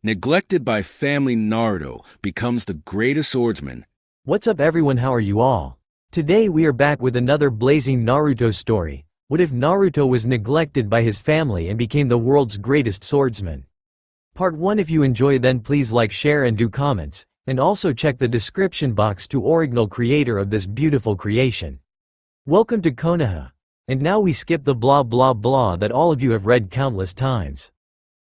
Neglected by family, Naruto becomes the greatest swordsman. What's up everyone, how are you all? Today we are back with another blazing Naruto story. What if Naruto was neglected by his family and became the world's greatest swordsman? Part 1. If you enjoy, then please like, share and do comments, and also check the description box to original creator of this beautiful creation. Welcome to Konoha. And now we skip the blah blah blah that all of you have read countless times.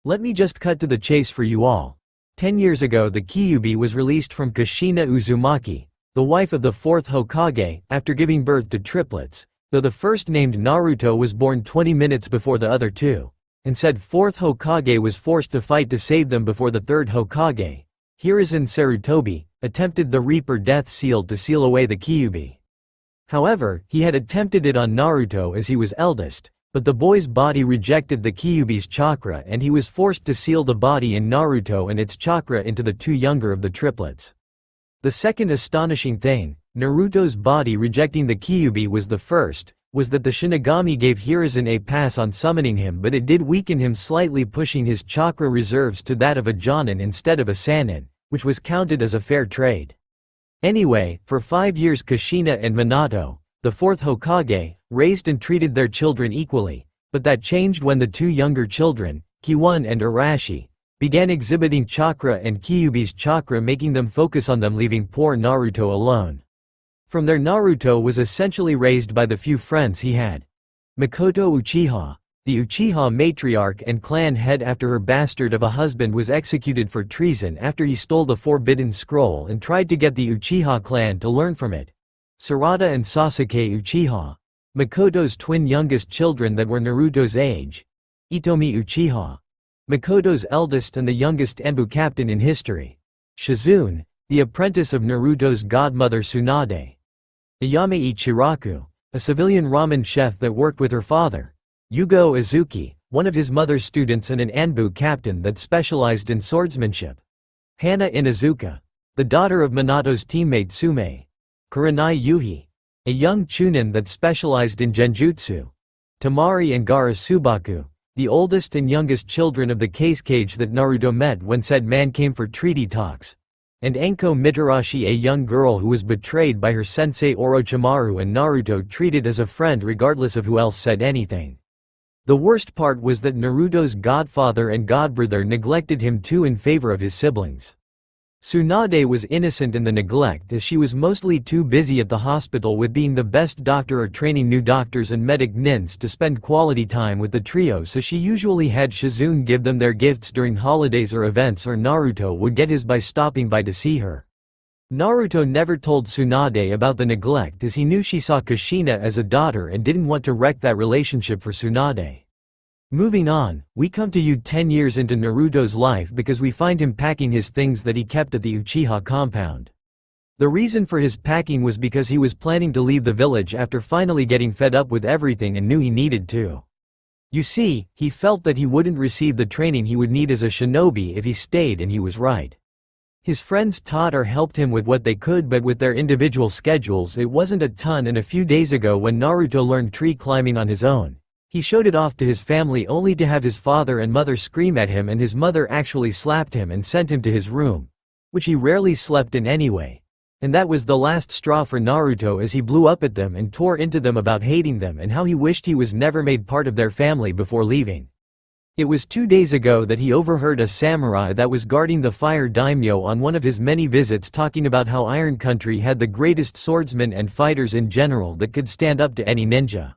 Let me just cut to the chase for you all. 10 years ago the Kyuubi was released from Kushina Uzumaki, the wife of the 4th Hokage, after giving birth to triplets, though the first named Naruto was born 20 minutes before the other two. And said 4th Hokage was forced to fight to save them before the 3rd Hokage, Hiruzen Sarutobi, attempted the Reaper Death Seal to seal away the Kyuubi. However, he had attempted it on Naruto as he was eldest, but the boy's body rejected the Kyuubi's chakra and he was forced to seal the body in Naruto and its chakra into the two younger of the triplets. The second astonishing thing, Naruto's body rejecting the Kyuubi was the first, was that the Shinigami gave Hiruzen a pass on summoning him, but it did weaken him slightly, pushing his chakra reserves to that of a Jonin instead of a Sannin, which was counted as a fair trade. Anyway, for 5 years Kushina and Minato, the 4th Hokage, raised and treated their children equally, but that changed when the two younger children, Kiwon and Arashi, began exhibiting chakra and Kyuubi's chakra, making them focus on them, leaving poor Naruto alone. From there Naruto was essentially raised by the few friends he had. Mikoto Uchiha, the Uchiha matriarch and clan head after her bastard of a husband was executed for treason after he stole the Forbidden Scroll and tried to get the Uchiha clan to learn from it. Sarada and Sasuke Uchiha, Mikoto's twin youngest children that were Naruto's age. Itomi Uchiha, Mikoto's eldest and the youngest Anbu captain in history. Shizune, the apprentice of Naruto's godmother Tsunade. Ayame Ichiraku, a civilian ramen chef that worked with her father. Yugo Izuki, one of his mother's students and an Anbu captain that specialized in swordsmanship. Hana Inuzuka, the daughter of Minato's teammate Sume. Kurenai Yuhi, a young chunin that specialized in genjutsu. Tamari and Gaara Subaku, the oldest and youngest children of the Cage that Naruto met when said man came for treaty talks. And Anko Mitarashi, a young girl who was betrayed by her sensei Orochimaru and Naruto treated as a friend regardless of who else said anything. The worst part was that Naruto's godfather and godbrother neglected him too in favor of his siblings. Tsunade was innocent in the neglect as she was mostly too busy at the hospital with being the best doctor or training new doctors and medic nins to spend quality time with the trio, so she usually had Shizune give them their gifts during holidays or events, or Naruto would get his by stopping by to see her. Naruto never told Tsunade about the neglect as he knew she saw Kushina as a daughter and didn't want to wreck that relationship for Tsunade. Moving on, we come to you 10 years into Naruto's life because we find him packing his things that he kept at the Uchiha compound. The reason for his packing was because he was planning to leave the village after finally getting fed up with everything and knew he needed to. You see, he felt that he wouldn't receive the training he would need as a shinobi if he stayed, and he was right. His friends taught or helped him with what they could, but with their individual schedules it wasn't a ton, and a few days ago when Naruto learned tree climbing on his own, he showed it off to his family only to have his father and mother scream at him, and his mother actually slapped him and sent him to his room, which he rarely slept in anyway. And that was the last straw for Naruto as he blew up at them and tore into them about hating them and how he wished he was never made part of their family before leaving. It was 2 days ago that he overheard a samurai that was guarding the fire daimyo on one of his many visits talking about how Iron Country had the greatest swordsmen and fighters in general that could stand up to any ninja.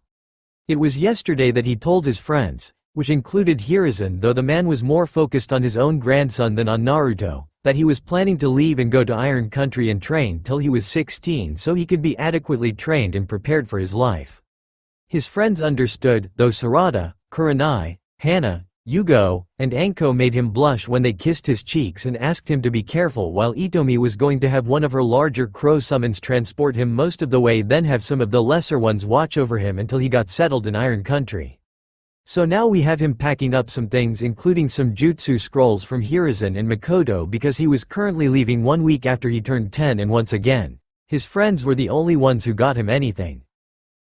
It was yesterday that he told his friends, which included Hiruzen, though the man was more focused on his own grandson than on Naruto, that he was planning to leave and go to Iron Country and train till he was 16 so he could be adequately trained and prepared for his life. His friends understood, though Sarada, Kurenai, Hana, Yugo, and Anko made him blush when they kissed his cheeks and asked him to be careful, while Itomi was going to have one of her larger crow summons transport him most of the way, then have some of the lesser ones watch over him until he got settled in Iron Country. So now we have him packing up some things, including some jutsu scrolls from Hiruzen and Mikoto, because he was currently leaving 1 week after he turned 10, and once again, his friends were the only ones who got him anything.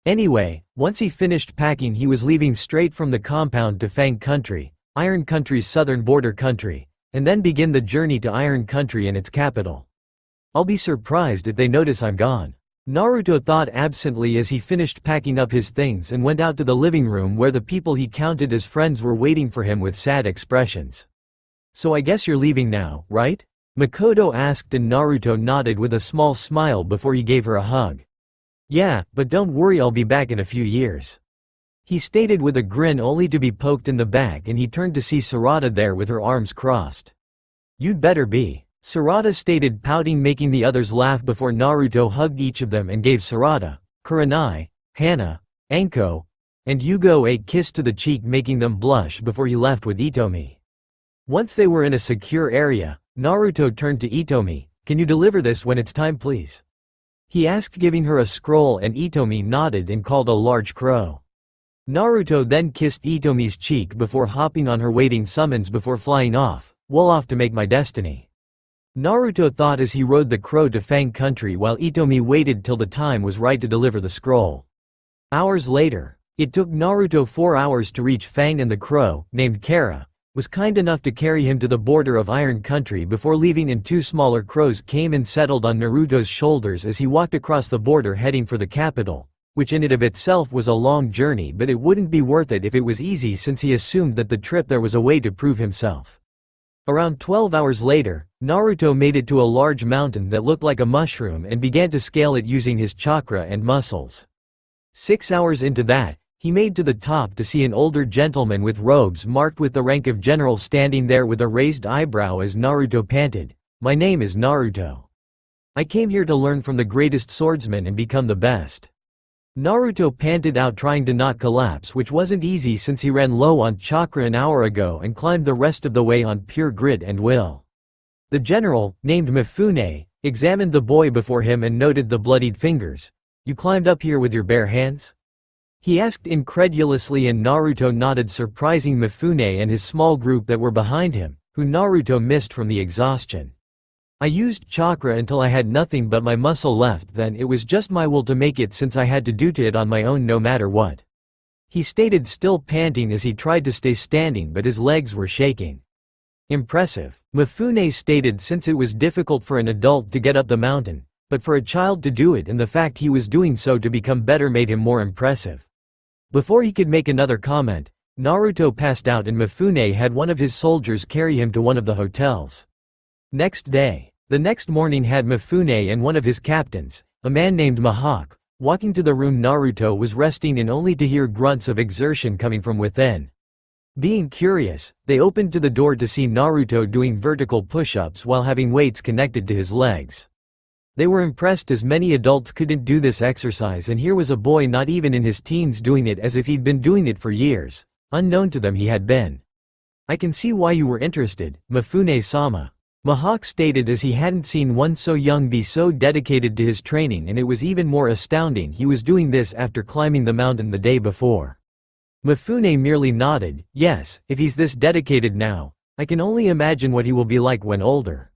Anyway, once he finished packing he was leaving straight from the compound to Fang Country, Iron Country's southern border country, and then begin the journey to Iron Country and its capital. I'll be surprised if they notice I'm gone." Naruto thought absently as he finished packing up his things and went out to the living room where the people he counted as friends were waiting for him with sad expressions. "So I guess you're leaving now, right?" Makoto asked, and Naruto nodded with a small smile before he gave her a hug. "Yeah, but don't worry, I'll be back in a few years," he stated with a grin, only to be poked in the back, and he turned to see Sarada there with her arms crossed. "You'd better be," Sarada stated, pouting, making the others laugh before Naruto hugged each of them and gave Sarada, Kurenai, Hana, Anko, and Yugo a kiss to the cheek, making them blush before he left with Itomi. Once they were in a secure area, Naruto turned to Itomi. "Can you deliver this when it's time, please?" he asked, giving her a scroll, and Itomi nodded and called a large crow. Naruto then kissed Itomi's cheek before hopping on her, waiting summons before flying off. "Well, off to make my destiny," Naruto thought as he rode the crow to Fang Country, while Itomi waited till the time was right to deliver the scroll. Hours later, it took Naruto 4 hours to reach Fang, and the crow, named Kara, was kind enough to carry him to the border of Iron Country before leaving, and 2 smaller crows came and settled on Naruto's shoulders as he walked across the border heading for the capital, which in and of itself was a long journey, but it wouldn't be worth it if it was easy, since he assumed that the trip there was a way to prove himself. Around 12 hours later, Naruto made it to a large mountain that looked like a mushroom and began to scale it using his chakra and muscles. 6 hours into that, he made to the top to see an older gentleman with robes marked with the rank of general standing there with a raised eyebrow as Naruto panted, "My name is Naruto. I came here to learn from the greatest swordsman and become the best." Naruto panted out, trying to not collapse, which wasn't easy since he ran low on chakra an hour ago and climbed the rest of the way on pure grit and will. The general, named Mifune, examined the boy before him and noted the bloodied fingers. "You climbed up here with your bare hands?" he asked incredulously, and Naruto nodded, surprising Mifune and his small group that were behind him, who Naruto missed from the exhaustion. "I used chakra until I had nothing but my muscle left, then it was just my will to make it, since I had to do it on my own no matter what," he stated, still panting as he tried to stay standing but his legs were shaking. "Impressive," Mifune stated, since it was difficult for an adult to get up the mountain, but for a child to do it, and the fact he was doing so to become better, made him more impressive. Before he could make another comment, Naruto passed out, and Mifune had one of his soldiers carry him to one of the hotels. The next morning had Mifune and one of his captains, a man named Mihawk, walking to the room Naruto was resting in, only to hear grunts of exertion coming from within. Being curious, they opened to the door to see Naruto doing vertical push-ups while having weights connected to his legs. They were impressed, as many adults couldn't do this exercise, and here was a boy not even in his teens doing it as if he'd been doing it for years. Unknown to them, he had been. "I can see why you were interested, Mifune-sama," Mihawk stated, as he hadn't seen one so young be so dedicated to his training, and it was even more astounding he was doing this after climbing the mountain the day before. Mifune merely nodded. "Yes, if he's this dedicated now, I can only imagine what he will be like when older,"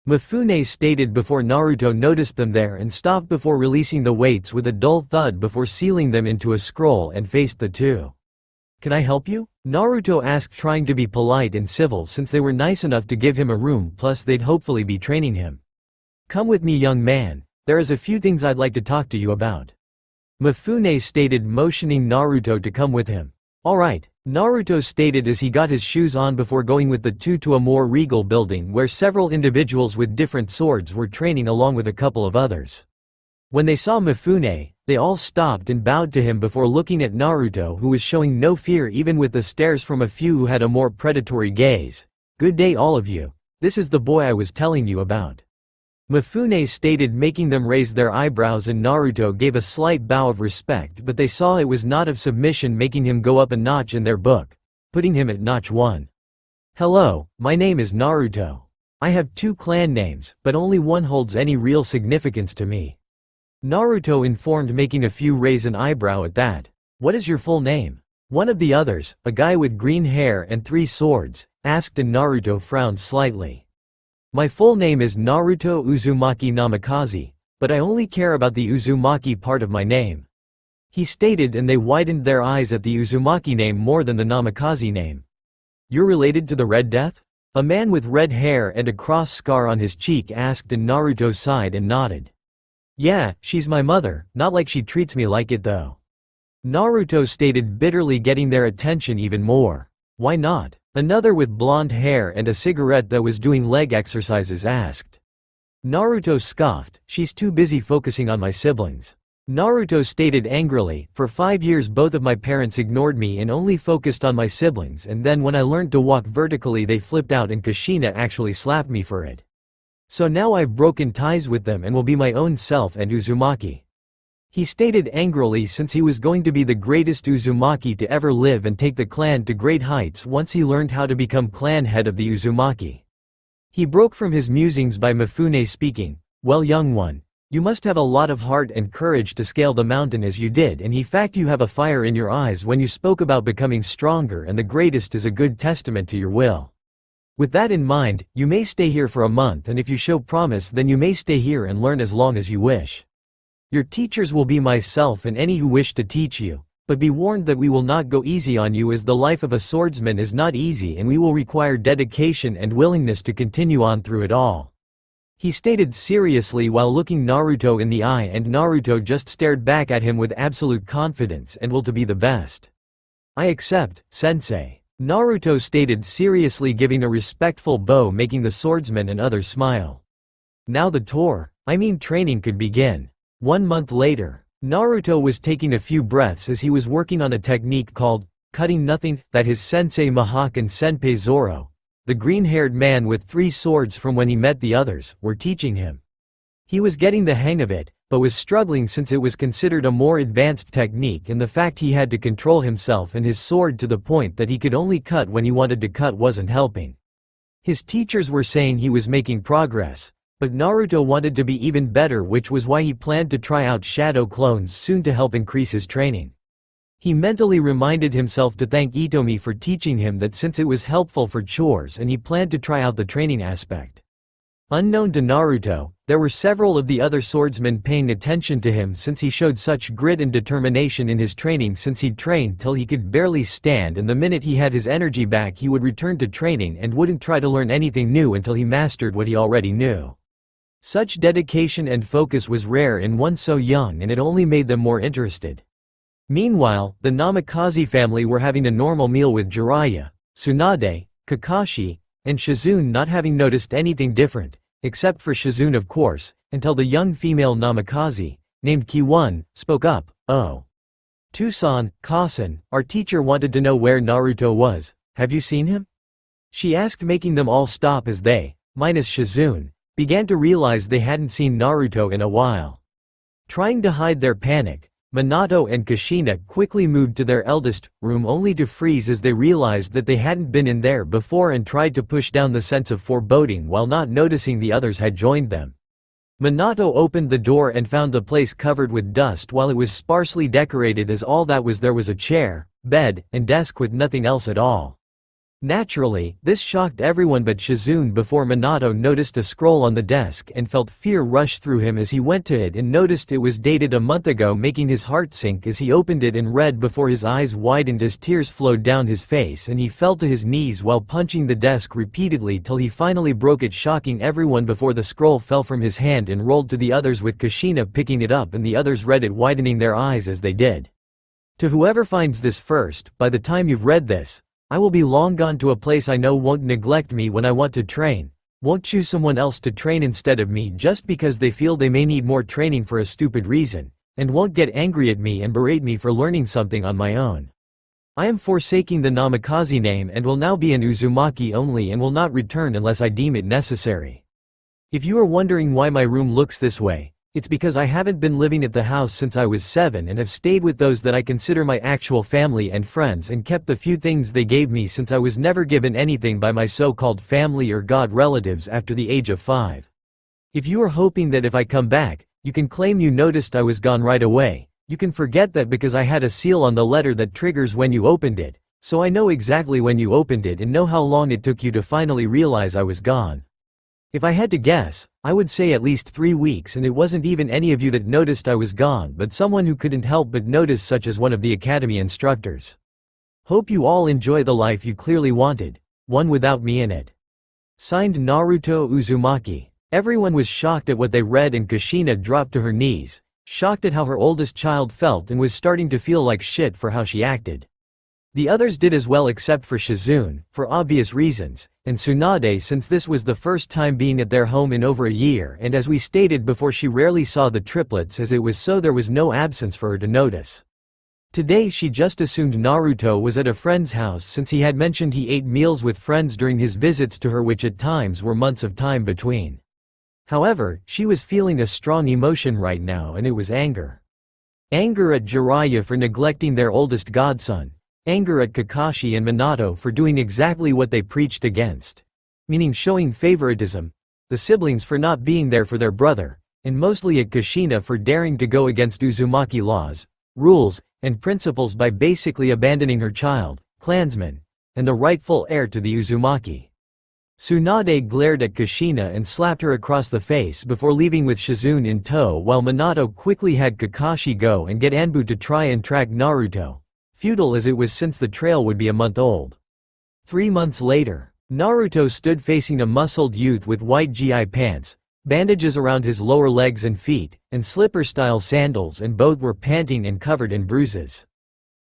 Mifune stated before Naruto noticed them there and stopped before releasing the weights with a dull thud before sealing them into a scroll and faced the two. "Can I help you?" Naruto asked, trying to be polite and civil since they were nice enough to give him a room, plus they'd hopefully be training him. "Come with me, young man, there is a few things I'd like to talk to you about," Mifune stated, motioning Naruto to come with him. "Alright," Naruto stated as he got his shoes on before going with the two to a more regal building where several individuals with different swords were training along with a couple of others. When they saw Mifune, they all stopped and bowed to him before looking at Naruto, who was showing no fear even with the stares from a few who had a more predatory gaze. "Good day all of you, this is the boy I was telling you about," Mifune stated, making them raise their eyebrows, and Naruto gave a slight bow of respect, but they saw it was not of submission, making him go up a notch in their book, putting him at notch 1. "Hello, my name is Naruto. I have 2 clan names, but only one holds any real significance to me," Naruto informed, making a few raise an eyebrow at that. "What is your full name?" one of the others, a guy with green hair and 3 swords, asked, and Naruto frowned slightly. "My full name is Naruto Uzumaki Namikaze, but I only care about the Uzumaki part of my name," he stated, and they widened their eyes at the Uzumaki name more than the Namikaze name. "You're related to the Red Death?" A man with red hair and a cross scar on his cheek asked, and Naruto sighed and nodded. Yeah, she's my mother, not like she treats me like it though. Naruto stated, bitterly, getting their attention even more. Why not? Another with blonde hair and a cigarette that was doing leg exercises asked. Naruto scoffed, she's too busy focusing on my siblings. Naruto stated angrily, for 5 years both of my parents ignored me and only focused on my siblings, and then when I learned to walk vertically they flipped out and Kushina actually slapped me for it. So now I've broken ties with them and will be my own self and Uzumaki. He stated angrily, since he was going to be the greatest Uzumaki to ever live and take the clan to great heights once he learned how to become clan head of the Uzumaki. He broke from his musings by Mifune speaking, well young one, you must have a lot of heart and courage to scale the mountain as you did, and in fact you have a fire in your eyes when you spoke about becoming stronger, and the greatest is a good testament to your will. With that in mind, you may stay here for a month, and if you show promise then you may stay here and learn as long as you wish. Your teachers will be myself and any who wish to teach you, but be warned that we will not go easy on you, as the life of a swordsman is not easy and we will require dedication and willingness to continue on through it all. He stated seriously while looking Naruto in the eye, and Naruto just stared back at him with absolute confidence and will to be the best. I accept, sensei. Naruto stated seriously, giving a respectful bow, making the swordsman and others smile. Now the training could begin. 1 month later, Naruto was taking a few breaths as he was working on a technique called cutting nothing that his sensei Mihawk and senpai Zoro, the green-haired man with 3 swords from when he met the others, were teaching him. He was getting the hang of it, but was struggling since it was considered a more advanced technique, and the fact he had to control himself and his sword to the point that he could only cut when he wanted to cut wasn't helping. His teachers were saying he was making progress, but Naruto wanted to be even better, which was why he planned to try out shadow clones soon to help increase his training. He mentally reminded himself to thank Itomi for teaching him that, since it was helpful for chores, and he planned to try out the training aspect. Unknown to Naruto, there were several of the other swordsmen paying attention to him since he showed such grit and determination in his training, since he'd trained till he could barely stand, and the minute he had his energy back he would return to training and wouldn't try to learn anything new until he mastered what he already knew. Such dedication and focus was rare in one so young, and it only made them more interested. Meanwhile, the Namikaze family were having a normal meal with Jiraiya, Tsunade, Kakashi, and Shizune, not having noticed anything different, except for Shizune of course, until the young female Namikaze, named Kiwon, spoke up, "Oh. Tucson, Kasen, our teacher wanted to know where Naruto was, have you seen him?" she asked, making them all stop as they, minus Shizune, began to realize they hadn't seen Naruto in a while. Trying to hide their panic, Minato and Kushina quickly moved to their eldest room, only to freeze as they realized that they hadn't been in there before, and tried to push down the sense of foreboding while not noticing the others had joined them. Minato opened the door and found the place covered with dust, while it was sparsely decorated, as all that was there was a chair, bed, and desk with nothing else at all. Naturally, this shocked everyone but Shizune before Minato noticed a scroll on the desk and felt fear rush through him as he went to it and noticed it was dated a month ago, making his heart sink as he opened it and read before his eyes widened as tears flowed down his face, and he fell to his knees while punching the desk repeatedly till he finally broke it, shocking everyone before the scroll fell from his hand and rolled to the others, with Kushina picking it up and the others read it, widening their eyes as they did. To whoever finds this first, by the time you've read this, I will be long gone to a place I know won't neglect me when I want to train, won't choose someone else to train instead of me just because they feel they may need more training for a stupid reason, and won't get angry at me and berate me for learning something on my own. I am forsaking the Namikaze name and will now be an Uzumaki only, and will not return unless I deem it necessary. If you are wondering why my room looks this way, it's because I haven't been living at the house since I was 7 and have stayed with those that I consider my actual family and friends, and kept the few things they gave me since I was never given anything by my so-called family or god relatives after the age of 5. If you are hoping that if I come back, you can claim you noticed I was gone right away, you can forget that, because I had a seal on the letter that triggers when you opened it, so I know exactly when you opened it and know how long it took you to finally realize I was gone. If I had to guess, I would say at least 3 weeks, and it wasn't even any of you that noticed I was gone, but someone who couldn't help but notice, such as one of the academy instructors. Hope you all enjoy the life you clearly wanted, one without me in it. Signed Naruto Uzumaki. Everyone was shocked at what they read and Kushina dropped to her knees, shocked at how her oldest child felt and was starting to feel like shit for how she acted. The others did as well except for Shizune, for obvious reasons, and Tsunade since this was the first time being at their home in over a year and as we stated before she rarely saw the triplets as it was so there was no absence for her to notice. Today she just assumed Naruto was at a friend's house since he had mentioned he ate meals with friends during his visits to her which at times were months of time between. However, she was feeling a strong emotion right now and it was anger. Anger at Jiraiya for neglecting their oldest godson. Anger at Kakashi and Minato for doing exactly what they preached against. Meaning showing favoritism, the siblings for not being there for their brother, and mostly at Kushina for daring to go against Uzumaki laws, rules, and principles by basically abandoning her child, clansman, and the rightful heir to the Uzumaki. Tsunade glared at Kushina and slapped her across the face before leaving with Shizune in tow while Minato quickly had Kakashi go and get Anbu to try and track Naruto, futile as it was since the trail would be a month old. 3 months later, Naruto stood facing a muscled youth with white GI pants, bandages around his lower legs and feet, and slipper-style sandals and both were panting and covered in bruises.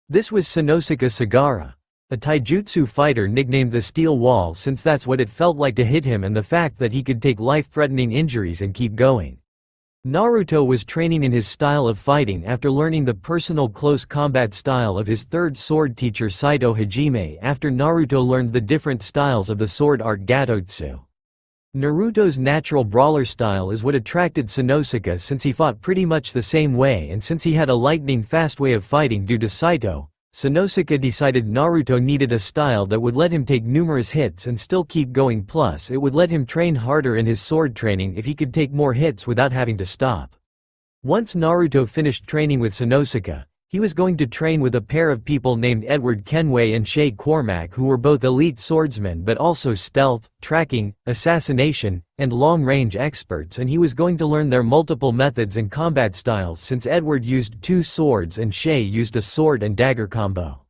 This was Sanosuke Sagara, a taijutsu fighter nicknamed the Steel Wall since that's what it felt like to hit him and the fact that he could take life-threatening injuries and keep going. Naruto was training in his style of fighting after learning the personal close combat style of his third sword teacher Saito Hajime after Naruto learned the different styles of the sword art Gatotsu. Naruto's natural brawler style is what attracted Sanosuke since he fought pretty much the same way and since he had a lightning-fast way of fighting due to Saito, Sanosuke decided Naruto needed a style that would let him take numerous hits and still keep going plus it would let him train harder in his sword training if he could take more hits without having to stop. Once Naruto finished training with Sanosuke, he was going to train with a pair of people named Edward Kenway and Shay Cormac who were both elite swordsmen but also stealth, tracking, assassination, and long-range experts and he was going to learn their multiple methods and combat styles since Edward used 2 swords and Shay used a sword and dagger combo.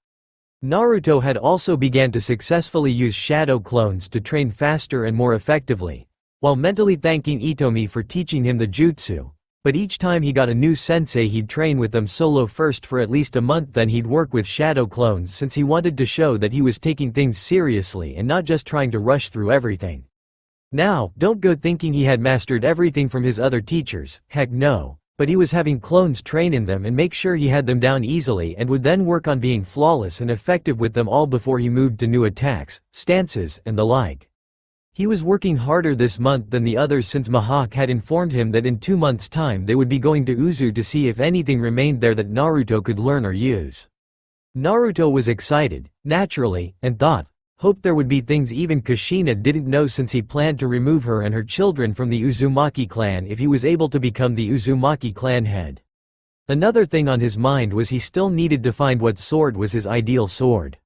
Naruto had also began to successfully use shadow clones to train faster and more effectively, while mentally thanking Itomi for teaching him the jutsu. But each time he got a new sensei he'd train with them solo first for at least a month then he'd work with shadow clones since he wanted to show that he was taking things seriously and not just trying to rush through everything. Now, don't go thinking he had mastered everything from his other teachers, heck no, but he was having clones train in them and make sure he had them down easily and would then work on being flawless and effective with them all before he moved to new attacks, stances, and the like. He was working harder this month than the others since Mihawk had informed him that in 2 months' time they would be going to Uzu to see if anything remained there that Naruto could learn or use. Naruto was excited, naturally, and thought, hoped there would be things even Kushina didn't know since he planned to remove her and her children from the Uzumaki clan if he was able to become the Uzumaki clan head. Another thing on his mind was he still needed to find what sword was his ideal sword.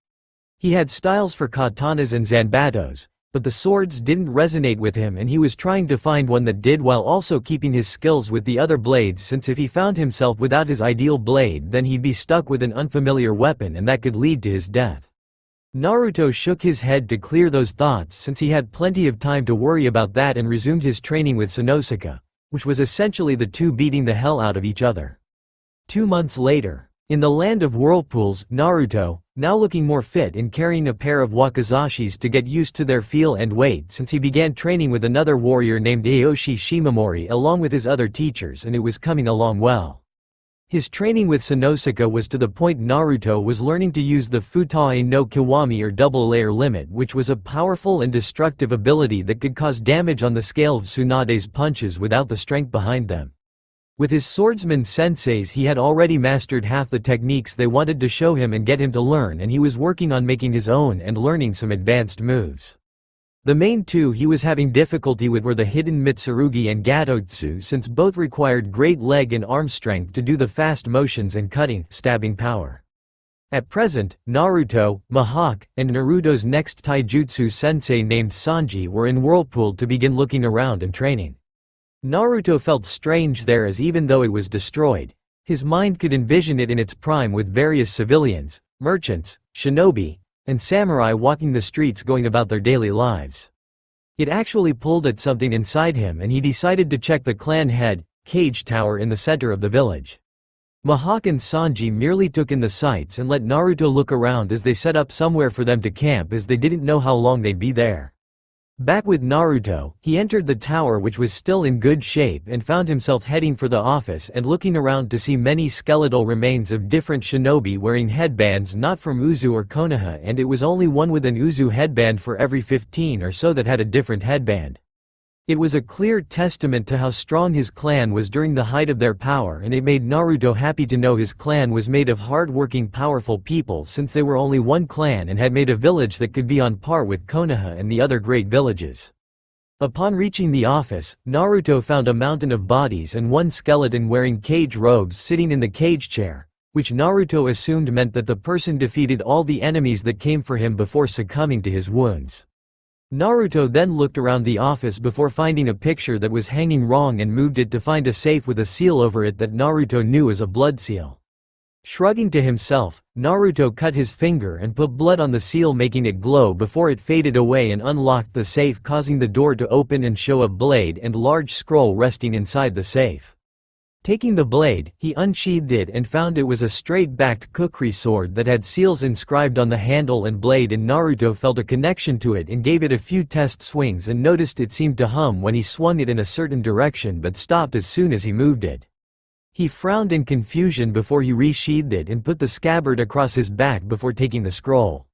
He had styles for katanas and zanbatos, but the swords didn't resonate with him and he was trying to find one that did while also keeping his skills with the other blades since if he found himself without his ideal blade then he'd be stuck with an unfamiliar weapon and that could lead to his death. Naruto shook his head to clear those thoughts since he had plenty of time to worry about that and resumed his training with Sanosuke, which was essentially the two beating the hell out of each other. 2 months later, in the land of whirlpools, Naruto, now looking more fit and carrying a pair of wakizashis to get used to their feel and weight since he began training with another warrior named Aoshi Shimamori along with his other teachers and it was coming along well. His training with Sanosuke was to the point Naruto was learning to use the Futae no Kiwami or double layer limit which was a powerful and destructive ability that could cause damage on the scale of Tsunade's punches without the strength behind them. With his swordsman senseis he had already mastered half the techniques they wanted to show him and get him to learn and he was working on making his own and learning some advanced moves. The main two he was having difficulty with were the hidden Mitsurugi and Gatotsu since both required great leg and arm strength to do the fast motions and cutting, stabbing power. At present, Naruto, Mihawk, and Naruto's next taijutsu sensei named Sanji were in Whirlpool to begin looking around and training. Naruto felt strange there as even though it was destroyed, his mind could envision it in its prime with various civilians, merchants, shinobi, and samurai walking the streets going about their daily lives. It actually pulled at something inside him and he decided to check the clan head, Cage Tower in the center of the village. Mihawk and Sanji merely took in the sights and let Naruto look around as they set up somewhere for them to camp as they didn't know how long they'd be there. Back with Naruto, he entered the tower which was still in good shape and found himself heading for the office and looking around to see many skeletal remains of different shinobi wearing headbands not from Uzu or Konoha, and it was only one with an Uzu headband for every 15 or so that had a different headband. It was a clear testament to how strong his clan was during the height of their power, and it made Naruto happy to know his clan was made of hard-working powerful people, since they were only one clan and had made a village that could be on par with Konoha and the other great villages. Upon reaching the office, Naruto found a mountain of bodies and one skeleton wearing cage robes sitting in the cage chair, which Naruto assumed meant that the person defeated all the enemies that came for him before succumbing to his wounds. Naruto then looked around the office before finding a picture that was hanging wrong and moved it to find a safe with a seal over it that Naruto knew as a blood seal. Shrugging to himself, Naruto cut his finger and put blood on the seal, making it glow before it faded away, and unlocked the safe, causing the door to open and show a blade and large scroll resting inside the safe. Taking the blade, he unsheathed it and found it was a straight-backed kukri sword that had seals inscribed on the handle and blade, and Naruto felt a connection to it and gave it a few test swings and noticed it seemed to hum when he swung it in a certain direction but stopped as soon as he moved it. He frowned in confusion before he resheathed it and put the scabbard across his back before taking the scroll.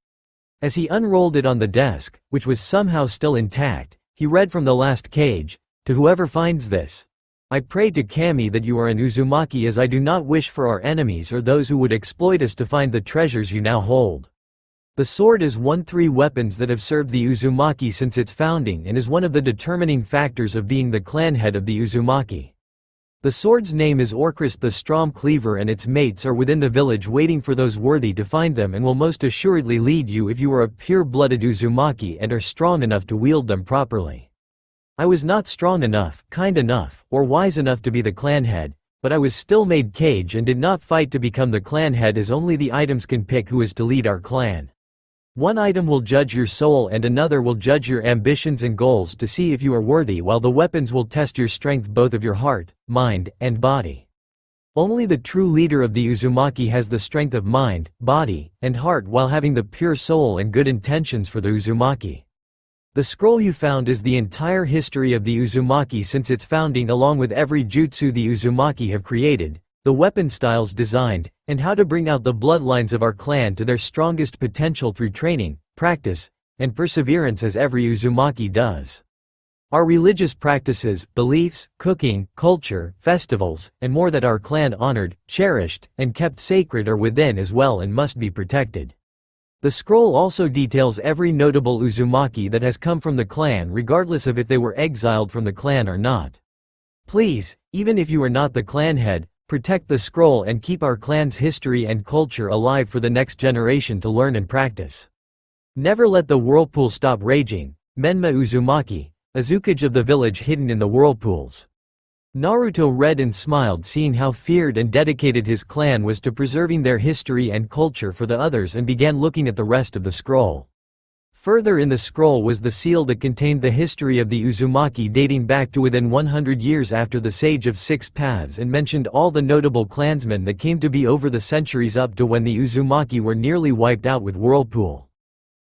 As he unrolled it on the desk, which was somehow still intact, he read from the last page, "To whoever finds this, I pray to Kami that you are an Uzumaki, as I do not wish for our enemies or those who would exploit us to find the treasures you now hold." The sword is one of 3 weapons that have served the Uzumaki since its founding and is one of the determining factors of being the clan head of the Uzumaki. The sword's name is Orchrist the Strong Cleaver, and its mates are within the village waiting for those worthy to find them, and will most assuredly lead you if you are a pure-blooded Uzumaki and are strong enough to wield them properly. I was not strong enough, kind enough, or wise enough to be the clan head, but I was still made cage and did not fight to become the clan head, as only the items can pick who is to lead our clan. One item will judge your soul and another will judge your ambitions and goals to see if you are worthy, while the weapons will test your strength, both of your heart, mind, and body. Only the true leader of the Uzumaki has the strength of mind, body, and heart while having the pure soul and good intentions for the Uzumaki. The scroll you found is the entire history of the Uzumaki since its founding, along with every jutsu the Uzumaki have created, the weapon styles designed, and how to bring out the bloodlines of our clan to their strongest potential through training, practice, and perseverance, as every Uzumaki does. Our religious practices, beliefs, cooking, culture, festivals, and more that our clan honored, cherished, and kept sacred are within as well and must be protected. The scroll also details every notable Uzumaki that has come from the clan, regardless of if they were exiled from the clan or not. Please, even if you are not the clan head, protect the scroll and keep our clan's history and culture alive for the next generation to learn and practice. Never let the whirlpool stop raging. Menma Uzumaki, Azukage of the village hidden in the whirlpools. Naruto read and smiled, seeing how feared and dedicated his clan was to preserving their history and culture for the others, and began looking at the rest of the scroll. Further in the scroll was the seal that contained the history of the Uzumaki dating back to within 100 years after the Sage of Six Paths, and mentioned all the notable clansmen that came to be over the centuries up to when the Uzumaki were nearly wiped out with Whirlpool.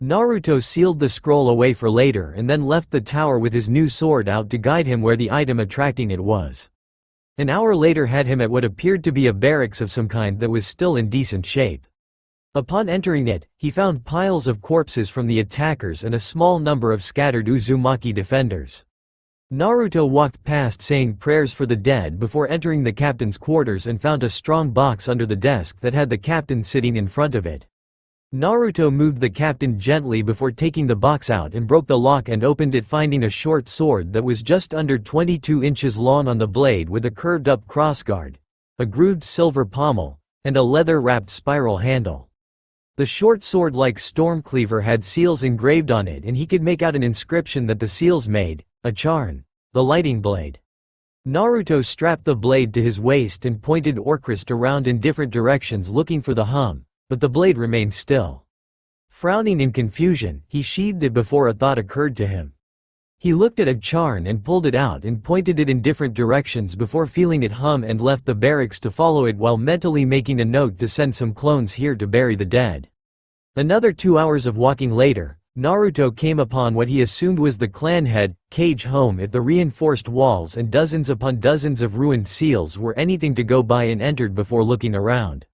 Naruto sealed the scroll away for later and then left the tower with his new sword out to guide him where the item attracting it was. An hour later had him at what appeared to be a barracks of some kind that was still in decent shape. Upon entering it, he found piles of corpses from the attackers and a small number of scattered Uzumaki defenders. Naruto walked past saying prayers for the dead before entering the captain's quarters and found a strong box under the desk that had the captain sitting in front of it. Naruto moved the captain gently before taking the box out and broke the lock and opened it, finding a short sword that was just under 22 inches long on the blade with a curved-up crossguard, a grooved silver pommel, and a leather-wrapped spiral handle. The short sword, like Stormcleaver, had seals engraved on it, and he could make out an inscription that the seals made, a charn, the lighting blade. Naruto strapped the blade to his waist and pointed Orchrist around in different directions looking for the hum, but the blade remained still. Frowning in confusion, he sheathed it before a thought occurred to him. He looked at a charm and pulled it out and pointed it in different directions before feeling it hum and left the barracks to follow it while mentally making a note to send some clones here to bury the dead. Another 2 hours of walking later, Naruto came upon what he assumed was the clan head cage home if the reinforced walls and dozens upon dozens of ruined seals were anything to go by, and entered before looking around.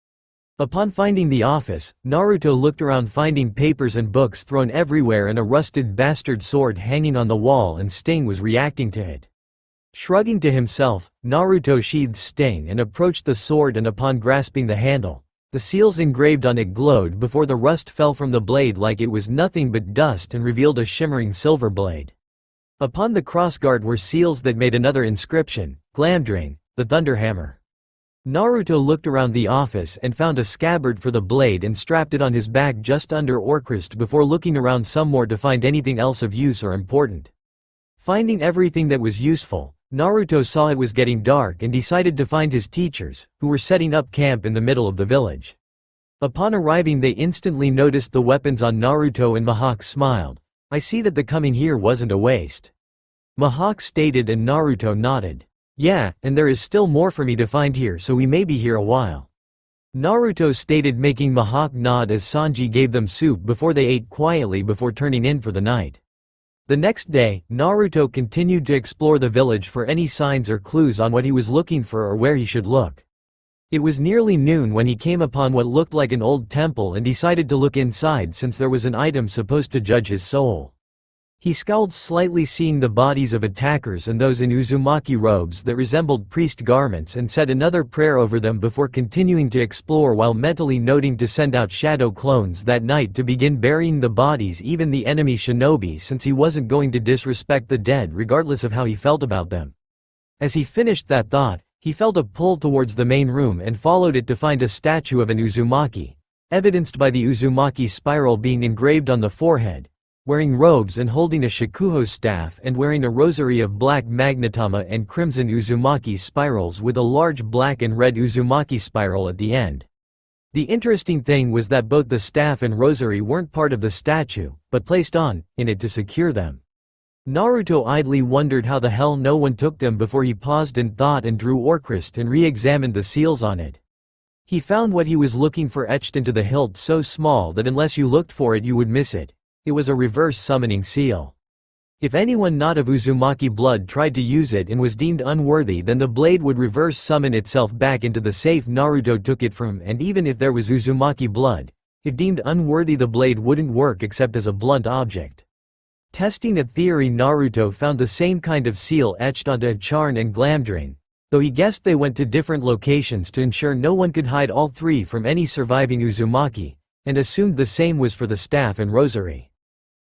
Upon finding the office, Naruto looked around, finding papers and books thrown everywhere and a rusted bastard sword hanging on the wall, and Sting was reacting to it. Shrugging to himself, Naruto sheathed Sting and approached the sword, and upon grasping the handle, the seals engraved on it glowed before the rust fell from the blade like it was nothing but dust and revealed a shimmering silver blade. Upon the crossguard were seals that made another inscription, Glamdrain, the Thunderhammer. Naruto looked around the office and found a scabbard for the blade and strapped it on his back just under Orcrist before looking around some more to find anything else of use or important. Finding everything that was useful, Naruto saw it was getting dark and decided to find his teachers, who were setting up camp in the middle of the village. Upon arriving, they instantly noticed the weapons on Naruto, and Mihawk smiled. "I see that the coming here wasn't a waste," Mihawk stated, and Naruto nodded. "Yeah, and there is still more for me to find here, so we may be here a while," Naruto stated, making Mihawk nod as Sanji gave them soup before they ate quietly before turning in for the night. The next day, Naruto continued to explore the village for any signs or clues on what he was looking for or where he should look. It was nearly noon when he came upon what looked like an old temple and decided to look inside since there was an item supposed to judge his soul. He scowled slightly, seeing the bodies of attackers and those in Uzumaki robes that resembled priest garments, and said another prayer over them before continuing to explore while mentally noting to send out shadow clones that night to begin burying the bodies, even the enemy shinobi, since he wasn't going to disrespect the dead regardless of how he felt about them. As he finished that thought, he felt a pull towards the main room and followed it to find a statue of an Uzumaki, evidenced by the Uzumaki spiral being engraved on the forehead, wearing robes and holding a Shikuho staff and wearing a rosary of black magnetama and crimson Uzumaki spirals with a large black and red Uzumaki spiral at the end. The interesting thing was that both the staff and rosary weren't part of the statue, but placed on in it to secure them. Naruto idly wondered how the hell no one took them before he paused and thought and drew Orcrist and re-examined the seals on it. He found what he was looking for etched into the hilt so small that unless you looked for it you would miss it. It was a reverse summoning seal. If anyone not of Uzumaki blood tried to use it and was deemed unworthy, then the blade would reverse summon itself back into the safe Naruto took it from, and even if there was Uzumaki blood, if deemed unworthy the blade wouldn't work except as a blunt object. Testing a theory, Naruto found the same kind of seal etched onto a charm and Glamdrain, though he guessed they went to different locations to ensure no one could hide all three from any surviving Uzumaki, and assumed the same was for the staff and rosary.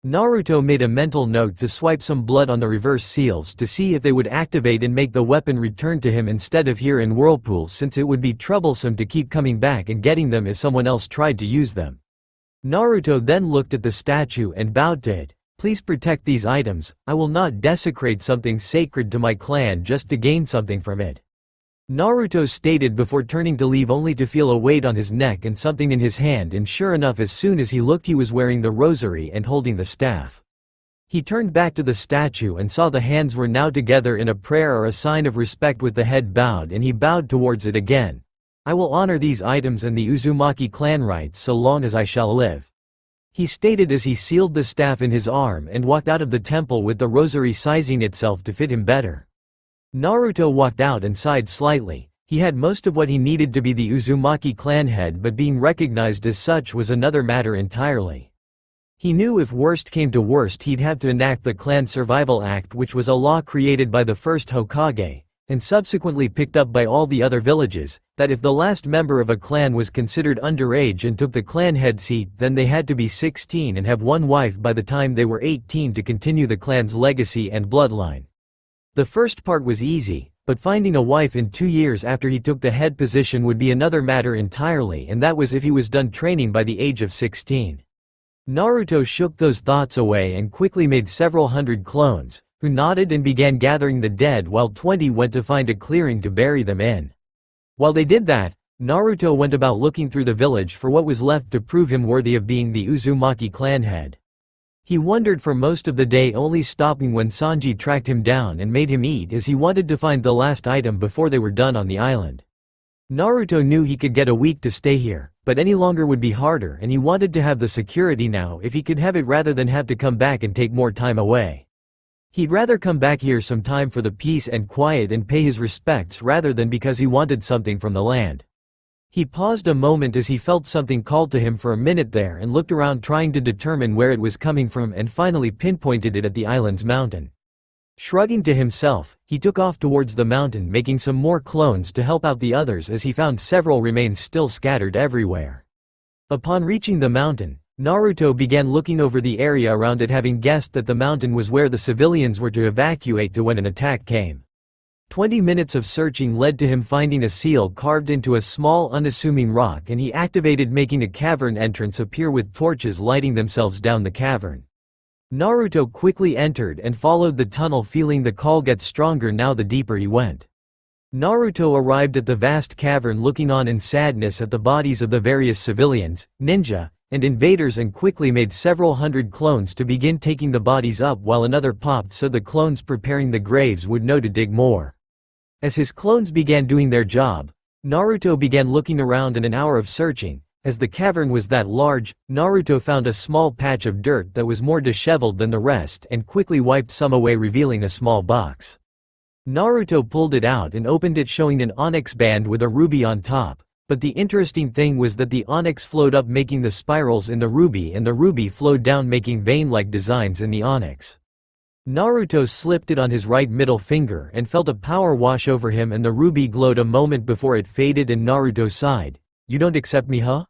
Naruto made a mental note to swipe some blood on the reverse seals to see if they would activate and make the weapon return to him instead of here in Whirlpool, since it would be troublesome to keep coming back and getting them if someone else tried to use them. Naruto then looked at the statue and bowed to it. "Please protect these items, I will not desecrate something sacred to my clan just to gain something from it," Naruto stated before turning to leave, only to feel a weight on his neck and something in his hand, and sure enough, as soon as he looked, he was wearing the rosary and holding the staff. He turned back to the statue and saw the hands were now together in a prayer or a sign of respect with the head bowed, and he bowed towards it again. "I will honor these items and the Uzumaki clan rights so long as I shall live," he stated as he sealed the staff in his arm and walked out of the temple with the rosary sizing itself to fit him better. Naruto walked out and sighed slightly. He had most of what he needed to be the Uzumaki clan head, but being recognized as such was another matter entirely. He knew if worst came to worst he'd have to enact the Clan Survival Act, which was a law created by the first Hokage, and subsequently picked up by all the other villages, that if the last member of a clan was considered underage and took the clan head seat, then they had to be 16 and have one wife by the time they were 18 to continue the clan's legacy and bloodline. The first part was easy, but finding a wife in 2 years after he took the head position would be another matter entirely, and that was if he was done training by the age of 16. Naruto shook those thoughts away and quickly made several hundred clones, who nodded and began gathering the dead while 20 went to find a clearing to bury them in. While they did that, Naruto went about looking through the village for what was left to prove him worthy of being the Uzumaki clan head. He wandered for most of the day, only stopping when Sanji tracked him down and made him eat, as he wanted to find the last item before they were done on the island. Naruto knew he could get a week to stay here, but any longer would be harder, and he wanted to have the security now if he could have it rather than have to come back and take more time away. He'd rather come back here sometime for the peace and quiet and pay his respects rather than because he wanted something from the land. He paused a moment as he felt something called to him for a minute there and looked around trying to determine where it was coming from and finally pinpointed it at the island's mountain. Shrugging to himself, he took off towards the mountain, making some more clones to help out the others as he found several remains still scattered everywhere. Upon reaching the mountain, Naruto began looking over the area around it, having guessed that the mountain was where the civilians were to evacuate to when an attack came. 20 minutes of searching led to him finding a seal carved into a small unassuming rock, and he activated, making a cavern entrance appear with torches lighting themselves down the cavern. Naruto quickly entered and followed the tunnel, feeling the call get stronger now the deeper he went. Naruto arrived at the vast cavern, looking on in sadness at the bodies of the various civilians, ninja, and invaders, and quickly made several hundred clones to begin taking the bodies up while another popped so the clones preparing the graves would know to dig more. As his clones began doing their job, Naruto began looking around. In an hour of searching, as the cavern was that large, Naruto found a small patch of dirt that was more disheveled than the rest and quickly wiped some away, revealing a small box. Naruto pulled it out and opened it, showing an onyx band with a ruby on top, but the interesting thing was that the onyx flowed up, making the spirals in the ruby, and the ruby flowed down, making vein-like designs in the onyx. Naruto slipped it on his right middle finger and felt a power wash over him, and the ruby glowed a moment before it faded, and Naruto sighed. "You don't accept me, huh?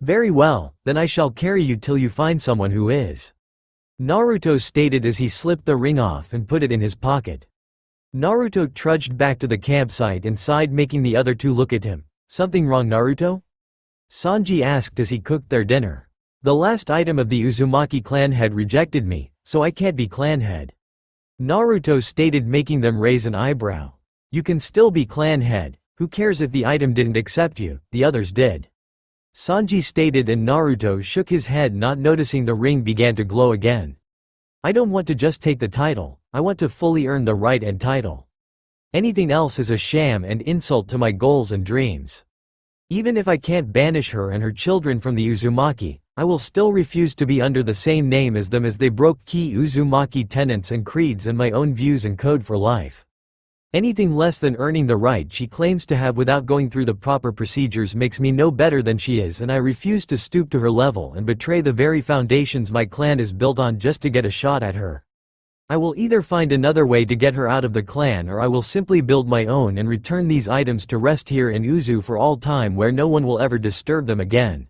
Very well, then I shall carry you till you find someone who is," Naruto stated as he slipped the ring off and put it in his pocket. Naruto trudged back to the campsite and sighed, making the other two look at him. "Something wrong, Naruto?" Sanji asked as he cooked their dinner. "The last item of the Uzumaki clan head rejected me, so I can't be clan head," Naruto stated, making them raise an eyebrow. "You can still be clan head, who cares if the item didn't accept you, the others did," Sanji stated, and Naruto shook his head, not noticing the ring began to glow again. "I don't want to just take the title, I want to fully earn the right and title. Anything else is a sham and insult to my goals and dreams. Even if I can't banish her and her children from the Uzumaki, I will still refuse to be under the same name as them, as they broke key Uzumaki tenets and creeds and my own views and code for life. Anything less than earning the right she claims to have without going through the proper procedures makes me no better than she is, and I refuse to stoop to her level and betray the very foundations my clan is built on just to get a shot at her. I will either find another way to get her out of the clan, or I will simply build my own and return these items to rest here in Uzu for all time, where no one will ever disturb them again,"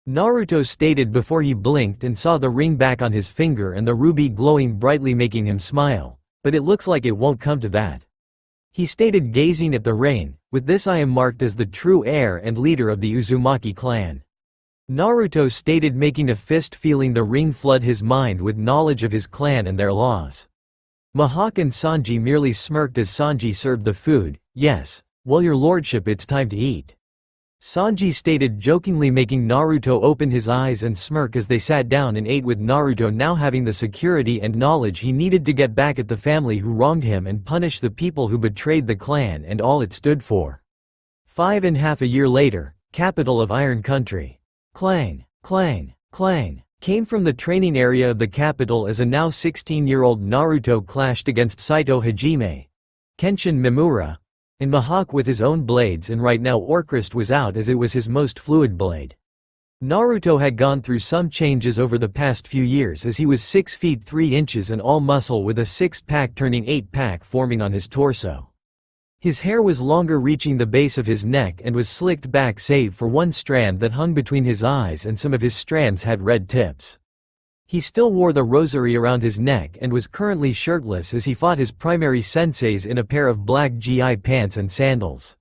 Naruto stated before he blinked and saw the ring back on his finger and the ruby glowing brightly, making him smile. "But it looks like it won't come to that," he stated, gazing at the ring. "With this I am marked as the true heir and leader of the Uzumaki clan," Naruto stated, making a fist, feeling the ring flood his mind with knowledge of his clan and their laws. Mihawk and Sanji merely smirked as Sanji served the food. "Yes, well, your lordship, it's time to eat," Sanji stated jokingly, making Naruto open his eyes and smirk as they sat down and ate, with Naruto now having the security and knowledge he needed to get back at the family who wronged him and punish the people who betrayed the clan and all it stood for. 5.5 years later, capital of Iron Country. Clang, clang, clang, came from the training area of the capital as a now 16-year-old Naruto clashed against Saito Hajime, Kenshin Mimura, and Mihawk with his own blades, and right now Orcrist was out as it was his most fluid blade. Naruto had gone through some changes over the past few years, as he was 6 feet 3 inches and all muscle, with a 6-pack turning 8-pack forming on his torso. His hair was longer, reaching the base of his neck, and was slicked back save for one strand that hung between his eyes, and some of his strands had red tips. He still wore the rosary around his neck and was currently shirtless as he fought his primary senseis in a pair of black GI pants and sandals.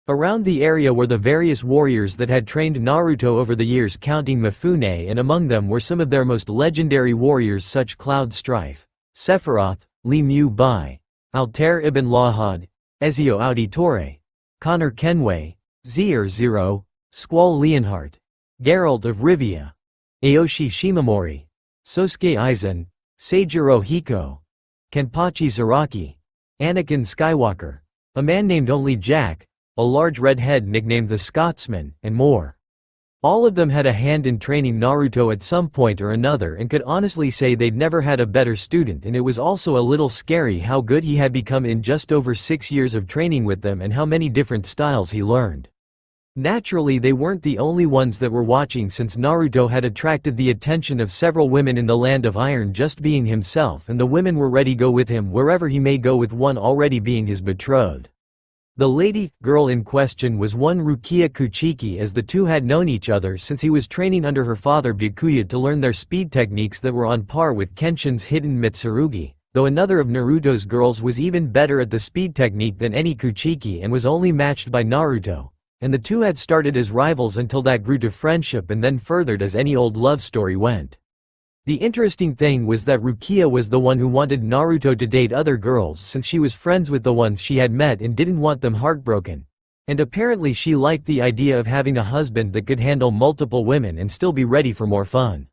Around the area were the various warriors that had trained Naruto over the years, counting Mifune, and among them were some of their most legendary warriors such Cloud Strife, Sephiroth, Li Mu Bai, Altair ibn Lahad, Ezio Auditore, Connor Kenway, Zero, Squall Leonhardt, Geralt of Rivia, Aoshi Shimamori, Sosuke Aizen, Seijiro Hiko, Kenpachi Zaraki, Anakin Skywalker, a man named only Jack, a large redhead nicknamed the Scotsman, and more. All of them had a hand in training Naruto at some point or another and could honestly say they'd never had a better student, and it was also a little scary how good he had become in just over 6 years of training with them and how many different styles he learned. Naturally, they weren't the only ones that were watching, since Naruto had attracted the attention of several women in the Land of Iron just being himself, and the women were ready to go with him wherever he may go, with one already being his betrothed. The girl in question was one Rukia Kuchiki, as the two had known each other since he was training under her father Byakuya to learn their speed techniques that were on par with Kenshin's hidden Mitsurugi, though another of Naruto's girls was even better at the speed technique than any Kuchiki and was only matched by Naruto, and the two had started as rivals until that grew to friendship and then furthered as any old love story went. The interesting thing was that Rukia was the one who wanted Naruto to date other girls, since she was friends with the ones she had met and didn't want them heartbroken. And apparently she liked the idea of having a husband that could handle multiple women and still be ready for more fun.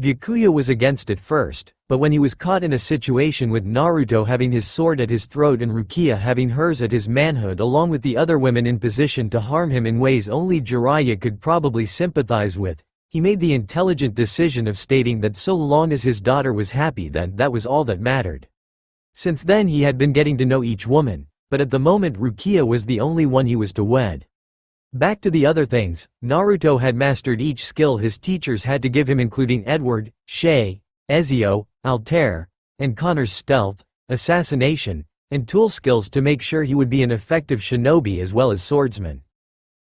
Byakuya was against it first, but when he was caught in a situation with Naruto having his sword at his throat and Rukia having hers at his manhood, along with the other women in position to harm him in ways only Jiraiya could probably sympathize with, he made the intelligent decision of stating that so long as his daughter was happy, then that was all that mattered. Since then he had been getting to know each woman, but at the moment Rukia was the only one he was to wed. Back to the other things, Naruto had mastered each skill his teachers had to give him, including Edward, Shay, Ezio, Altair, and Connor's stealth, assassination, and tool skills to make sure he would be an effective shinobi as well as swordsman.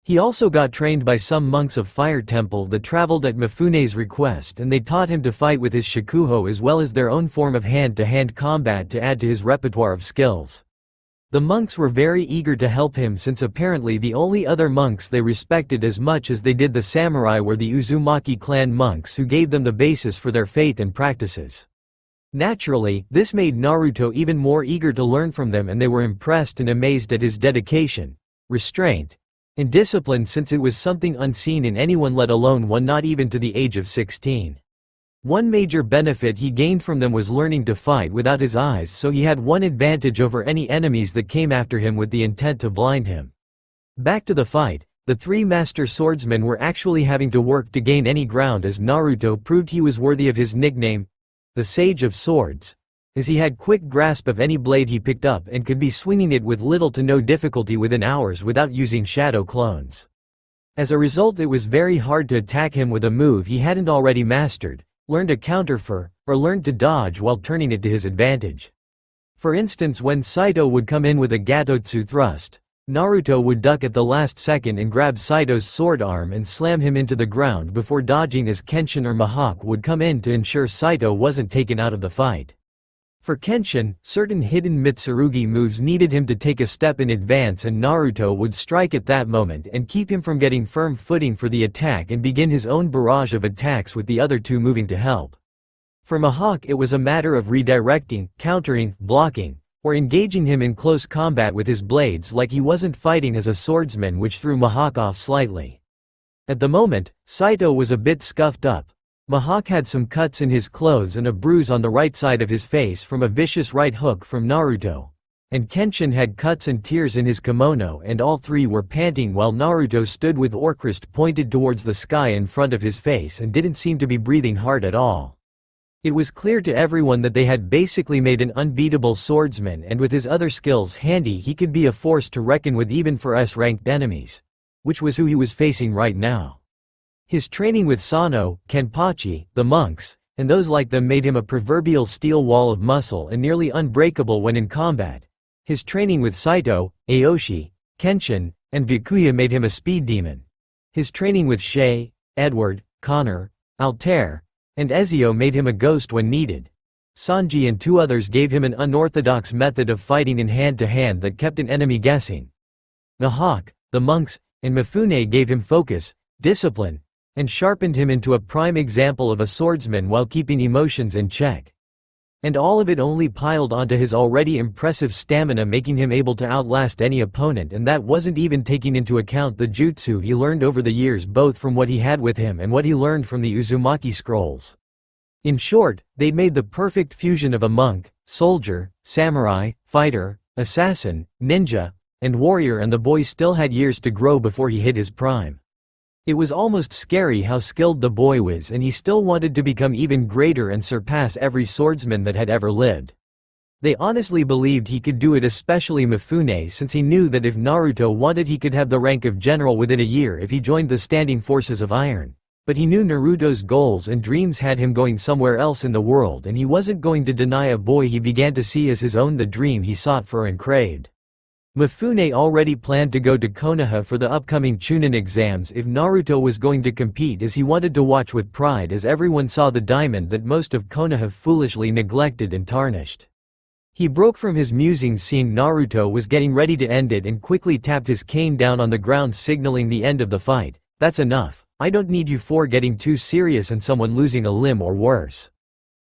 He also got trained by some monks of Fire Temple that traveled at Mifune's request, and they taught him to fight with his shakuho as well as their own form of hand-to-hand combat to add to his repertoire of skills. The monks were very eager to help him, since apparently the only other monks they respected as much as they did the samurai were the Uzumaki clan monks, who gave them the basis for their faith and practices. Naturally, this made Naruto even more eager to learn from them, and they were impressed and amazed at his dedication, restraint, and discipline, since it was something unseen in anyone, let alone one not even to the age of 16. One major benefit he gained from them was learning to fight without his eyes, so he had one advantage over any enemies that came after him with the intent to blind him. Back to the fight, the three master swordsmen were actually having to work to gain any ground, as Naruto proved he was worthy of his nickname, the Sage of Swords, as he had quick grasp of any blade he picked up and could be swinging it with little to no difficulty within hours without using shadow clones. As a result, it was very hard to attack him with a move he hadn't already mastered, learned to counter for, or learned to dodge while turning it to his advantage. For instance, when Saito would come in with a Gatotsu thrust, Naruto would duck at the last second and grab Saito's sword arm and slam him into the ground before dodging, as Kenshin or Mihawk would come in to ensure Saito wasn't taken out of the fight. For Kenshin, certain hidden Mitsurugi moves needed him to take a step in advance, and Naruto would strike at that moment and keep him from getting firm footing for the attack and begin his own barrage of attacks with the other two moving to help. For Mihawk, it was a matter of redirecting, countering, blocking, or engaging him in close combat with his blades like he wasn't fighting as a swordsman, which threw Mihawk off slightly. At the moment, Saito was a bit scuffed up. Mihawk had some cuts in his clothes and a bruise on the right side of his face from a vicious right hook from Naruto. And Kenshin had cuts and tears in his kimono, and all three were panting while Naruto stood with Orcrist pointed towards the sky in front of his face and didn't seem to be breathing hard at all. It was clear to everyone that they had basically made an unbeatable swordsman, and with his other skills handy he could be a force to reckon with even for S-ranked enemies, which was who he was facing right now. His training with Sano, Kenpachi, the monks, and those like them made him a proverbial steel wall of muscle and nearly unbreakable when in combat. His training with Saito, Aoshi, Kenshin, and Byakuya made him a speed demon. His training with Shay, Edward, Connor, Altair, and Ezio made him a ghost when needed. Sanji and two others gave him an unorthodox method of fighting in hand-to-hand that kept an enemy guessing. Mihawk, the monks, and Mifune gave him focus, discipline, and sharpened him into a prime example of a swordsman while keeping emotions in check. And all of it only piled onto his already impressive stamina, making him able to outlast any opponent, and that wasn't even taking into account the jutsu he learned over the years, both from what he had with him and what he learned from the Uzumaki scrolls. In short, they'd made the perfect fusion of a monk, soldier, samurai, fighter, assassin, ninja, and warrior, and the boy still had years to grow before he hit his prime. It was almost scary how skilled the boy was, and he still wanted to become even greater and surpass every swordsman that had ever lived. They honestly believed he could do it, especially Mifune, since he knew that if Naruto wanted he could have the rank of general within a year if he joined the standing forces of Iron. But he knew Naruto's goals and dreams had him going somewhere else in the world, and he wasn't going to deny a boy he began to see as his own the dream he sought for and craved. Mifune already planned to go to Konoha for the upcoming Chunin exams if Naruto was going to compete, as he wanted to watch with pride as everyone saw the diamond that most of Konoha foolishly neglected and tarnished. He broke from his musings seeing Naruto was getting ready to end it and quickly tapped his cane down on the ground, signaling the end of the fight. "That's enough. I don't need you four getting too serious and someone losing a limb or worse."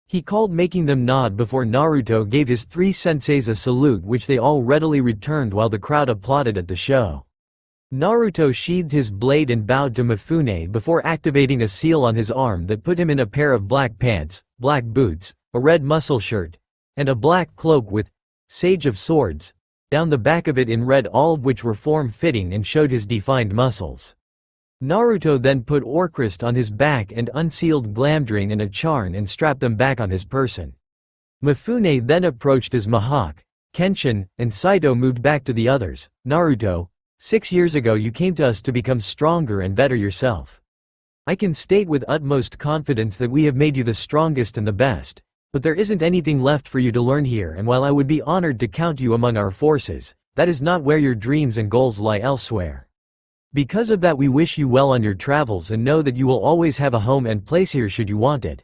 He called, making them nod before Naruto gave his three senseis a salute, which they all readily returned while the crowd applauded at the show. Naruto sheathed his blade and bowed to Mifune before activating a seal on his arm that put him in a pair of black pants, black boots, a red muscle shirt, and a black cloak with "Sage of Swords" down the back of it in red, all of which were form-fitting and showed his defined muscles. Naruto then put Orcrist on his back and unsealed Glamdring and a Charn and strapped them back on his person. Mifune then approached as Mihawk, Kenshin, and Saito moved back to the others. "Naruto, 6 years ago you came to us to become stronger and better yourself. I can state with utmost confidence that we have made you the strongest and the best, but there isn't anything left for you to learn here, and while I would be honored to count you among our forces, that is not where your dreams and goals lie elsewhere. Because of that, we wish you well on your travels and know that you will always have a home and place here should you want it."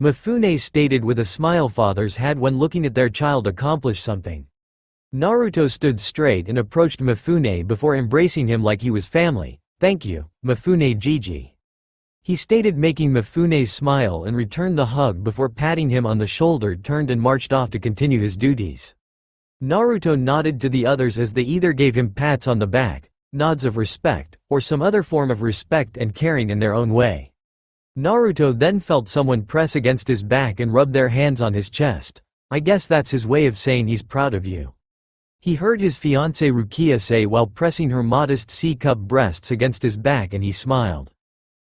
Mifune stated with a smile fathers had when looking at their child accomplish something. Naruto stood straight and approached Mifune before embracing him like he was family. "Thank you, Mifune Gigi," he stated, making Mifune smile and returned the hug before patting him on the shoulder, turned and marched off to continue his duties. Naruto nodded to the others as they either gave him pats on the back, nods of respect, or some other form of respect and caring in their own way. Naruto then felt someone press against his back and rub their hands on his chest. "I guess that's his way of saying he's proud of you," he heard his fiancée Rukia say while pressing her modest C-cup breasts against his back, and he smiled.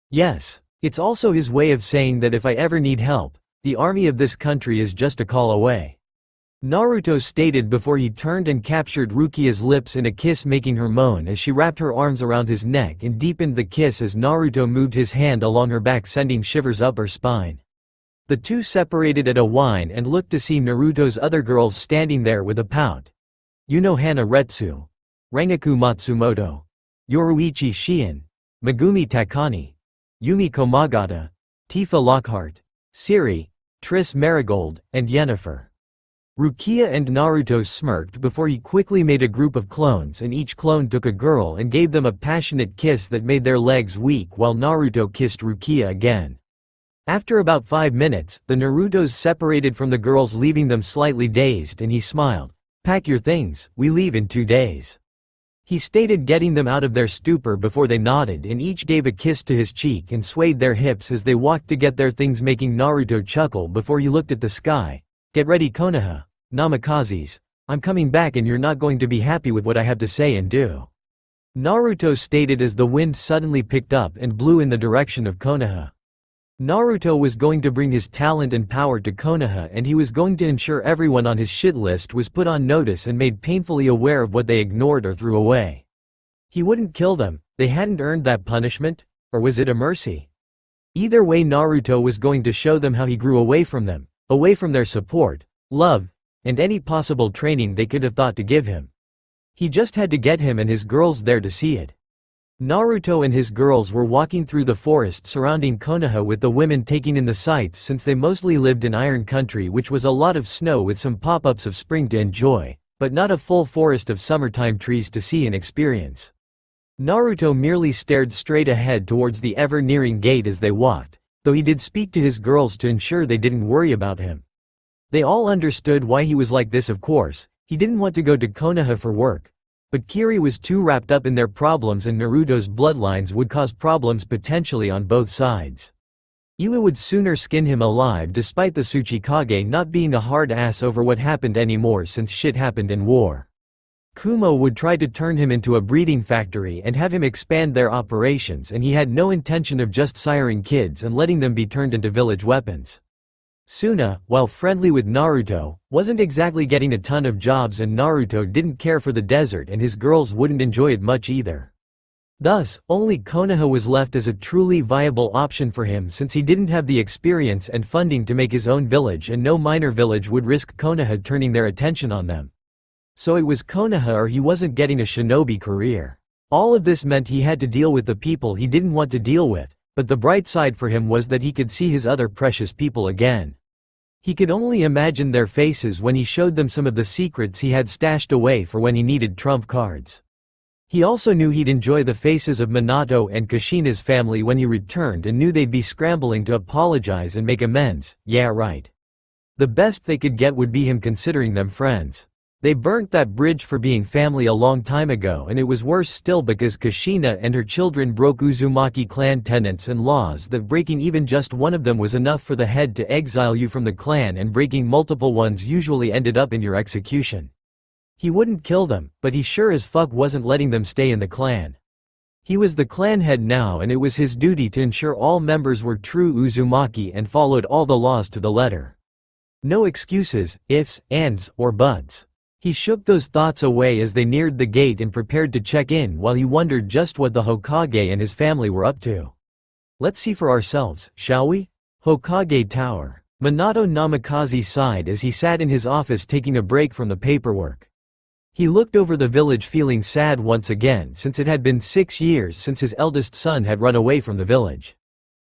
"Yes, it's also his way of saying that if I ever need help, the army of this country is just a call away," Naruto stated before he turned and captured Rukia's lips in a kiss, making her moan as she wrapped her arms around his neck and deepened the kiss as Naruto moved his hand along her back, sending shivers up her spine. The two separated at a whine and looked to see Naruto's other girls standing there with a pout. Hana Retsu, Rengoku Matsumoto, Yoruichi Shien, Megumi Takani, Yumi Komagata, Tifa Lockhart, Siri, Triss Marigold, and Yennefer. Rukia and Naruto smirked before he quickly made a group of clones, and each clone took a girl and gave them a passionate kiss that made their legs weak while Naruto kissed Rukia again. After about 5 minutes, the Narutos separated from the girls, leaving them slightly dazed, and he smiled. "Pack your things, we leave in 2 days," he stated, getting them out of their stupor before they nodded and each gave a kiss to his cheek and swayed their hips as they walked to get their things, making Naruto chuckle before he looked at the sky. "Get ready, Konoha. Namikazes, I'm coming back and you're not going to be happy with what I have to say and do," Naruto stated as the wind suddenly picked up and blew in the direction of Konoha. Naruto was going to bring his talent and power to Konoha, and he was going to ensure everyone on his shit list was put on notice and made painfully aware of what they ignored or threw away. He wouldn't kill them, they hadn't earned that punishment, or was it a mercy? Either way, Naruto was going to show them how he grew away from them, away from their support, love, and any possible training they could have thought to give him. He just had to get him and his girls there to see it. Naruto and his girls were walking through the forest surrounding Konoha, with the women taking in the sights since they mostly lived in Iron Country, which was a lot of snow with some pop-ups of spring to enjoy, but not a full forest of summertime trees to see and experience. Naruto merely stared straight ahead towards the ever-nearing gate as they walked, though he did speak to his girls to ensure they didn't worry about him. They all understood why he was like this, of course. He didn't want to go to Konoha for work. But Kiri was too wrapped up in their problems, and Naruto's bloodlines would cause problems potentially on both sides. Iwa would sooner skin him alive despite the Tsuchikage not being a hard ass over what happened anymore since shit happened in war. Kumo would try to turn him into a breeding factory and have him expand their operations, and he had no intention of just siring kids and letting them be turned into village weapons. Suna, while friendly with Naruto, wasn't exactly getting a ton of jobs, and Naruto didn't care for the desert and his girls wouldn't enjoy it much either. Thus, only Konoha was left as a truly viable option for him since he didn't have the experience and funding to make his own village, and no minor village would risk Konoha turning their attention on them. So it was Konoha or he wasn't getting a shinobi career. All of this meant he had to deal with the people he didn't want to deal with, but the bright side for him was that he could see his other precious people again. He could only imagine their faces when he showed them some of the secrets he had stashed away for when he needed trump cards. He also knew he'd enjoy the faces of Minato and Kushina's family when he returned, and knew they'd be scrambling to apologize and make amends. Yeah, right. The best they could get would be him considering them friends. They burnt that bridge for being family a long time ago, and it was worse still because Kushina and her children broke Uzumaki clan tenets and laws that breaking even just one of them was enough for the head to exile you from the clan, and breaking multiple ones usually ended up in your execution. He wouldn't kill them, but he sure as fuck wasn't letting them stay in the clan. He was the clan head now, and it was his duty to ensure all members were true Uzumaki and followed all the laws to the letter. No excuses, ifs, ands, or buts. He shook those thoughts away as they neared the gate and prepared to check in, while he wondered just what the Hokage and his family were up to. Let's see for ourselves, shall we? Hokage Tower. Minato Namikaze sighed as he sat in his office taking a break from the paperwork. He looked over the village feeling sad once again, since it had been 6 years since his eldest son had run away from the village.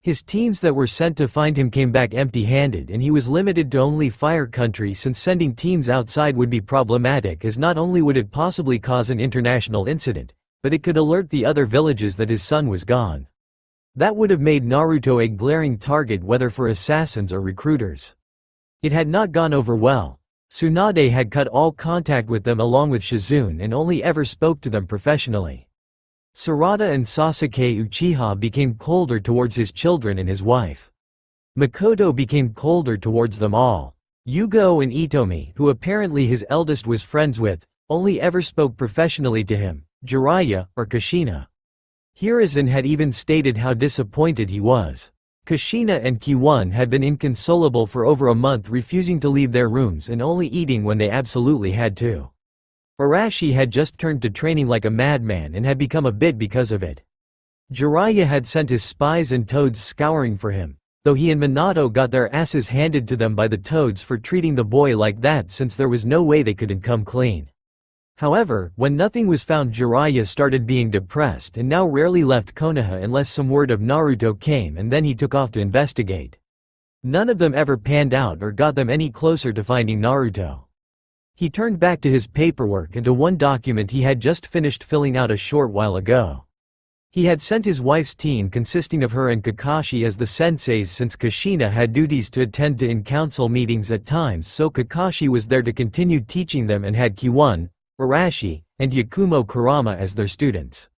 His teams that were sent to find him came back empty-handed, and he was limited to only Fire Country since sending teams outside would be problematic, as not only would it possibly cause an international incident, but it could alert the other villages that his son was gone. That would have made Naruto a glaring target whether for assassins or recruiters. It had not gone over well. Tsunade had cut all contact with them along with Shizune, and only ever spoke to them professionally. Sarada and Sasuke Uchiha became colder towards his children and his wife. Makoto became colder towards them all. Yugo and Itomi, who apparently his eldest was friends with, only ever spoke professionally to him, Jiraiya, or Kushina. Hiruzen had even stated how disappointed he was. Kushina and Kiwon had been inconsolable for over a month, refusing to leave their rooms and only eating when they absolutely had to. Arashi had just turned to training like a madman and had become a bit because of it. Jiraiya had sent his spies and toads scouring for him, though he and Minato got their asses handed to them by the toads for treating the boy like that, since there was no way they could come clean. However, when nothing was found, Jiraiya started being depressed and now rarely left Konoha unless some word of Naruto came, and then he took off to investigate. None of them ever panned out or got them any closer to finding Naruto. He turned back to his paperwork and to one document he had just finished filling out a short while ago. He had sent his wife's team consisting of her and Kakashi as the senseis, since Kushina had duties to attend to in-council meetings at times, so Kakashi was there to continue teaching them, and had Kiwon, Arashi, and Yakumo Kurama as their students.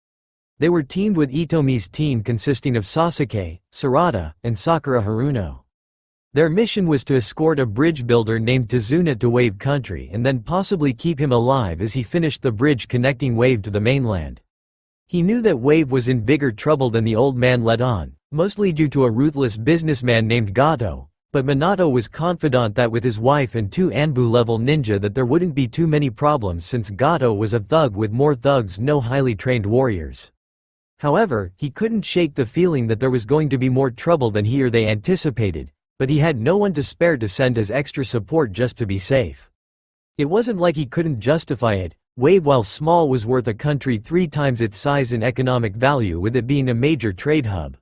They were teamed with Itomi's team consisting of Sasuke, Sarada, and Sakura Haruno. Their mission was to escort a bridge builder named Tazuna to Wave Country and then possibly keep him alive as he finished the bridge connecting Wave to the mainland. He knew that Wave was in bigger trouble than the old man let on, mostly due to a ruthless businessman named Gato, but Minato was confident that with his wife and 2 Anbu-level ninja that there wouldn't be too many problems, since Gato was a thug with more thugs, no highly trained warriors. However, he couldn't shake the feeling that there was going to be more trouble than he or they anticipated, but he had no one to spare to send as extra support just to be safe. It wasn't like he couldn't justify it. Wave, while small, was worth a country 3 times its size in economic value, with it being a major trade hub.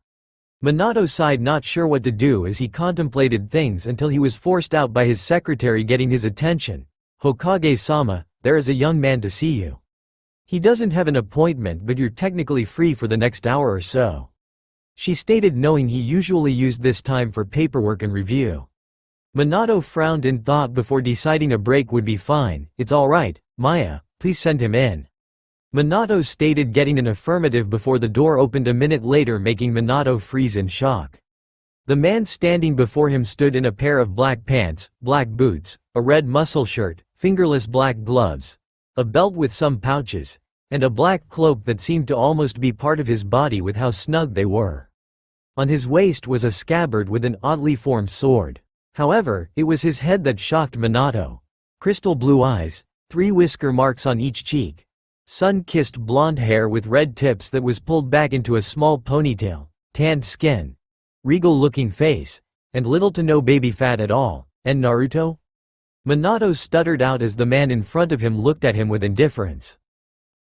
Minato sighed, not sure what to do as he contemplated things, until he was forced out by his secretary getting his attention. "Hokage-sama, there is a young man to see you. He doesn't have an appointment, but you're technically free for the next hour or so," she stated, knowing he usually used this time for paperwork and review. Minato frowned in thought before deciding a break would be fine. "It's all right, Maya, please send him in," Minato stated, getting an affirmative before the door opened a minute later, making Minato freeze in shock. The man standing before him stood in a pair of black pants, black boots, a red muscle shirt, fingerless black gloves, a belt with some pouches, and a black cloak that seemed to almost be part of his body with how snug they were. On his waist was a scabbard with an oddly formed sword. However, it was his head that shocked Minato. Crystal blue eyes, 3 whisker marks on each cheek, sun-kissed blonde hair with red tips that was pulled back into a small ponytail, tanned skin, regal-looking face, and little to no baby fat at all. And Naruto? Minato stuttered out as the man in front of him looked at him with indifference.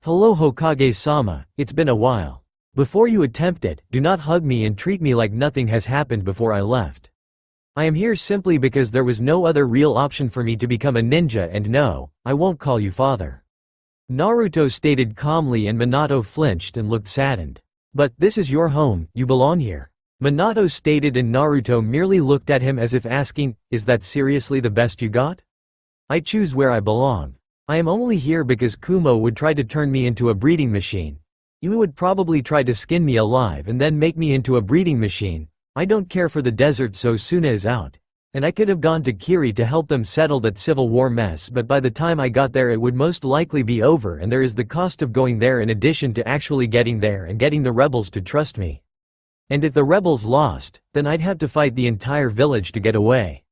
Hello Hokage-sama, it's been a while. Before you attempt it, do not hug me and treat me like nothing has happened before I left. I am here simply because there was no other real option for me to become a ninja, and no, I won't call you father. Naruto stated calmly, and Minato flinched and looked saddened. But this is your home, you belong here. Minato stated, and Naruto merely looked at him as if asking, is that seriously the best you got? I choose where I belong. I am only here because Kumo would try to turn me into a breeding machine. You would probably try to skin me alive and then make me into a breeding machine. I don't care for the desert, so Suna is out. And I could have gone to Kiri to help them settle that civil war mess, but by the time I got there it would most likely be over, and there is the cost of going there in addition to actually getting there and getting the rebels to trust me. And if the rebels lost, then I'd have to fight the entire village to get away.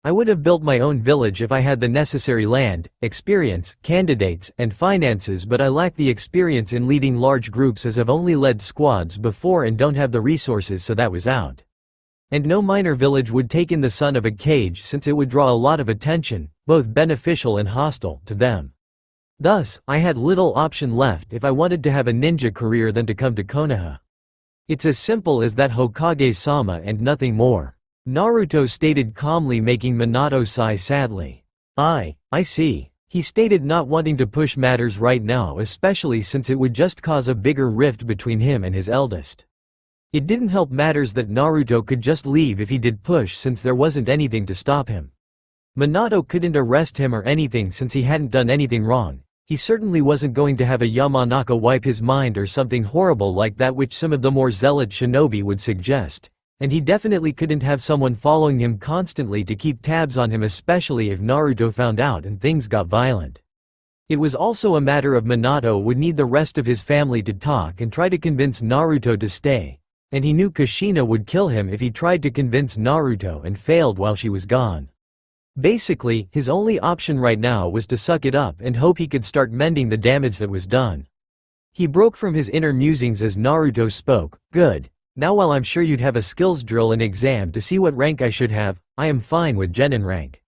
I would have built my own village if I had the necessary land, experience, candidates, and finances, but I lack the experience in leading large groups as I've only led squads before and don't have the resources, so that was out. And no minor village would take in the son of a Kage, since it would draw a lot of attention, both beneficial and hostile, to them. Thus, I had little option left if I wanted to have a ninja career than to come to Konoha. It's as simple as that, Hokage-sama, and nothing more. Naruto stated calmly, making Minato sigh sadly. I see. He stated, not wanting to push matters right now, especially since it would just cause a bigger rift between him and his eldest. It didn't help matters that Naruto could just leave if he did push, since there wasn't anything to stop him. Minato couldn't arrest him or anything since he hadn't done anything wrong. He certainly wasn't going to have a Yamanaka wipe his mind or something horrible like that, which some of the more zealot shinobi would suggest. And he definitely couldn't have someone following him constantly to keep tabs on him, especially if Naruto found out and things got violent. It was also a matter of Minato would need the rest of his family to talk and try to convince Naruto to stay, and he knew Kushina would kill him if he tried to convince Naruto and failed while she was gone. Basically, his only option right now was to suck it up and hope he could start mending the damage that was done. He broke from his inner musings as Naruto spoke. Good. Now while I'm sure you'd have a skills drill and exam to see what rank I should have, I am fine with genin rank.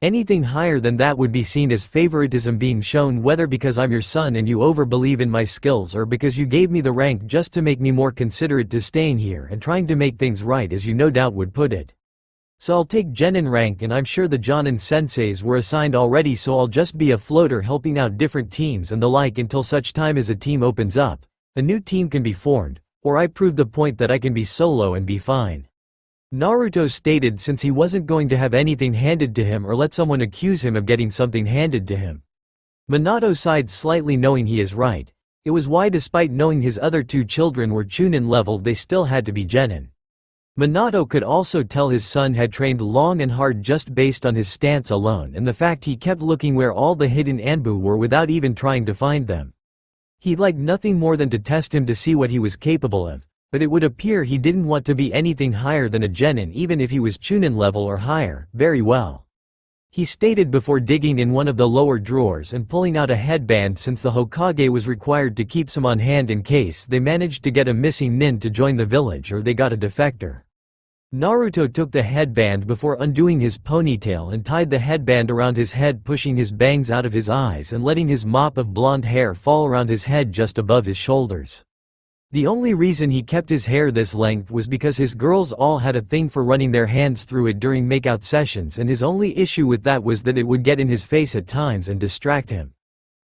Anything higher than that would be seen as favoritism being shown, whether because I'm your son and you over-believe in my skills, or because you gave me the rank just to make me more considerate to staying here and trying to make things right, as you no doubt would put it. So I'll take genin rank, and I'm sure the Jonin senseis were assigned already, so I'll just be a floater helping out different teams and the like until such time as a team opens up, a new team can be formed, or I prove the point that I can be solo and be fine. Naruto stated, since he wasn't going to have anything handed to him or let someone accuse him of getting something handed to him. Minato sighed slightly, knowing he is right. It was why, despite knowing his other 2 children were Chunin level, they still had to be genin. Minato could also tell his son had trained long and hard just based on his stance alone and the fact he kept looking where all the hidden Anbu were without even trying to find them. He'd like nothing more than to test him to see what he was capable of, but it would appear he didn't want to be anything higher than a genin, even if he was Chunin level or higher. Very well. He stated before digging in one of the lower drawers and pulling out a headband, since the Hokage was required to keep some on hand in case they managed to get a missing nin to join the village or they got a defector. Naruto took the headband before undoing his ponytail and tied the headband around his head, pushing his bangs out of his eyes and letting his mop of blonde hair fall around his head just above his shoulders. The only reason he kept his hair this length was because his girls all had a thing for running their hands through it during makeout sessions, and his only issue with that was that it would get in his face at times and distract him.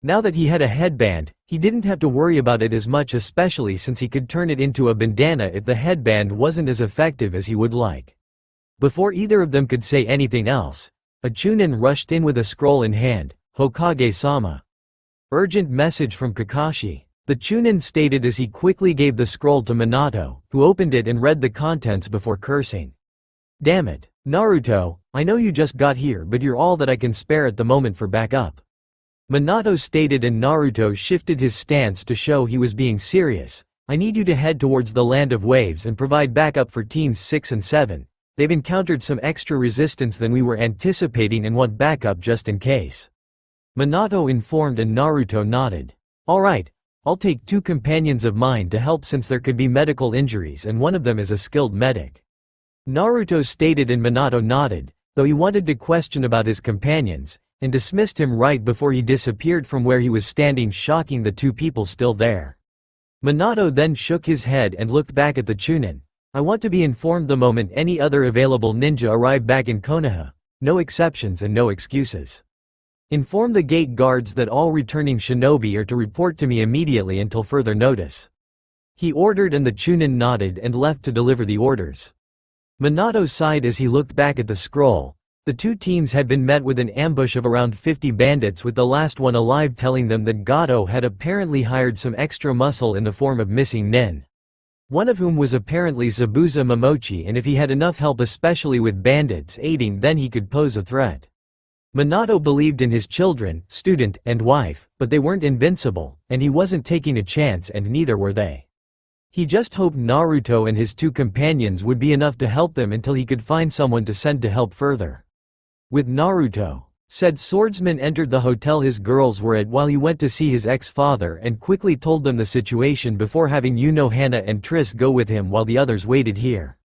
Now that he had a headband, he didn't have to worry about it as much, especially since he could turn it into a bandana if the headband wasn't as effective as he would like. Before either of them could say anything else, a Chunin rushed in with a scroll in hand. Hokage-sama. Urgent message from Kakashi. The Chunin stated as he quickly gave the scroll to Minato, who opened it and read the contents before cursing. "Damn it, Naruto, I know you just got here but you're all that I can spare at the moment for backup." Minato stated and Naruto shifted his stance to show he was being serious. "I need you to head towards the Land of Waves and provide backup for teams 6 and 7. They've encountered some extra resistance than we were anticipating and want backup just in case." Minato informed and Naruto nodded. "Alright, I'll take 2 companions of mine to help since there could be medical injuries and one of them is a skilled medic." Naruto stated and Minato nodded, though he wanted to question about his companions, and dismissed him right before he disappeared from where he was standing, shocking the 2 people still there. Minato then shook his head and looked back at the Chunin. "I want to be informed the moment any other available ninja arrive back in Konoha. No exceptions and no excuses. Inform the gate guards that all returning shinobi are to report to me immediately until further notice." He ordered and the Chunin nodded and left to deliver the orders. Minato sighed as he looked back at the scroll. The 2 teams had been met with an ambush of around 50 bandits, with the last one alive telling them that Gato had apparently hired some extra muscle in the form of missing nin. One of whom was apparently Zabuza Momochi, and if he had enough help especially with bandits aiding then he could pose a threat. Minato believed in his children, student, and wife, but they weren't invincible, and he wasn't taking a chance and neither were they. He just hoped Naruto and his 2 companions would be enough to help them until he could find someone to send to help further. With Naruto, said Swordsman entered the hotel his girls were at while he went to see his ex-father and quickly told them the situation before having Hana and Triss go with him while the others waited here.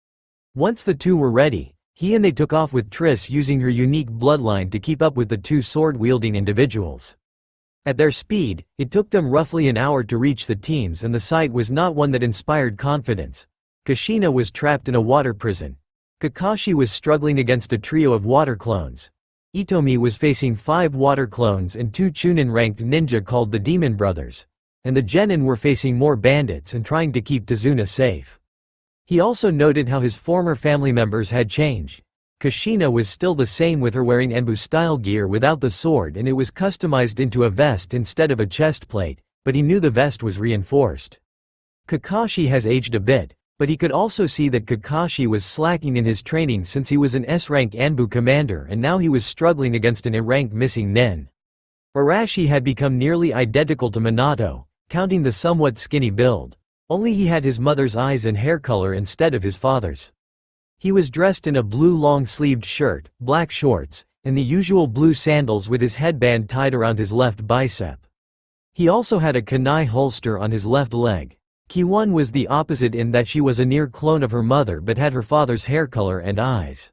Once the 2 were ready, he and they took off with Triss using her unique bloodline to keep up with the 2 sword-wielding individuals. At their speed, it took them roughly an hour to reach the teams and the sight was not one that inspired confidence. Kushina was trapped in a water prison. Kakashi was struggling against a trio of water clones. Itomi was facing 5 water clones and 2 Chunin-ranked ninja called the Demon Brothers. And the Genin were facing more bandits and trying to keep Tazuna safe. He also noted how his former family members had changed. Kushina was still the same with her wearing Enbu-style gear without the sword and it was customized into a vest instead of a chest plate, but he knew the vest was reinforced. Kakashi has aged a bit, but he could also see that Kakashi was slacking in his training since he was an S-rank Anbu commander and now he was struggling against an A-rank missing nin. Arashi had become nearly identical to Minato, counting the somewhat skinny build. Only he had his mother's eyes and hair color instead of his father's. He was dressed in a blue long-sleeved shirt, black shorts, and the usual blue sandals with his headband tied around his left bicep. He also had a kunai holster on his left leg. Kiwon was the opposite in that she was a near clone of her mother but had her father's hair color and eyes.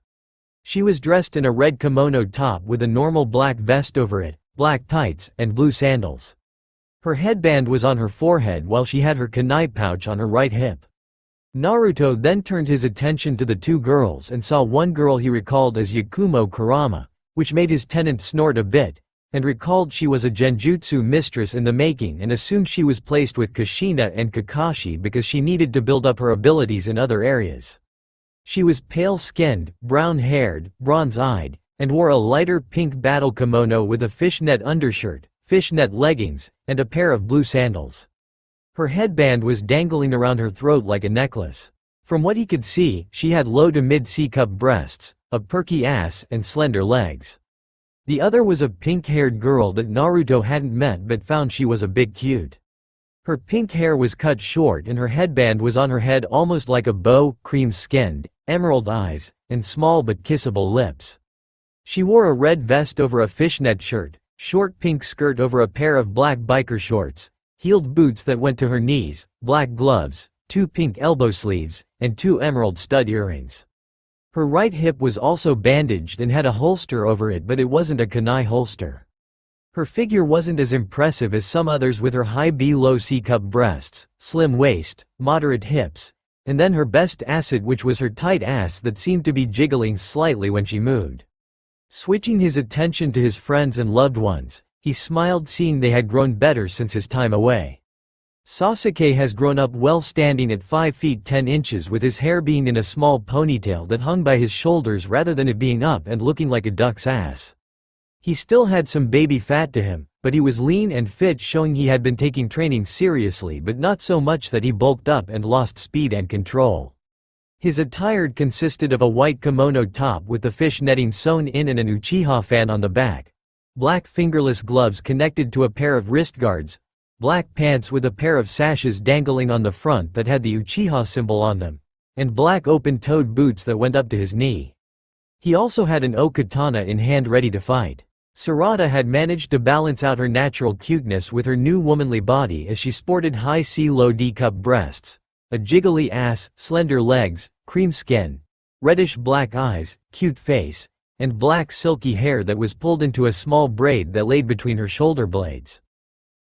She was dressed in a red kimono top with a normal black vest over it, black tights, and blue sandals. Her headband was on her forehead while she had her kunai pouch on her right hip. Naruto then turned his attention to the 2 girls and saw one girl he recalled as Yakumo Kurama, which made his tenant snort a bit, and recalled she was a genjutsu mistress in the making and assumed she was placed with Kushina and Kakashi because she needed to build up her abilities in other areas. She was pale-skinned, brown-haired, bronze-eyed, and wore a lighter pink battle kimono with a fishnet undershirt, fishnet leggings, and a pair of blue sandals. Her headband was dangling around her throat like a necklace. From what he could see, she had low to mid-C-cup breasts, a perky ass, and slender legs. The other was a pink-haired girl that Naruto hadn't met but found she was a bit cute. Her pink hair was cut short and her headband was on her head almost like a bow, cream-skinned, emerald eyes, and small but kissable lips. She wore a red vest over a fishnet shirt, short pink skirt over a pair of black biker shorts, heeled boots that went to her knees, black gloves, 2 pink elbow sleeves, and 2 emerald stud earrings. Her right hip was also bandaged and had a holster over it but it wasn't a kunai holster. Her figure wasn't as impressive as some others with her high B low C-cup breasts, slim waist, moderate hips, and then her best asset which was her tight ass that seemed to be jiggling slightly when she moved. Switching his attention to his friends and loved ones, he smiled seeing they had grown better since his time away. Sasuke has grown up well, standing at 5 feet 10 inches with his hair being in a small ponytail that hung by his shoulders rather than it being up and looking like a duck's ass. He still had some baby fat to him, but he was lean and fit, showing he had been taking training seriously, but not so much that he bulked up and lost speed and control. His attire consisted of a white kimono top with the fish netting sewn in and an Uchiha fan on the back, black fingerless gloves connected to a pair of wrist guards, black pants with a pair of sashes dangling on the front that had the Uchiha symbol on them, and black open-toed boots that went up to his knee. He also had an O-katana in hand ready to fight. Sarada had managed to balance out her natural cuteness with her new womanly body, as she sported high C-low D-cup breasts, a jiggly ass, slender legs, cream skin, reddish-black eyes, cute face, and black silky hair that was pulled into a small braid that laid between her shoulder blades.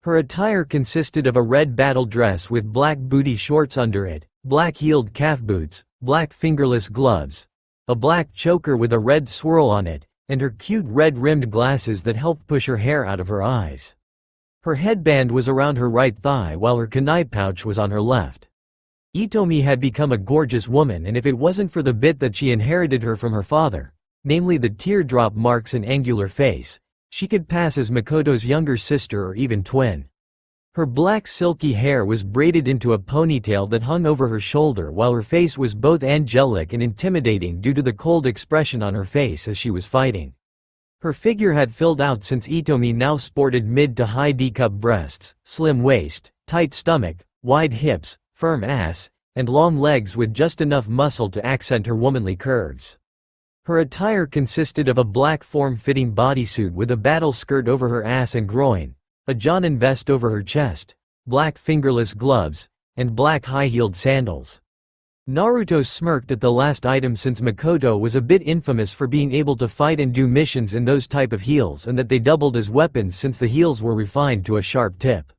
Her attire consisted of a red battle dress with black booty shorts under it, black-heeled calf boots, black fingerless gloves, a black choker with a red swirl on it, and her cute red-rimmed glasses that helped push her hair out of her eyes. Her headband was around her right thigh while her kunai pouch was on her left. Itomi had become a gorgeous woman, and if it wasn't for the bit that she inherited her from her father, namely the teardrop marks and angular face, she could pass as Makoto's younger sister or even twin. Her black silky hair was braided into a ponytail that hung over her shoulder, while her face was both angelic and intimidating due to the cold expression on her face as she was fighting. Her figure had filled out since Itomi now sported mid to high D-cup breasts, slim waist, tight stomach, wide hips, firm ass, and long legs with just enough muscle to accent her womanly curves. Her attire consisted of a black form-fitting bodysuit with a battle skirt over her ass and groin, a Jonin vest over her chest, black fingerless gloves, and black high-heeled sandals. Naruto smirked at the last item, since Makoto was a bit infamous for being able to fight and do missions in those type of heels, and that they doubled as weapons since the heels were refined to a sharp tip.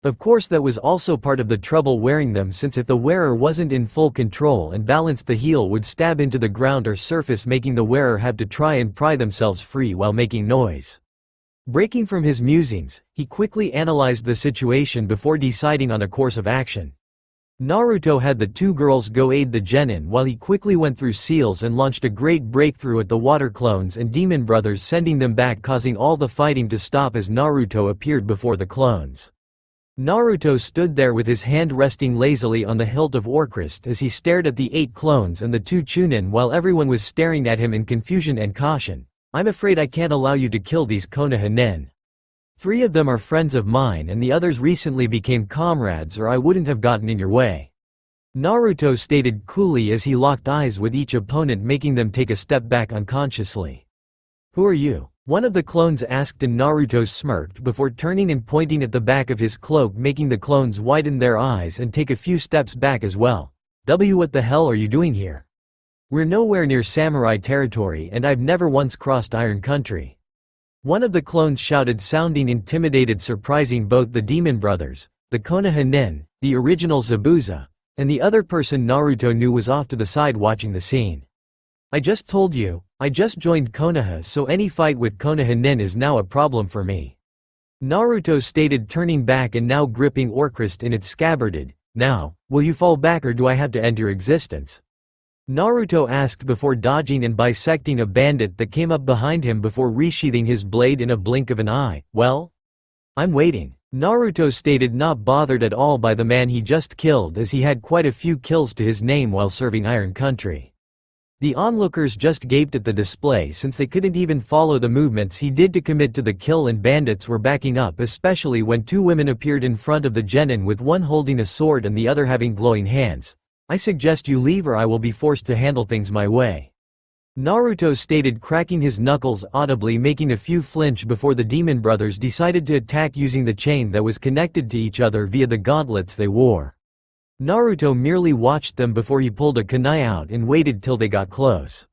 Of course, that was also part of the trouble wearing them, since if the wearer wasn't in full control and balanced, the heel would stab into the ground or surface, making the wearer have to try and pry themselves free while making noise. Breaking from his musings, he quickly analyzed the situation before deciding on a course of action. Naruto had the two girls go aid the genin, while he quickly went through seals and launched a great breakthrough at the water clones and demon brothers, sending them back, causing all the fighting to stop as Naruto appeared before the clones. Naruto stood there with his hand resting lazily on the hilt of Orcrist as he stared at the 8 clones and the 2 Chunin, while everyone was staring at him in confusion and caution. "I'm afraid I can't allow you to kill these Konoha nin. 3 of them are friends of mine, and the others recently became comrades, or I wouldn't have gotten in your way," Naruto stated coolly as he locked eyes with each opponent, making them take a step back unconsciously. "Who are you?" one of the clones asked, and Naruto smirked before turning and pointing at the back of his cloak, making the clones widen their eyes and take a few steps back as well. What the hell are you doing here? We're nowhere near samurai territory, and I've never once crossed Iron Country," one of the clones shouted, sounding intimidated, surprising both the demon brothers, the Konoha nin, the original Zabuza, and the other person Naruto knew was off to the side watching the scene. "I just told you, I just joined Konoha, so any fight with Konoha nin is now a problem for me," Naruto stated, turning back and now gripping Orcrist in its scabbarded. "Now, will you fall back, or do I have to end your existence?" Naruto asked before dodging and bisecting a bandit that came up behind him before resheathing his blade in a blink of an eye. "Well? I'm waiting," Naruto stated, not bothered at all by the man he just killed, as he had quite a few kills to his name while serving Iron Country. The onlookers just gaped at the display, since they couldn't even follow the movements he did to commit to the kill, and bandits were backing up, especially when 2 women appeared in front of the genin, with one holding a sword and the other having glowing hands. "I suggest you leave, or I will be forced to handle things my way," Naruto stated, cracking his knuckles audibly, making a few flinch before the demon brothers decided to attack using the chain that was connected to each other via the gauntlets they wore. Naruto merely watched them before he pulled a kunai out and waited till they got close.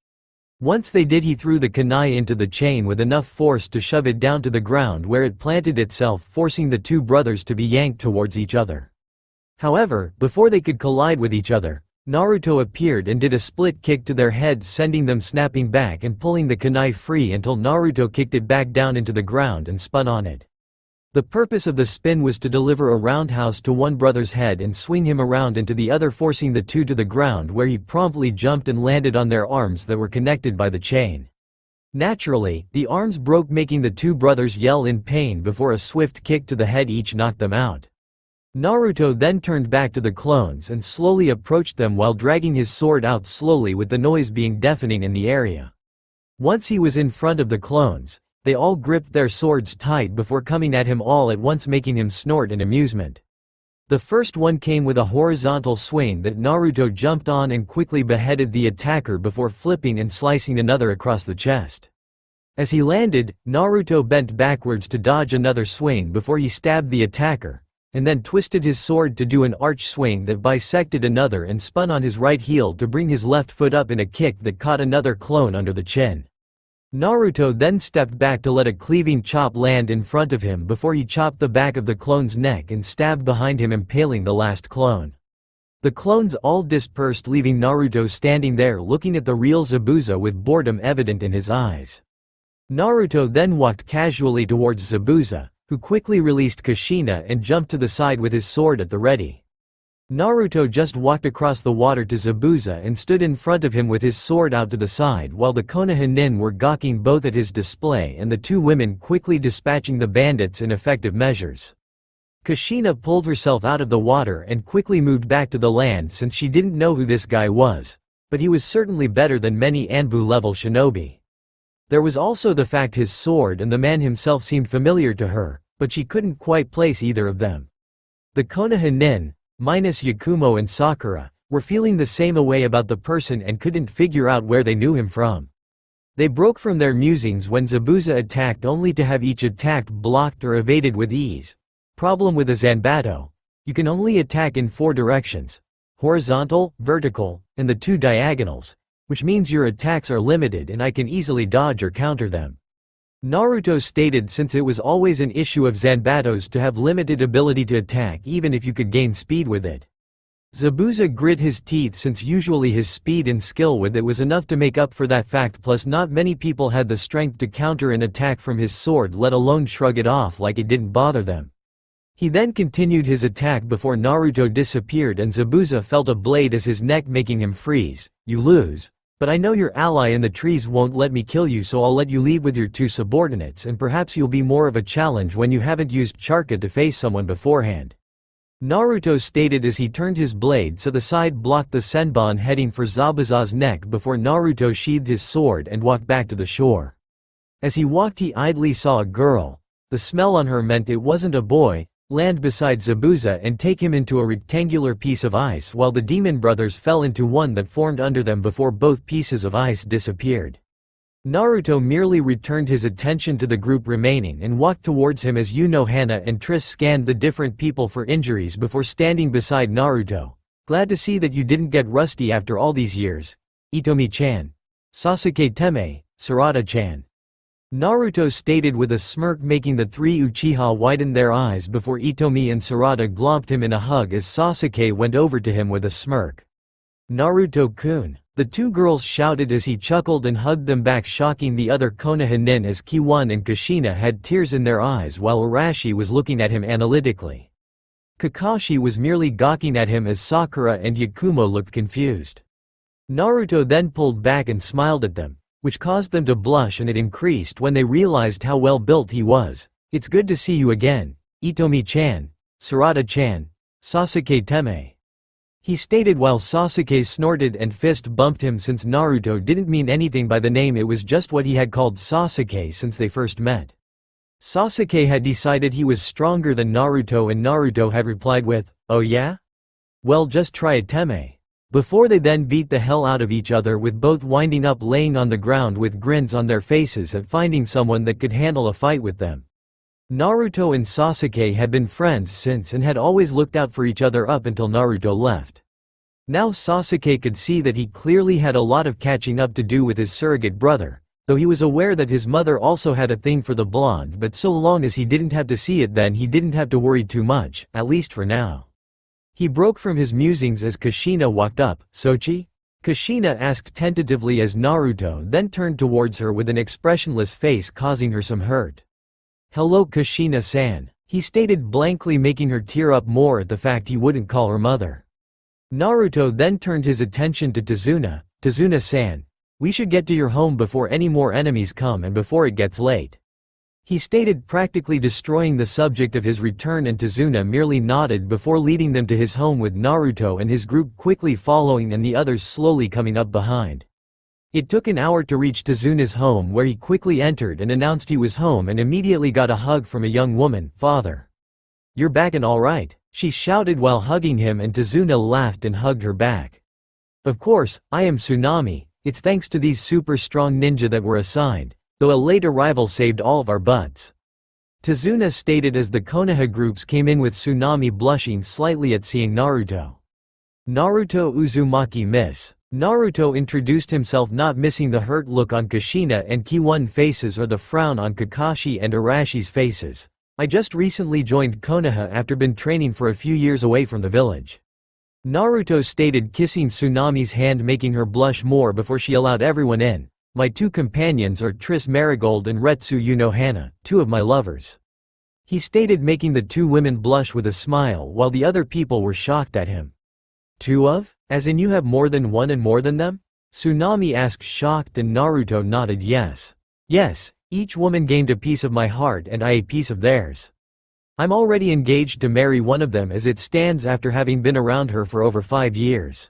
Once they did, he threw the kunai into the chain with enough force to shove it down to the ground, where it planted itself, forcing the 2 brothers to be yanked towards each other. However, before they could collide with each other, Naruto appeared and did a split kick to their heads, sending them snapping back and pulling the kunai free until Naruto kicked it back down into the ground and spun on it. The purpose of the spin was to deliver a roundhouse to one brother's head and swing him around into the other, forcing the 2 to the ground, where he promptly jumped and landed on their arms that were connected by the chain. Naturally, the arms broke, making the two brothers yell in pain before a swift kick to the head each knocked them out. Naruto then turned back to the clones and slowly approached them while dragging his sword out slowly, with the noise being deafening in the area. Once he was in front of the clones, they all gripped their swords tight before coming at him all at once, making him snort in amusement. The first one came with a horizontal swing that Naruto jumped on and quickly beheaded the attacker before flipping and slicing another across the chest. As he landed, Naruto bent backwards to dodge another swing before he stabbed the attacker, and then twisted his sword to do an arch swing that bisected another and spun on his right heel to bring his left foot up in a kick that caught another clone under the chin. Naruto then stepped back to let a cleaving chop land in front of him before he chopped the back of the clone's neck and stabbed behind him, impaling the last clone. The clones all dispersed, leaving Naruto standing there looking at the real Zabuza with boredom evident in his eyes. Naruto then walked casually towards Zabuza, who quickly released Kushina and jumped to the side with his sword at the ready. Naruto just walked across the water to Zabuza and stood in front of him with his sword out to the side while the Konoha nin were gawking both at his display and the two women quickly dispatching the bandits in effective measures. Kushina pulled herself out of the water and quickly moved back to the land since she didn't know who this guy was, but he was certainly better than many Anbu-level shinobi. There was also the fact his sword and the man himself seemed familiar to her, but she couldn't quite place either of them. The Konoha nin, minus Yakumo and Sakura, were feeling the same way about the person and couldn't figure out where they knew him from. They broke from their musings when Zabuza attacked, only to have each attack blocked or evaded with ease. Problem with a Zanbato: you can only attack in 4 directions: horizontal, vertical, and the 2 diagonals, which means your attacks are limited and I can easily dodge or counter them. Naruto stated since it was always an issue of Zanbatos to have limited ability to attack even if you could gain speed with it. Zabuza grit his teeth since usually his speed and skill with it was enough to make up for that fact, plus not many people had the strength to counter an attack from his sword, let alone shrug it off like it didn't bother them. He then continued his attack before Naruto disappeared and Zabuza felt a blade as his neck, making him freeze. "You lose. But I know your ally in the trees won't let me kill you, so I'll let you leave with your 2 subordinates, and perhaps you'll be more of a challenge when you haven't used Charka to face someone beforehand," Naruto stated as he turned his blade so the side blocked the senbon heading for Zabuza's neck before Naruto sheathed his sword and walked back to the shore. As he walked, he idly saw a girl, the smell on her meant it wasn't a boy, land beside Zabuza and take him into a rectangular piece of ice while the demon brothers fell into one that formed under them before both pieces of ice disappeared. Naruto merely returned his attention to the group remaining and walked towards him as Hana and Triss scanned the different people for injuries before standing beside Naruto. "Glad to see that you didn't get rusty after all these years. Itomi-chan. Sasuke Teme, Sarada-chan," Naruto stated with a smirk, making the 3 Uchiha widen their eyes before Itomi and Sarada glomped him in a hug as Sasuke went over to him with a smirk. "Naruto-kun," the 2 girls shouted as he chuckled and hugged them back, shocking the other Konoha nin as Kiwan and Kushina had tears in their eyes while Arashi was looking at him analytically. Kakashi was merely gawking at him as Sakura and Yakumo looked confused. Naruto then pulled back and smiled at them, which caused them to blush, and it increased when they realized how well built he was. "It's good to see you again, Itomi-chan, Sarada-chan, Sasuke Teme," he stated while Sasuke snorted and fist bumped him since Naruto didn't mean anything by the name, it was just what he had called Sasuke since they first met. Sasuke had decided he was stronger than Naruto and Naruto had replied with, "Oh yeah? Well, just try it, Teme," before they then beat the hell out of each other, with both winding up laying on the ground with grins on their faces at finding someone that could handle a fight with them. Naruto and Sasuke had been friends since and had always looked out for each other up until Naruto left. Now Sasuke could see that he clearly had a lot of catching up to do with his surrogate brother, though he was aware that his mother also had a thing for the blonde, but so long as he didn't have to see it, then he didn't have to worry too much, at least for now. He broke from his musings as Kushina walked up. "Sochi?" Kushina asked tentatively as Naruto then turned towards her with an expressionless face, causing her some hurt. "Hello Kushina-san," he stated blankly, making her tear up more at the fact he wouldn't call her mother. Naruto then turned his attention to Tazuna. "Tazuna-san, We should get to your home before any more enemies come and before it gets late." He stated, practically destroying the subject of his return, and Tazuna merely nodded before leading them to his home, with Naruto and his group quickly following and the others slowly coming up behind. It took an hour to reach Tazuna's home, where he quickly entered and announced he was home and immediately got a hug from a young woman. "Father, you're back and all right," she shouted while hugging him, and Tazuna laughed and hugged her back. "Of course, I am Tsunami. It's thanks to these super strong ninja that were assigned, though a late arrival saved all of our butts," Tazuna stated as the Konoha groups came in, with Tsunami blushing slightly at seeing Naruto. Naruto Uzumaki miss. Naruto introduced himself, not missing the hurt look on Kushina and Kiwon faces or the frown on Kakashi and Arashi's faces. "I just recently joined Konoha after been training for a few years away from the village," Naruto stated, kissing Tsunami's hand, making her blush more before she allowed everyone in. "My two companions are Triss Marigold and Retsu Unohana, two of my lovers," he stated, making the two women blush with a smile while the other people were shocked at him. "Two of? As in you have more than one and more than them?" Tsunami asked, shocked, and Naruto nodded yes. "Yes, each woman gained a piece of my heart and I a piece of theirs. I'm already engaged to marry one of them as it stands after having been around her for over 5 years."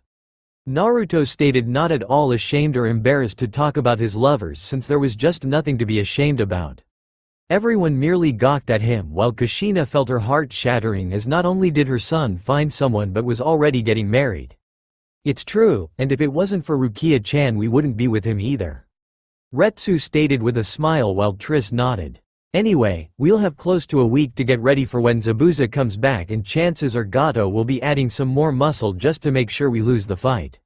Naruto stated, not at all ashamed or embarrassed to talk about his lovers, since there was just nothing to be ashamed about. Everyone merely gawked at him, while Kushina felt her heart shattering, as not only did her son find someone but was already getting married. "It's true, and if it wasn't for Rukia-chan we wouldn't be with him either," Retsu stated with a smile while Triss nodded. "Anyway, we'll have close to a week to get ready for when Zabuza comes back, and chances are Gato will be adding some more muscle just to make sure we lose the fight.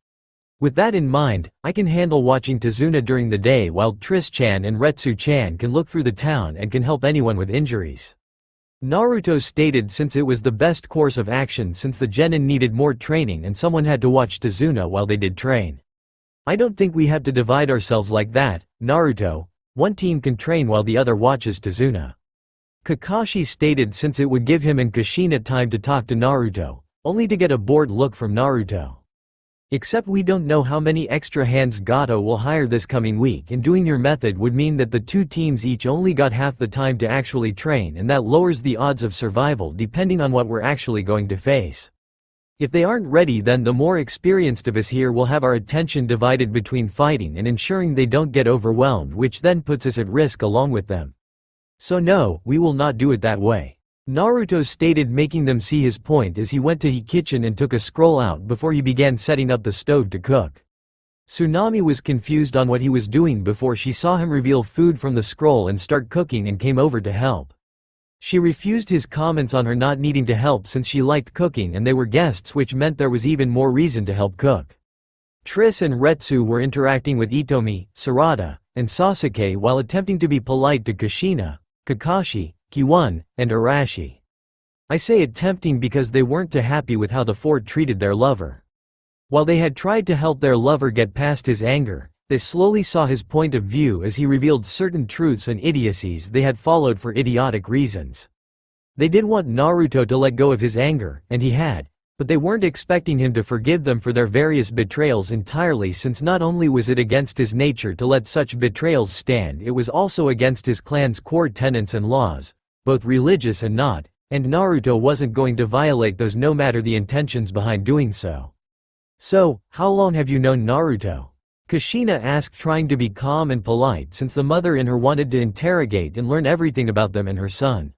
With that in mind, I can handle watching Tazuna during the day while Triss-chan and Retsu-chan can look through the town and can help anyone with injuries," Naruto stated, since it was the best course of action, since the genin needed more training and someone had to watch Tazuna while they did train. "I don't think we have to divide ourselves like that, Naruto. One team can train while the other watches Tazuna," Kakashi stated, since it would give him and Kushina time to talk to Naruto, only to get a bored look from Naruto. "Except we don't know how many extra hands Gato will hire this coming week, and doing your method would mean that the two teams each only got half the time to actually train, and that lowers the odds of survival depending on what we're actually going to face. If they aren't ready, then the more experienced of us here will have our attention divided between fighting and ensuring they don't get overwhelmed, which then puts us at risk along with them. So no, we will not do it that way," Naruto stated, making them see his point as he went to his kitchen and took a scroll out before he began setting up the stove to cook. Tsunami was confused on what he was doing before she saw him reveal food from the scroll and start cooking, and came over to help. She refused his comments on her not needing to help since she liked cooking and they were guests, which meant there was even more reason to help cook. Triss and Retsu were interacting with Itomi, Sarada, and Sasuke while attempting to be polite to Kushina, Kakashi, Kiwon, and Arashi. I say attempting because they weren't too happy with how the four treated their lover. While they had tried to help their lover get past his anger, they slowly saw his point of view as he revealed certain truths and idiocies they had followed for idiotic reasons. They did want Naruto to let go of his anger, and he had, but they weren't expecting him to forgive them for their various betrayals entirely, since not only was it against his nature to let such betrayals stand, it was also against his clan's core tenets and laws, both religious and not, and Naruto wasn't going to violate those no matter the intentions behind doing so. "So, how long have you known Naruto?" Kushina asked, trying to be calm and polite since the mother in her wanted to interrogate and learn everything about them and her son.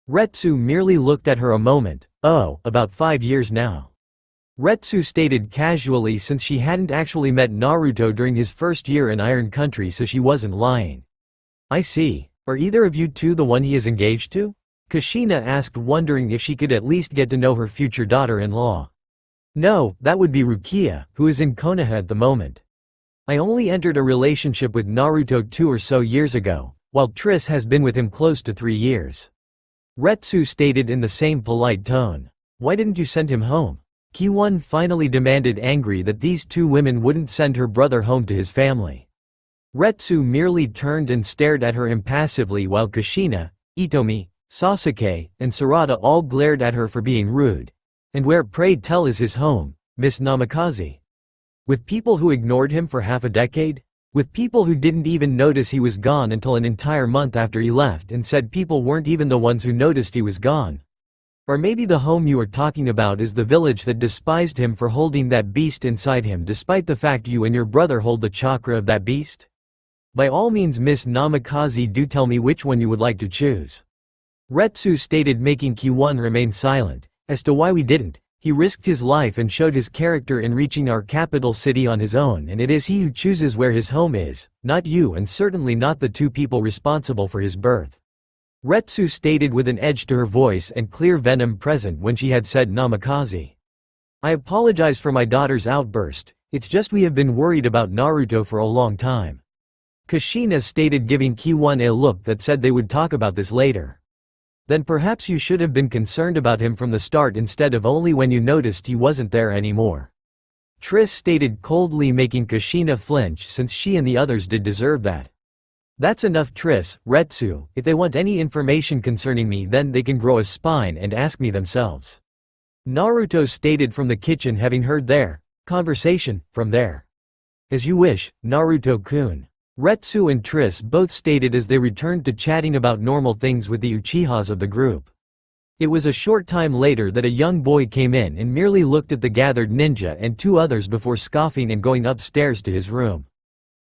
Retsu merely looked at her a moment. "Oh, about 5 years now," Retsu stated casually, since she hadn't actually met Naruto during his first year in Iron Country, so she wasn't lying. "I see. Are either of you two the one he is engaged to?" Kushina asked, wondering if she could at least get to know her future daughter-in-law. "No, that would be Rukia, who is in Konoha at the moment. I only entered a relationship with Naruto 2 or so years ago, while Triss has been with him close to 3 years," Retsu stated in the same polite tone. "Why didn't you send him home?" Kiwon finally demanded, angry that these two women wouldn't send her brother home to his family. Retsu merely turned and stared at her impassively while Kushina, Itomi, Sasuke, and Sarada all glared at her for being rude. "And where, pray tell, is his home, Miss Namikaze? With people who ignored him for half a decade?" With people who didn't even notice he was gone until an entire month after he left and said people weren't even the ones who noticed he was gone. Or maybe the home you are talking about is the village that despised him for holding that beast inside him despite the fact you and your brother hold the chakra of that beast? By all means, Miss Namikaze, do tell me which one you would like to choose. Retsu stated, making Q1 remain silent. As to why we didn't, he risked his life and showed his character in reaching our capital city on his own, and it is he who chooses where his home is, not you, and certainly not the two people responsible for his birth. Retsu stated with an edge to her voice and clear venom present when she had said Namikaze. I apologize for my daughter's outburst, it's just we have been worried about Naruto for a long time. Kushina stated, giving Q1 a look that said they would talk about this later. Then perhaps you should have been concerned about him from the start instead of only when you noticed he wasn't there anymore. Triss stated coldly, making Kushina flinch since she and the others did deserve that. That's enough, Triss. Retsu, if they want any information concerning me, then they can grow a spine and ask me themselves. Naruto stated from the kitchen, having heard their conversation from there. As you wish, Naruto-kun. Retsu and Triss both stated as they returned to chatting about normal things with the Uchihas of the group. It was a short time later that a young boy came in and merely looked at the gathered ninja and two others before scoffing and going upstairs to his room.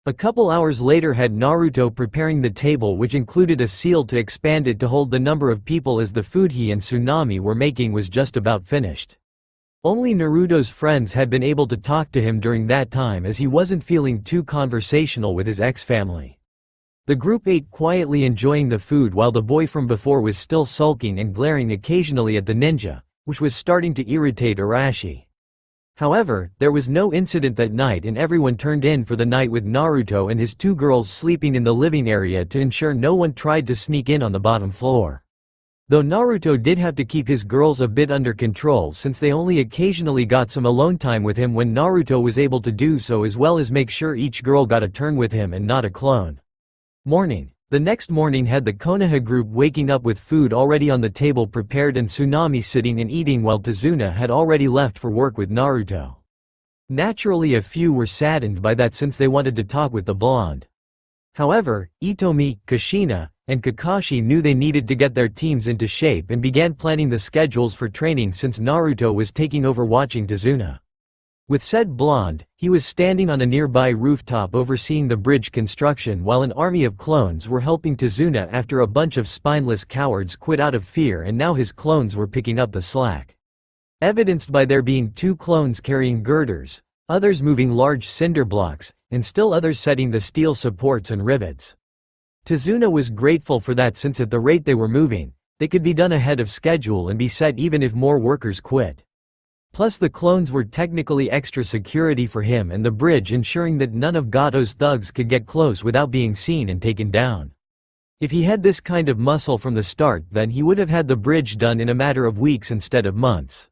A couple hours later had Naruto preparing the table, which included a seal to expand it to hold the number of people, as the food he and Tsunami were making was just about finished. Only Naruto's friends had been able to talk to him during that time, as he wasn't feeling too conversational with his ex-family. The group ate quietly, enjoying the food, while the boy from before was still sulking and glaring occasionally at the ninja, which was starting to irritate Arashi. However, there was no incident that night, and everyone turned in for the night with Naruto and his two girls sleeping in the living area to ensure no one tried to sneak in on the bottom floor. Though Naruto did have to keep his girls a bit under control, since they only occasionally got some alone time with him when Naruto was able to do so, as well as make sure each girl got a turn with him and not a clone. Morning. The next morning had the Konoha group waking up with food already on the table prepared and Tsunami sitting and eating, while Tazuna had already left for work with Naruto. Naturally, a few were saddened by that since they wanted to talk with the blonde. However, Itomi, Kushina, and Kakashi knew they needed to get their teams into shape and began planning the schedules for training since Naruto was taking over watching Tazuna. With said blonde, he was standing on a nearby rooftop overseeing the bridge construction, while an army of clones were helping Tazuna after a bunch of spineless cowards quit out of fear, and now his clones were picking up the slack. Evidenced by there being two clones carrying girders, others moving large cinder blocks, and still others setting the steel supports and rivets. Tazuna was grateful for that, since at the rate they were moving, they could be done ahead of schedule and be set even if more workers quit. Plus the clones were technically extra security for him and the bridge, ensuring that none of Gato's thugs could get close without being seen and taken down. If he had this kind of muscle from the start, then he would have had the bridge done in a matter of weeks instead of months.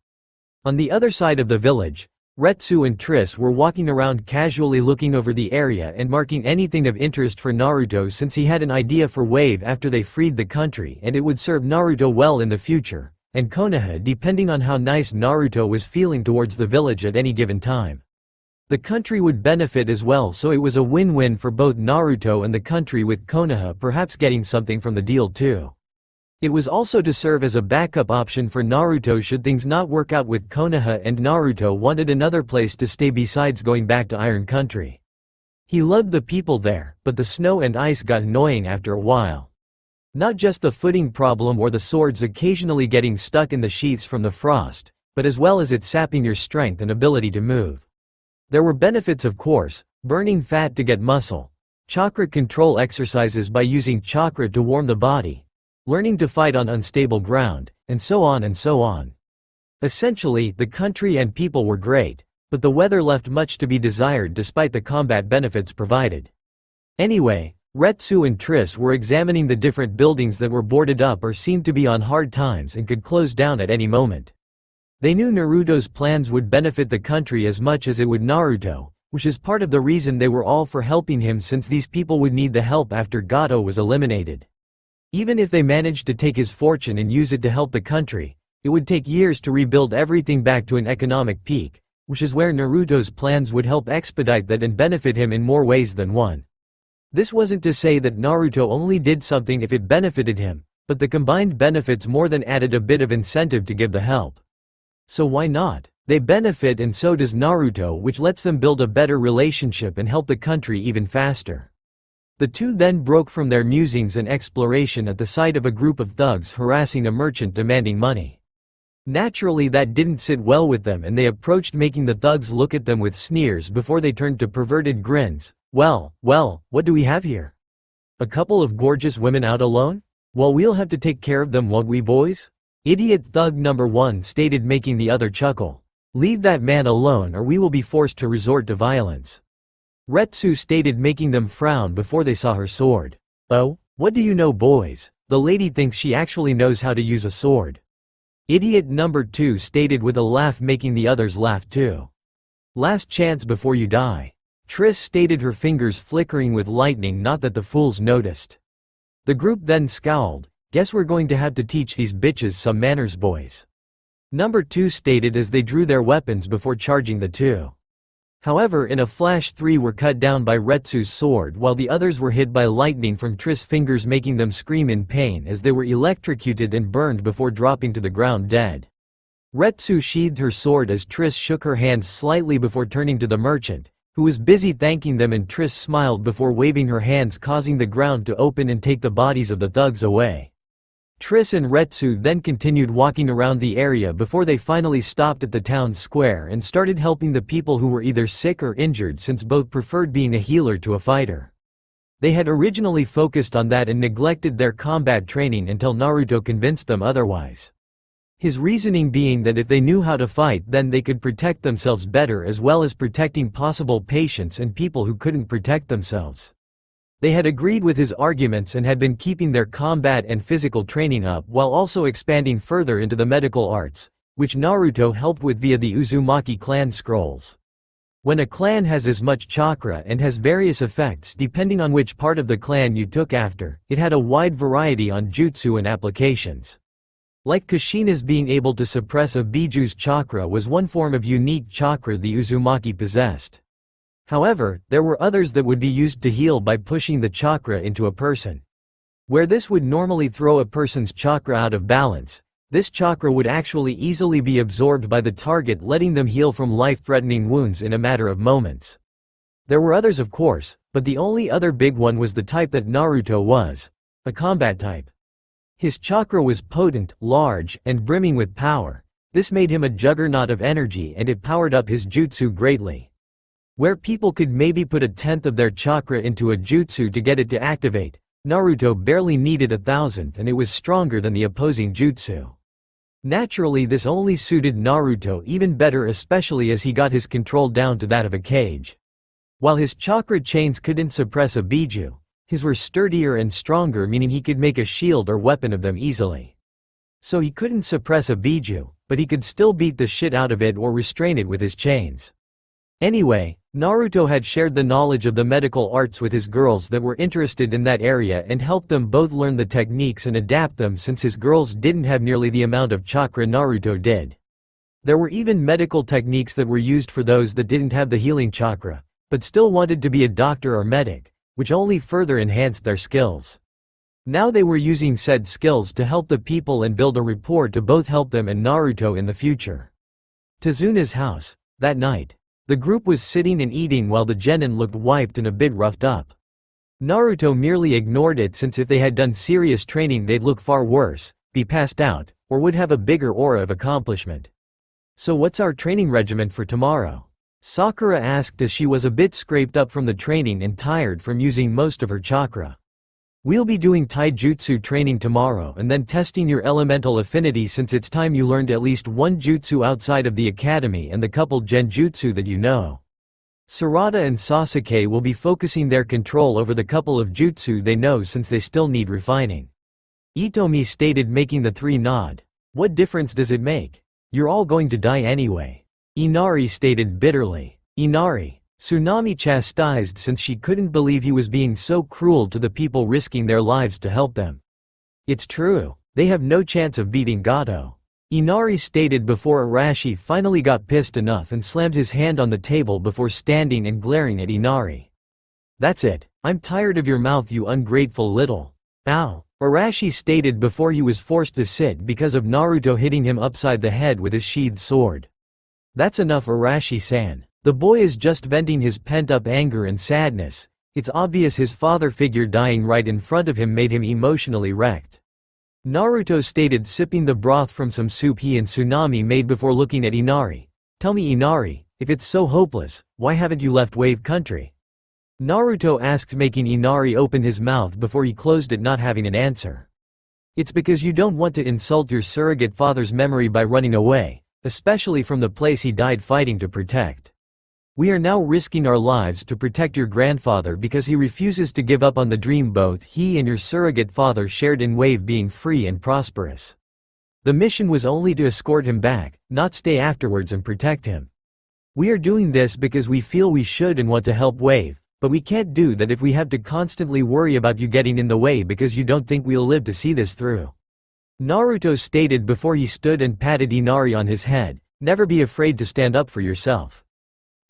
On the other side of the village, Retsu and Triss were walking around casually, looking over the area and marking anything of interest for Naruto, since he had an idea for Wave after they freed the country, and it would serve Naruto well in the future, and Konoha, depending on how nice Naruto was feeling towards the village at any given time. The country would benefit as well, so it was a win-win for both Naruto and the country, with Konoha perhaps getting something from the deal too. It was also to serve as a backup option for Naruto should things not work out with Konoha, and Naruto wanted another place to stay besides going back to Iron Country. He loved the people there, but the snow and ice got annoying after a while. Not just the footing problem or the swords occasionally getting stuck in the sheaths from the frost, but as well as it sapping your strength and ability to move. There were benefits, of course: burning fat to get muscle, chakra control exercises by using chakra to warm the body, learning to fight on unstable ground, and so on and so on. Essentially, the country and people were great, but the weather left much to be desired despite the combat benefits provided. Anyway, Retsu and Triss were examining the different buildings that were boarded up or seemed to be on hard times and could close down at any moment. They knew Naruto's plans would benefit the country as much as it would Naruto, which is part of the reason they were all for helping him, since these people would need the help after Gato was eliminated. Even if they managed to take his fortune and use it to help the country, it would take years to rebuild everything back to an economic peak, which is where Naruto's plans would help expedite that and benefit him in more ways than one. This wasn't to say that Naruto only did something if it benefited him, but the combined benefits more than added a bit of incentive to give the help. So why not? They benefit and so does Naruto, which lets them build a better relationship and help the country even faster. The two then broke from their musings and exploration at the sight of a group of thugs harassing a merchant demanding money. Naturally that didn't sit well with them and they approached, making the thugs look at them with sneers before they turned to perverted grins. Well, what do we have here? A couple of gorgeous women out alone? Well, we'll have to take care of them, won't we, boys? Idiot thug number 1 stated, making the other chuckle. Leave that man alone or we will be forced to resort to violence. Retsu stated, making them frown before they saw her sword. Oh, what do you know, boys? The lady thinks she actually knows how to use a sword. Idiot number 2 stated with a laugh, making the others laugh too. Last chance before you die. Triss stated, her fingers flickering with lightning, not that the fools noticed. The group then scowled. Guess we're going to have to teach these bitches some manners, boys. Number 2 stated as they drew their weapons before charging the two. However, in a flash 3 were cut down by Retsu's sword while the others were hit by lightning from Triss' fingers, making them scream in pain as they were electrocuted and burned before dropping to the ground dead. Retsu sheathed her sword as Triss shook her hands slightly before turning to the merchant, who was busy thanking them, and Triss smiled before waving her hands, causing the ground to open and take the bodies of the thugs away. Triss and Retsu then continued walking around the area before they finally stopped at the town square and started helping the people who were either sick or injured, since both preferred being a healer to a fighter. They had originally focused on that and neglected their combat training until Naruto convinced them otherwise. His reasoning being that if they knew how to fight, then they could protect themselves better, as well as protecting possible patients and people who couldn't protect themselves. They had agreed with his arguments and had been keeping their combat and physical training up while also expanding further into the medical arts, which Naruto helped with via the Uzumaki clan scrolls. When a clan has as much chakra and has various effects depending on which part of the clan you took after, it had a wide variety on jutsu and applications. Like Kushina's being able to suppress a biju's chakra was one form of unique chakra the Uzumaki possessed. However, there were others that would be used to heal by pushing the chakra into a person. Where this would normally throw a person's chakra out of balance, this chakra would actually easily be absorbed by the target, letting them heal from life-threatening wounds in a matter of moments. There were others, of course, but the only other big one was the type that Naruto was, a combat type. His chakra was potent, large, and brimming with power. This made him a juggernaut of energy and it powered up his jutsu greatly. Where people could maybe put 1/10 of their chakra into a jutsu to get it to activate, Naruto barely needed 1,000th, and it was stronger than the opposing jutsu. Naturally, this only suited Naruto even better, especially as he got his control down to that of a cage. While his chakra chains couldn't suppress a biju, his were sturdier and stronger, meaning he could make a shield or weapon of them easily. So he couldn't suppress a biju, but he could still beat the shit out of it or restrain it with his chains. Anyway, Naruto had shared the knowledge of the medical arts with his girls that were interested in that area and helped them both learn the techniques and adapt them, since his girls didn't have nearly the amount of chakra Naruto did. There were even medical techniques that were used for those that didn't have the healing chakra, but still wanted to be a doctor or medic, which only further enhanced their skills. Now they were using said skills to help the people and build a rapport to both help them and Naruto in the future. Tazuna's house. That night, the group was sitting and eating while the genin looked wiped and a bit roughed up. Naruto merely ignored it, since if they had done serious training they'd look far worse, be passed out, or would have a bigger aura of accomplishment. So what's our training regimen for tomorrow? Sakura asked as she was a bit scraped up from the training and tired from using most of her chakra. We'll be doing taijutsu training tomorrow and then testing your elemental affinity, since it's time you learned at least one jutsu outside of the academy and the couple genjutsu that you know. Sarada and Sasuke will be focusing their control over the couple of jutsu they know, since they still need refining. Itomi stated, making the three nod. What difference does it make? You're all going to die anyway. Inari stated bitterly. Inari. Tsunami chastised, since she couldn't believe he was being so cruel to the people risking their lives to help them. It's true, they have no chance of beating Gato. Inari stated before Arashi finally got pissed enough and slammed his hand on the table before standing and glaring at Inari. That's it. I'm tired of your mouth, you ungrateful little. Ow. Arashi stated before he was forced to sit because of Naruto hitting him upside the head with his sheathed sword. That's enough, Arashi-san. The boy is just venting his pent-up anger and sadness. It's obvious his father figure dying right in front of him made him emotionally wrecked. Naruto stated, sipping the broth from some soup he and Tsunami made before looking at Inari. Tell me, Inari, if it's so hopeless, why haven't you left Wave Country? Naruto asked, making Inari open his mouth before he closed it, not having an answer. It's because you don't want to insult your surrogate father's memory by running away, especially from the place he died fighting to protect. We are now risking our lives to protect your grandfather because he refuses to give up on the dream both he and your surrogate father shared in Wave being free and prosperous. The mission was only to escort him back, not stay afterwards and protect him. We are doing this because we feel we should and want to help Wave, but we can't do that if we have to constantly worry about you getting in the way because you don't think we'll live to see this through. Naruto stated before he stood and patted Inari on his head, never be afraid to stand up for yourself.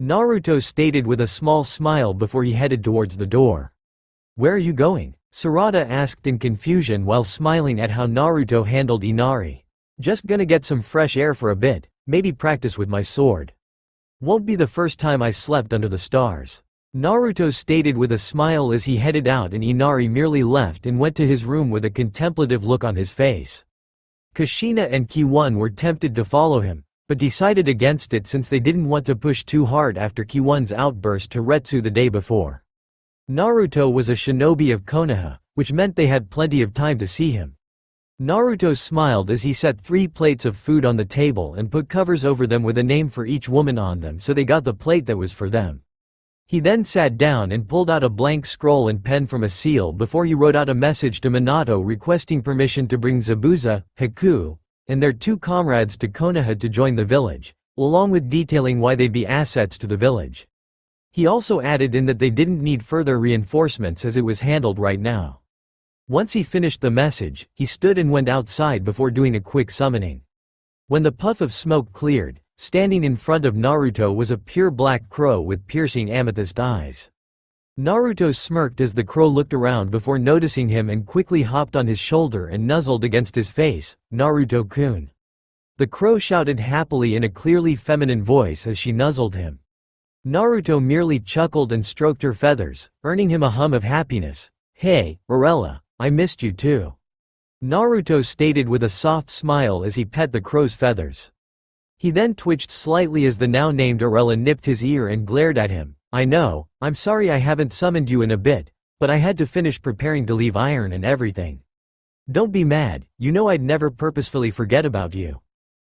Naruto stated with a small smile before he headed towards the door. Where are you going? Sarada asked in confusion while smiling at how Naruto handled Inari. Just gonna get some fresh air for a bit, maybe practice with my sword. Won't be the first time I slept under the stars. Naruto stated with a smile as he headed out, and Inari merely left and went to his room with a contemplative look on his face. Kushina and Kiwon were tempted to follow him, but decided against it since they didn't want to push too hard after Kiwon's outburst to Retsu the day before. Naruto was a shinobi of Konoha, which meant they had plenty of time to see him. Naruto smiled as he set 3 plates of food on the table and put covers over them with a name for each woman on them, so they got the plate that was for them. He then sat down and pulled out a blank scroll and pen from a seal before he wrote out a message to Minato requesting permission to bring Zabuza, Haku, and their 2 comrades to Konoha to join the village, along with detailing why they'd be assets to the village. He also added in that they didn't need further reinforcements as it was handled right now. Once he finished the message, he stood and went outside before doing a quick summoning. When the puff of smoke cleared, standing in front of Naruto was a pure black crow with piercing amethyst eyes. Naruto smirked as the crow looked around before noticing him and quickly hopped on his shoulder and nuzzled against his face. Naruto-kun. The crow shouted happily in a clearly feminine voice as she nuzzled him. Naruto merely chuckled and stroked her feathers, earning him a hum of happiness. Hey, Arella, I missed you too. Naruto stated with a soft smile as he pet the crow's feathers. He then twitched slightly as the now named Arella nipped his ear and glared at him. I know, I'm sorry I haven't summoned you in a bit, but I had to finish preparing to leave Iron and everything. Don't be mad, you know I'd never purposefully forget about you.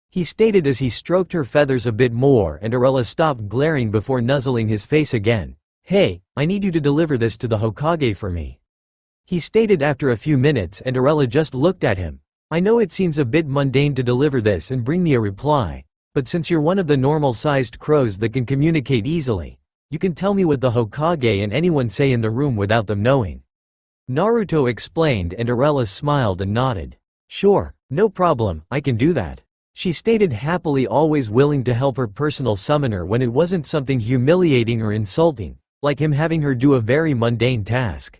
He stated as he stroked her feathers a bit more and Arella stopped glaring before nuzzling his face again. Hey, I need you to deliver this to the Hokage for me. He stated after a few minutes and Arella just looked at him. I know it seems a bit mundane to deliver this and bring me a reply, but since you're one of the normal-sized crows that can communicate easily, you can tell me what the Hokage and anyone say in the room without them knowing. Naruto explained and Arella smiled and nodded. Sure, no problem, I can do that. She stated happily, always willing to help her personal summoner when it wasn't something humiliating or insulting, like him having her do a very mundane task.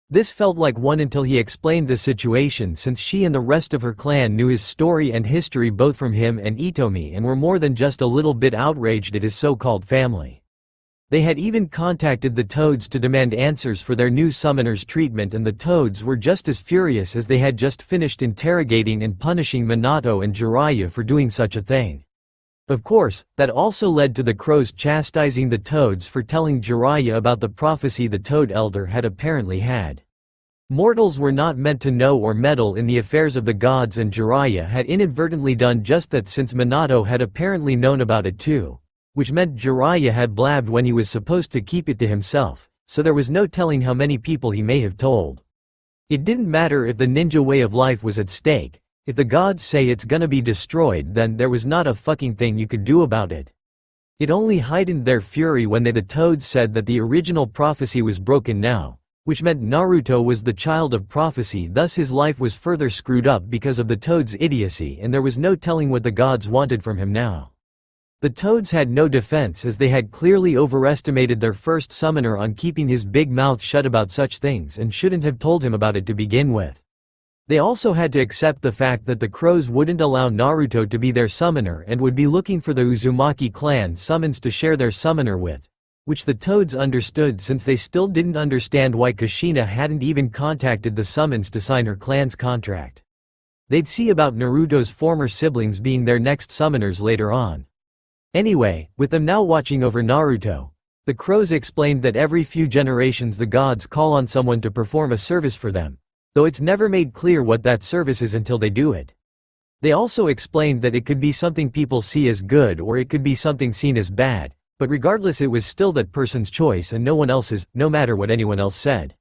This felt like one until he explained the situation, since she and the rest of her clan knew his story and history both from him and Itomi and were more than just a little bit outraged at his so-called family. They had even contacted the Toads to demand answers for their new summoner's treatment, and the Toads were just as furious as they had just finished interrogating and punishing Minato and Jiraiya for doing such a thing. Of course, that also led to the crows chastising the Toads for telling Jiraiya about the prophecy the Toad Elder had apparently had. Mortals were not meant to know or meddle in the affairs of the gods, and Jiraiya had inadvertently done just that since Minato had apparently known about it too, which meant Jiraiya had blabbed when he was supposed to keep it to himself, so there was no telling how many people he may have told. It didn't matter if the ninja way of life was at stake. If the gods say it's gonna be destroyed, then there was not a fucking thing you could do about it. It only heightened their fury when the Toads said that the original prophecy was broken now, which meant Naruto was the child of prophecy, thus his life was further screwed up because of the Toads' idiocy, and there was no telling what the gods wanted from him now. The Toads had no defense as they had clearly overestimated their first summoner on keeping his big mouth shut about such things and shouldn't have told him about it to begin with. They also had to accept the fact that the Crows wouldn't allow Naruto to be their summoner and would be looking for the Uzumaki clan summons to share their summoner with, which the Toads understood since they still didn't understand why Kushina hadn't even contacted the summons to sign her clan's contract. They'd see about Naruto's former siblings being their next summoners later on. Anyway, with them now watching over Naruto, the Crows explained that every few generations the gods call on someone to perform a service for them, though it's never made clear what that service is until they do it. They also explained that it could be something people see as good or it could be something seen as bad, but regardless it was still that person's choice and no one else's, no matter what anyone else said.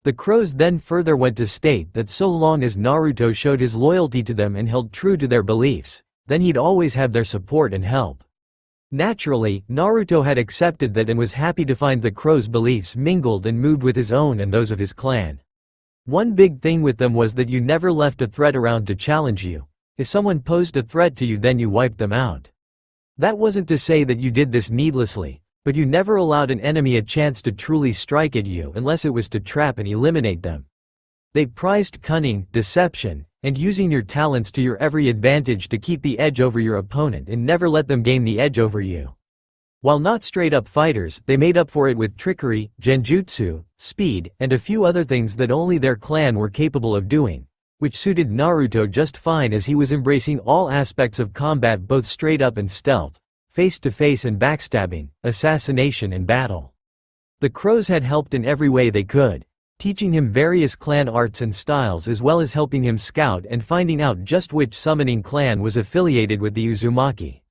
The Crows then further went to state that so long as Naruto showed his loyalty to them and held true to their beliefs, then he'd always have their support and help. Naturally, Naruto had accepted that and was happy to find the Crows' beliefs mingled and moved with his own and those of his clan. One big thing with them was that you never left a threat around to challenge you. If someone posed a threat to you, then you wiped them out. That wasn't to say that you did this needlessly, but you never allowed an enemy a chance to truly strike at you unless it was to trap and eliminate them. They prized cunning, deception, and using your talents to your every advantage to keep the edge over your opponent and never let them gain the edge over you. While not straight-up fighters, they made up for it with trickery, genjutsu, speed, and a few other things that only their clan were capable of doing, which suited Naruto just fine as he was embracing all aspects of combat, both straight-up and stealth, face-to-face and backstabbing, assassination and battle. The Crows had helped in every way they could, teaching him various clan arts and styles as well as helping him scout and finding out just which summoning clan was affiliated with the Uzumaki.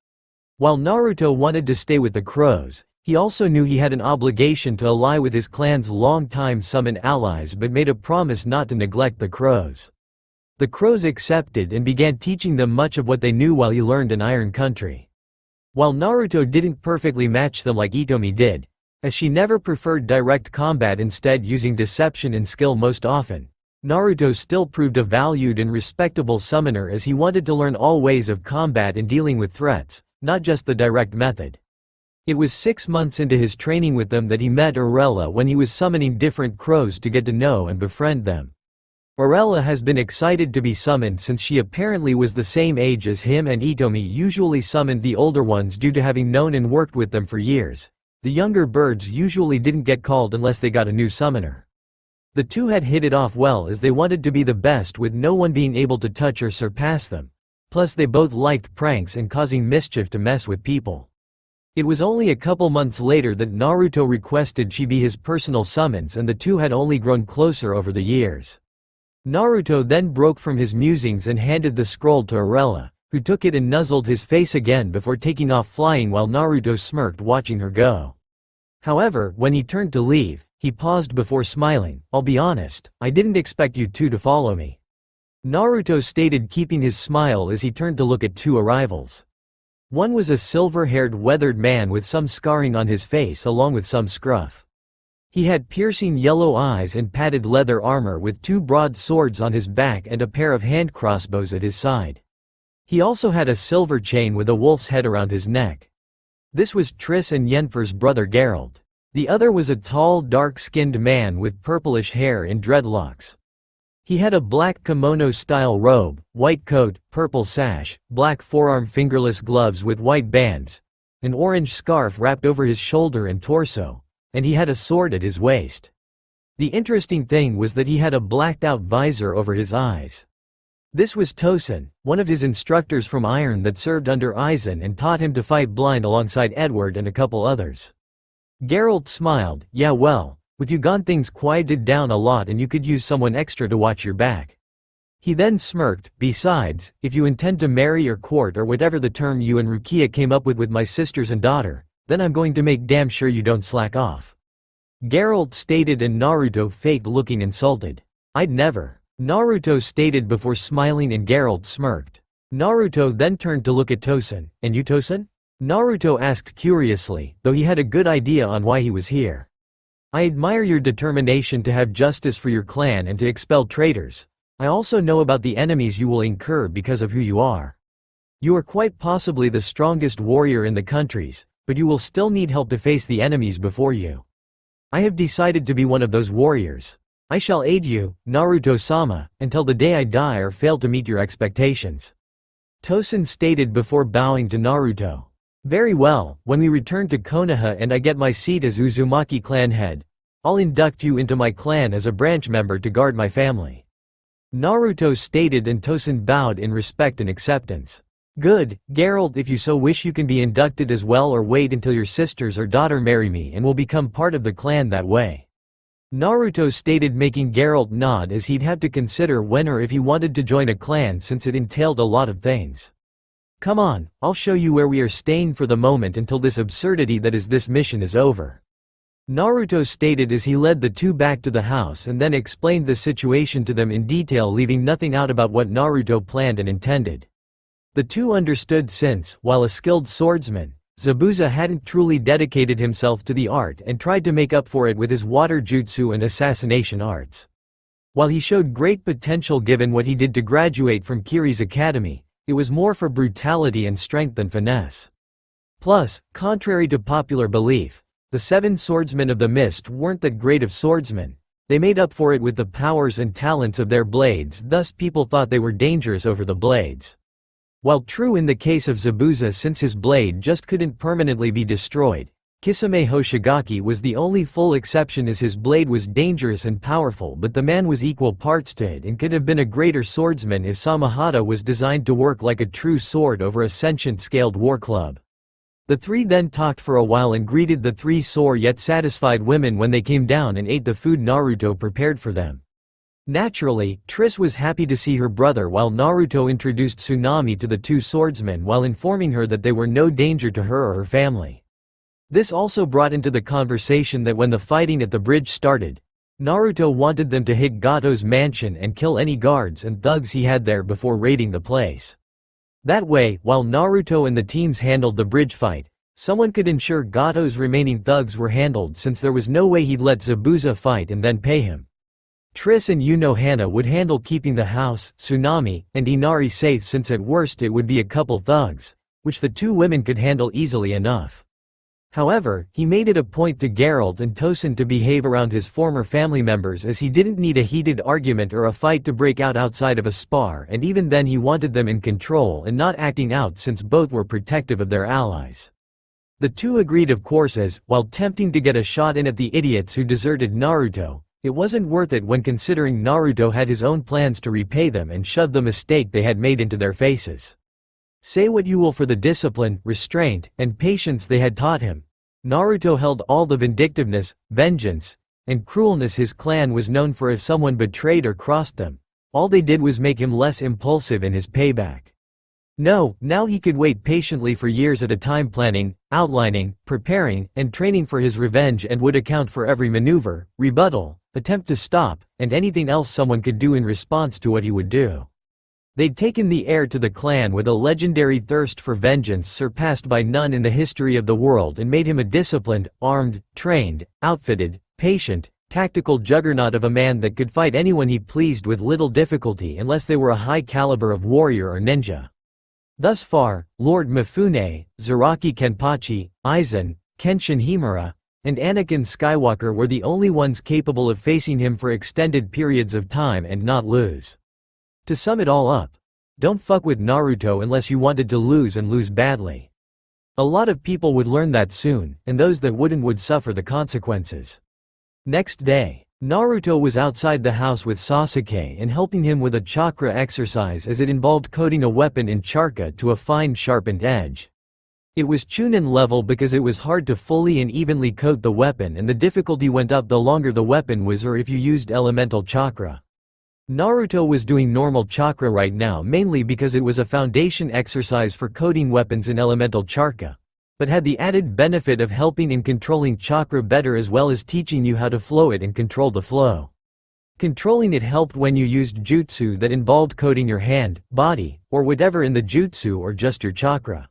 While Naruto wanted to stay with the Crows, he also knew he had an obligation to ally with his clan's long-time summoned allies but made a promise not to neglect the Crows. The Crows accepted and began teaching them much of what they knew while he learned in Iron Country. While Naruto didn't perfectly match them like Itomi did, as she never preferred direct combat, instead using deception and skill most often, Naruto still proved a valued and respectable summoner as he wanted to learn all ways of combat and dealing with threats, not just the direct method. It was 6 months into his training with them that he met Arella when he was summoning different Crows to get to know and befriend them. Arella has been excited to be summoned since she apparently was the same age as him, and Itomi usually summoned the older ones due to having known and worked with them for years. The younger birds usually didn't get called unless they got a new summoner. The two had hit it off well as they wanted to be the best with no one being able to touch or surpass them. Plus they both liked pranks and causing mischief to mess with people. It was only a couple months later that Naruto requested she be his personal summons, and the two had only grown closer over the years. Naruto then broke from his musings and handed the scroll to Arella, who took it and nuzzled his face again before taking off flying while Naruto smirked watching her go. However, when he turned to leave, he paused before smiling. "I'll be honest, I didn't expect you two to follow me," Naruto stated, keeping his smile as he turned to look at two arrivals. One was a silver-haired weathered man with some scarring on his face along with some scruff. He had piercing yellow eyes and padded leather armor with two broad swords on his back and a pair of hand crossbows at his side. He also had a silver chain with a wolf's head around his neck. This was Triss and Yennefer's brother Geralt. The other was a tall, dark-skinned man with purplish hair and dreadlocks. He had a black kimono-style robe, white coat, purple sash, black forearm fingerless gloves with white bands, an orange scarf wrapped over his shoulder and torso, and he had a sword at his waist. The interesting thing was that he had a blacked-out visor over his eyes. This was Tosen, one of his instructors from Iron that served under Aizen and taught him to fight blind alongside Edward and a couple others. Geralt smiled. "Yeah, well, with you gone things quieted down a lot and you could use someone extra to watch your back." He then smirked. "Besides, if you intend to marry or court or whatever the term you and Rukia came up with my sisters and daughter, then I'm going to make damn sure you don't slack off," Geralt stated, and Naruto faked looking insulted. "I'd never," Naruto stated before smiling, and Geralt smirked. Naruto then turned to look at Tosen. "And you, Tosen?" Naruto asked curiously, though he had a good idea on why he was here. "I admire your determination to have justice for your clan and to expel traitors. I also know about the enemies you will incur because of who you are." You are quite possibly the strongest warrior in the countries, but you will still need help to face the enemies before you. I have decided to be one of those warriors. I shall aid you, Naruto-sama, until the day I die or fail to meet your expectations." Tosen stated before bowing to Naruto. "Very well, when we return to Konoha and I get my seat as Uzumaki clan head, I'll induct you into my clan as a branch member to guard my family." Naruto stated and Tosen bowed in respect and acceptance. "Good, Geralt, if you so wish you can be inducted as well or wait until your sisters or daughter marry me and will become part of the clan that way." Naruto stated, making Geralt nod as he'd have to consider when or if he wanted to join a clan since it entailed a lot of things. "Come on, I'll show you where we are staying for the moment until this absurdity that is this mission is over." Naruto stated as he led the two back to the house and then explained the situation to them in detail, leaving nothing out about what Naruto planned and intended. The two understood since, while a skilled swordsman, Zabuza hadn't truly dedicated himself to the art and tried to make up for it with his water jutsu and assassination arts. While he showed great potential given what he did to graduate from Kiri's academy, it was more for brutality and strength than finesse. Plus, contrary to popular belief, the 7 swordsmen of the mist weren't that great of swordsmen. They made up for it with the powers and talents of their blades, thus people thought they were dangerous over the blades. While true in the case of Zabuza since his blade just couldn't permanently be destroyed, Kisame Hoshigaki was the only full exception as his blade was dangerous and powerful, but the man was equal parts to it and could have been a greater swordsman if Samahata was designed to work like a true sword over a sentient scaled war club. The three then talked for a while and greeted the 3 sore yet satisfied women when they came down and ate the food Naruto prepared for them. Naturally, Triss was happy to see her brother while Naruto introduced Tsunami to the 2 swordsmen while informing her that they were no danger to her or her family. This also brought into the conversation that when the fighting at the bridge started, Naruto wanted them to hit Gato's mansion and kill any guards and thugs he had there before raiding the place. That way, while Naruto and the teams handled the bridge fight, someone could ensure Gato's remaining thugs were handled since there was no way he'd let Zabuza fight and then pay him. Triss and Hana would handle keeping the house, Tsunami, and Inari safe since at worst it would be a couple thugs, which the 2 women could handle easily enough. However, he made it a point to Geralt and Tosen to behave around his former family members as he didn't need a heated argument or a fight to break out outside of a spar, and even then he wanted them in control and not acting out since both were protective of their allies. The 2 agreed of course as, while tempting to get a shot in at the idiots who deserted Naruto, it wasn't worth it when considering Naruto had his own plans to repay them and shove the mistake they had made into their faces. Say what you will for the discipline, restraint, and patience they had taught him, Naruto held all the vindictiveness, vengeance, and cruelness his clan was known for. If someone betrayed or crossed them, all they did was make him less impulsive in his payback. No, now he could wait patiently for years at a time, planning, outlining, preparing, and training for his revenge, and would account for every maneuver, rebuttal, attempt to stop, and anything else someone could do in response to what he would do. They'd taken the heir to the clan with a legendary thirst for vengeance surpassed by none in the history of the world and made him a disciplined, armed, trained, outfitted, patient, tactical juggernaut of a man that could fight anyone he pleased with little difficulty unless they were a high caliber of warrior or ninja. Thus far, Lord Mifune, Zaraki Kenpachi, Aizen, Kenshin Himura, and Anakin Skywalker were the only ones capable of facing him for extended periods of time and not lose. To sum it all up, don't fuck with Naruto unless you wanted to lose and lose badly. A lot of people would learn that soon, and those that wouldn't would suffer the consequences. Next day, Naruto was outside the house with Sasuke and helping him with a chakra exercise as it involved coating a weapon in chakra to a fine sharpened edge. It was Chunin level because it was hard to fully and evenly coat the weapon, and the difficulty went up the longer the weapon was or if you used elemental chakra. Naruto was doing normal chakra right now mainly because it was a foundation exercise for coating weapons in elemental chakra, but had the added benefit of helping in controlling chakra better as well as teaching you how to flow it and control the flow. Controlling it helped when you used jutsu that involved coating your hand, body, or whatever in the jutsu or just your chakra.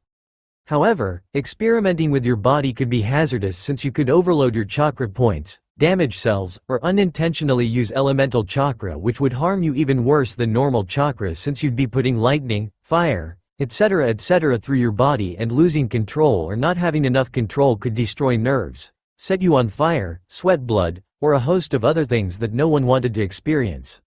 However, experimenting with your body could be hazardous since you could overload your chakra points, damage cells, or unintentionally use elemental chakra, which would harm you even worse than normal chakra since you'd be putting lightning, fire, etc. etc. through your body, and losing control or not having enough control could destroy nerves, set you on fire, sweat blood, or a host of other things that no one wanted to experience.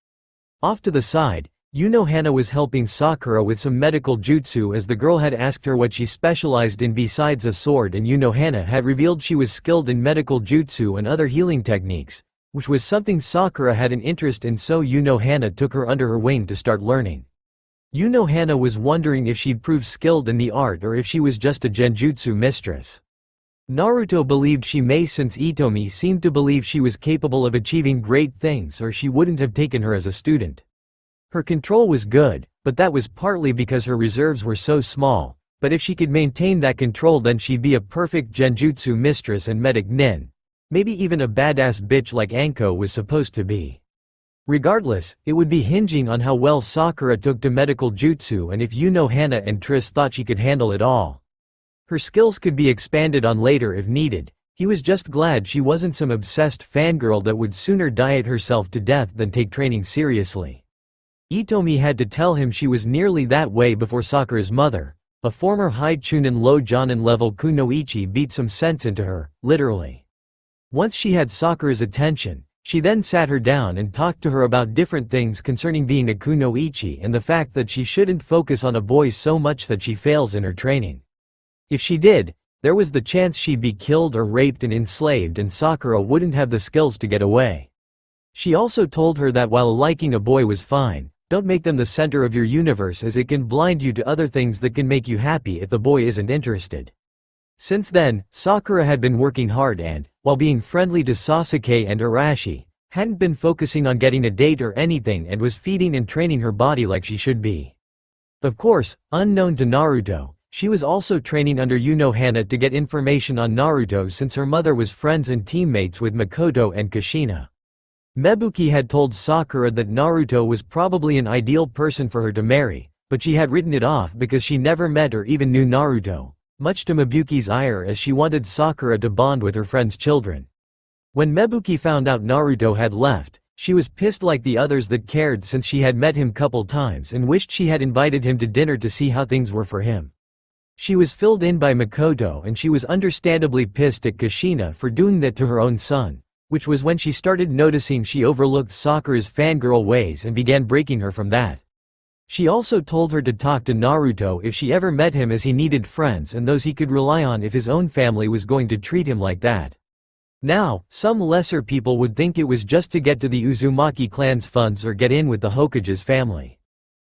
Off to the side, Hana was helping Sakura with some medical jutsu as the girl had asked her what she specialized in besides a sword, and Hana had revealed she was skilled in medical jutsu and other healing techniques, which was something Sakura had an interest in, so Hana took her under her wing to start learning. Hana was wondering if she'd prove skilled in the art or if she was just a genjutsu mistress. Naruto believed she may, since Itomi seemed to believe she was capable of achieving great things, or she wouldn't have taken her as a student. Her control was good, but that was partly because her reserves were so small, but if she could maintain that control then she'd be a perfect genjutsu mistress and medic nin. Maybe even a badass bitch like Anko was supposed to be. Regardless, it would be hinging on how well Sakura took to medical jutsu and if Hana and Triss thought she could handle it all. Her skills could be expanded on later if needed. He was just glad she wasn't some obsessed fangirl that would sooner diet herself to death than take training seriously. Itomi had to tell him she was nearly that way before Sakura's mother, a former high chunin low jonin level kunoichi, beat some sense into her, literally. Once she had Sakura's attention, she then sat her down and talked to her about different things concerning being a kunoichi and the fact that she shouldn't focus on a boy so much that she fails in her training. If she did, there was the chance she'd be killed or raped and enslaved, and Sakura wouldn't have the skills to get away. She also told her that while liking a boy was fine, don't make them the center of your universe, as it can blind you to other things that can make you happy if the boy isn't interested. Since then, Sakura had been working hard and, while being friendly to Sasuke and Arashi, hadn't been focusing on getting a date or anything and was feeding and training her body like she should be. Of course, unknown to Naruto, she was also training under Hana to get information on Naruto, since her mother was friends and teammates with Makoto and Kushina. Mebuki had told Sakura that Naruto was probably an ideal person for her to marry, but she had written it off because she never met or even knew Naruto, much to Mebuki's ire, as she wanted Sakura to bond with her friend's children. When Mebuki found out Naruto had left, she was pissed like the others that cared, since she had met him couple times and wished she had invited him to dinner to see how things were for him. She was filled in by Makoto, and she was understandably pissed at Kushina for doing that to her own son, which was when she started noticing she overlooked Sakura's fangirl ways and began breaking her from that. She also told her to talk to Naruto if she ever met him, as he needed friends and those he could rely on if his own family was going to treat him like that. Now, some lesser people would think it was just to get to the Uzumaki clan's funds or get in with the Hokage's family.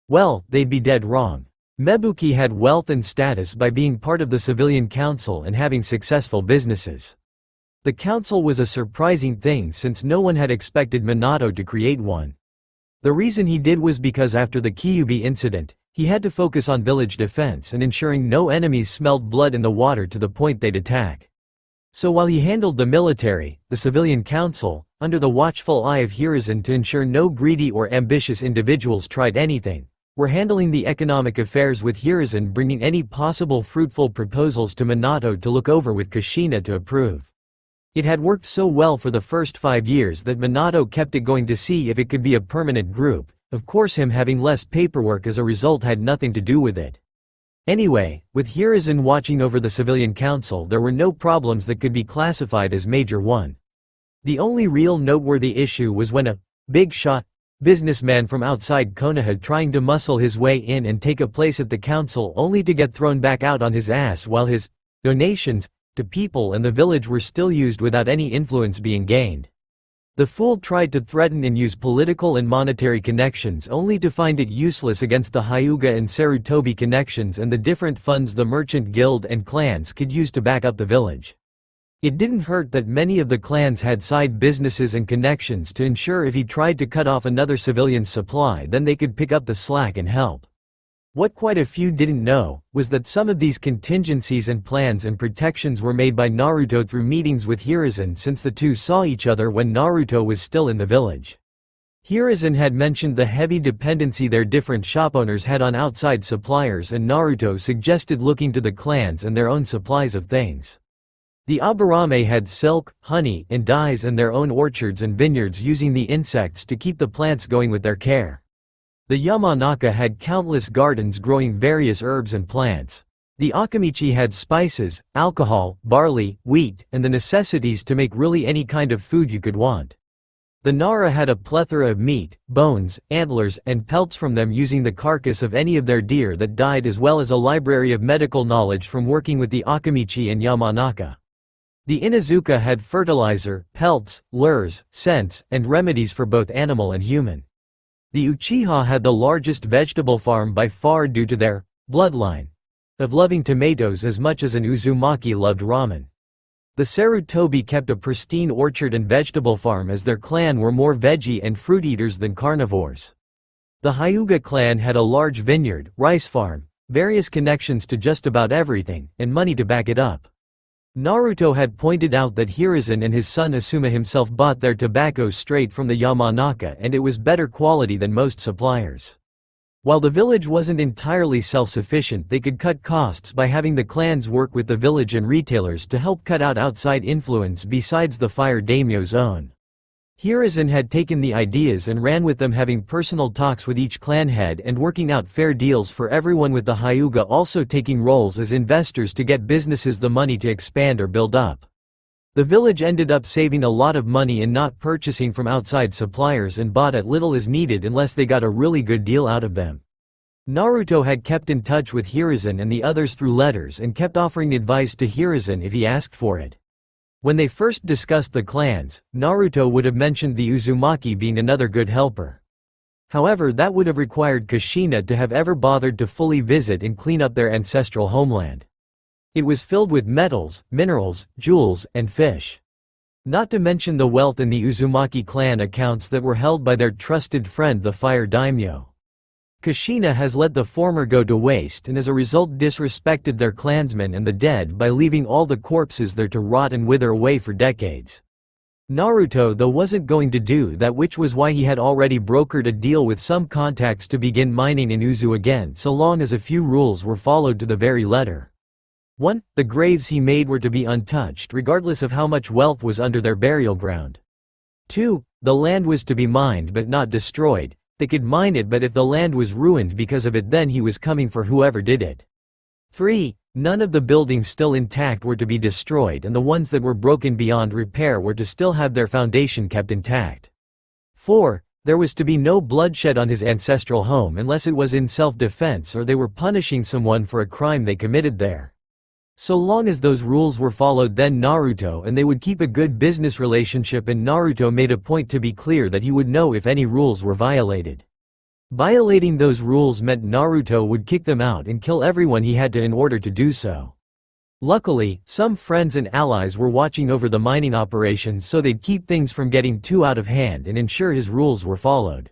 Well, they'd be dead wrong. Mebuki had wealth and status by being part of the civilian council and having successful businesses. The council was a surprising thing, since no one had expected Minato to create one. The reason he did was because after the Kyuubi incident, he had to focus on village defense and ensuring no enemies smelled blood in the water to the point they'd attack. So while he handled the military, the civilian council, under the watchful eye of Hiruzen to ensure no greedy or ambitious individuals tried anything, were handling the economic affairs, with Hiruzen bringing any possible fruitful proposals to Minato to look over with Kushina to approve. It had worked so well for the first 5 years that Minato kept it going to see if it could be a permanent group. Of course, him having less paperwork as a result had nothing to do with it. Anyway, with Hiruzen watching over the civilian council, there were no problems that could be classified as major one. The only real noteworthy issue was when a big shot businessman from outside Konoha trying to muscle his way in and take a place at the council, only to get thrown back out on his ass while his donations to people and the village were still used without any influence being gained. The fool tried to threaten and use political and monetary connections, only to find it useless against the Hyuga and Sarutobi connections and the different funds the merchant guild and clans could use to back up the village. It didn't hurt that many of the clans had side businesses and connections to ensure if he tried to cut off another civilian's supply, then they could pick up the slack and help. What quite a few didn't know was that some of these contingencies and plans and protections were made by Naruto through meetings with Hiruzen, since the two saw each other when Naruto was still in the village. Hiruzen had mentioned the heavy dependency their different shop owners had on outside suppliers, and Naruto suggested looking to the clans and their own supplies of things. The Aburame had silk, honey, and dyes and their own orchards and vineyards, using the insects to keep the plants going with their care. The Yamanaka had countless gardens growing various herbs and plants. The Akamichi had spices, alcohol, barley, wheat, and the necessities to make really any kind of food you could want. The Nara had a plethora of meat, bones, antlers, and pelts from them using the carcass of any of their deer that died, as well as a library of medical knowledge from working with the Akamichi and Yamanaka. The Inazuka had fertilizer, pelts, lures, scents, and remedies for both animal and human. The Uchiha had the largest vegetable farm by far due to their bloodline of loving tomatoes as much as an Uzumaki loved ramen. The Sarutobi kept a pristine orchard and vegetable farm, as their clan were more veggie and fruit eaters than carnivores. The Hyuga clan had a large vineyard, rice farm, various connections to just about everything, and money to back it up. Naruto had pointed out that Hiruzen and his son Asuma himself bought their tobacco straight from the Yamanaka, and it was better quality than most suppliers. While the village wasn't entirely self-sufficient, they could cut costs by having the clans work with the village and retailers to help cut out outside influence besides the fire daimyo's own. Hiruzen had taken the ideas and ran with them, having personal talks with each clan head and working out fair deals for everyone, with the Hyuga also taking roles as investors to get businesses the money to expand or build up. The village ended up saving a lot of money in not purchasing from outside suppliers and bought as little as needed unless they got a really good deal out of them. Naruto had kept in touch with Hiruzen and the others through letters and kept offering advice to Hiruzen if he asked for it. When they first discussed the clans, Naruto would have mentioned the Uzumaki being another good helper. However, that would have required Kushina to have ever bothered to fully visit and clean up their ancestral homeland. It was filled with metals, minerals, jewels, and fish. Not to mention the wealth in the Uzumaki clan accounts that were held by their trusted friend the Fire Daimyo. Kushina has let the former go to waste and as a result disrespected their clansmen and the dead by leaving all the corpses there to rot and wither away for decades. Naruto though wasn't going to do that, which was why he had already brokered a deal with some contacts to begin mining in Uzu again, so long as a few rules were followed to the very letter. 1. The graves he made were to be untouched regardless of how much wealth was under their burial ground. 2. The land was to be mined but not destroyed. They could mine it, but if the land was ruined because of it, then he was coming for whoever did it. 3. None of the buildings still intact were to be destroyed, and the ones that were broken beyond repair were to still have their foundation kept intact. 4. There was to be no bloodshed on his ancestral home unless it was in self-defense or they were punishing someone for a crime they committed there. So long as those rules were followed, then Naruto and they would keep a good business relationship, and Naruto made a point to be clear that he would know if any rules were violated. Violating those rules meant Naruto would kick them out and kill everyone he had to in order to do so. Luckily, some friends and allies were watching over the mining operations, so they'd keep things from getting too out of hand and ensure his rules were followed.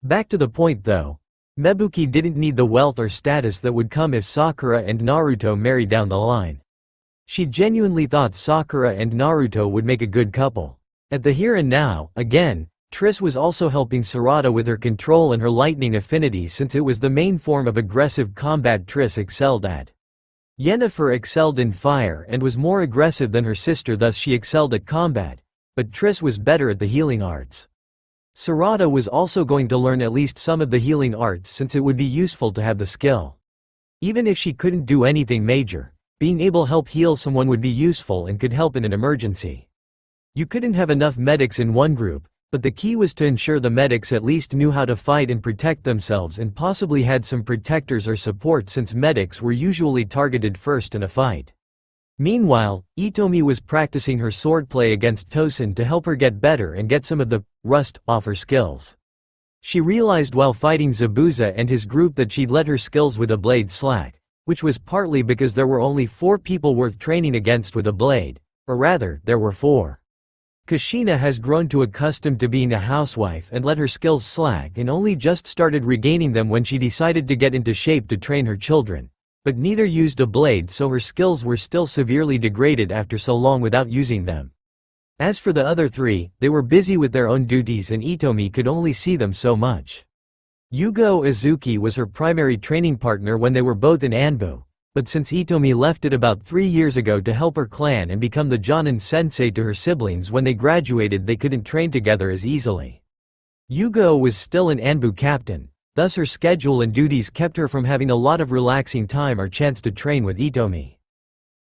Back to the point though. Mebuki didn't need the wealth or status that would come if Sakura and Naruto married down the line. She genuinely thought Sakura and Naruto would make a good couple. At the here and now, again, Triss was also helping Sarada with her control and her lightning affinity, since it was the main form of aggressive combat Triss excelled at. Yennefer excelled in fire and was more aggressive than her sister, thus she excelled at combat, but Triss was better at the healing arts. Sarada was also going to learn at least some of the healing arts, since it would be useful to have the skill. Even if she couldn't do anything major, being able to help heal someone would be useful and could help in an emergency. You couldn't have enough medics in one group, but the key was to ensure the medics at least knew how to fight and protect themselves, and possibly had some protectors or support, since medics were usually targeted first in a fight. Meanwhile, Itomi was practicing her swordplay against Tosen to help her get better and get some of the rust off her skills. She realized while fighting Zabuza and his group that she'd let her skills with a blade slack, which was partly because there were only 4 people worth training against with a blade, or rather, there were 4. Kushina has grown too accustomed to being a housewife and let her skills slack, and only just started regaining them when she decided to get into shape to train her children. But neither used a blade, so her skills were still severely degraded after so long without using them. As for the other 3, they were busy with their own duties and Itomi could only see them so much. Yugo Izuki was her primary training partner when they were both in Anbu, but since Itomi left it about 3 years ago to help her clan and become the Jonin sensei to her siblings when they graduated, they couldn't train together as easily. Yugo was still an Anbu captain, Thus her schedule and duties kept her from having a lot of relaxing time or chance to train with Itomi.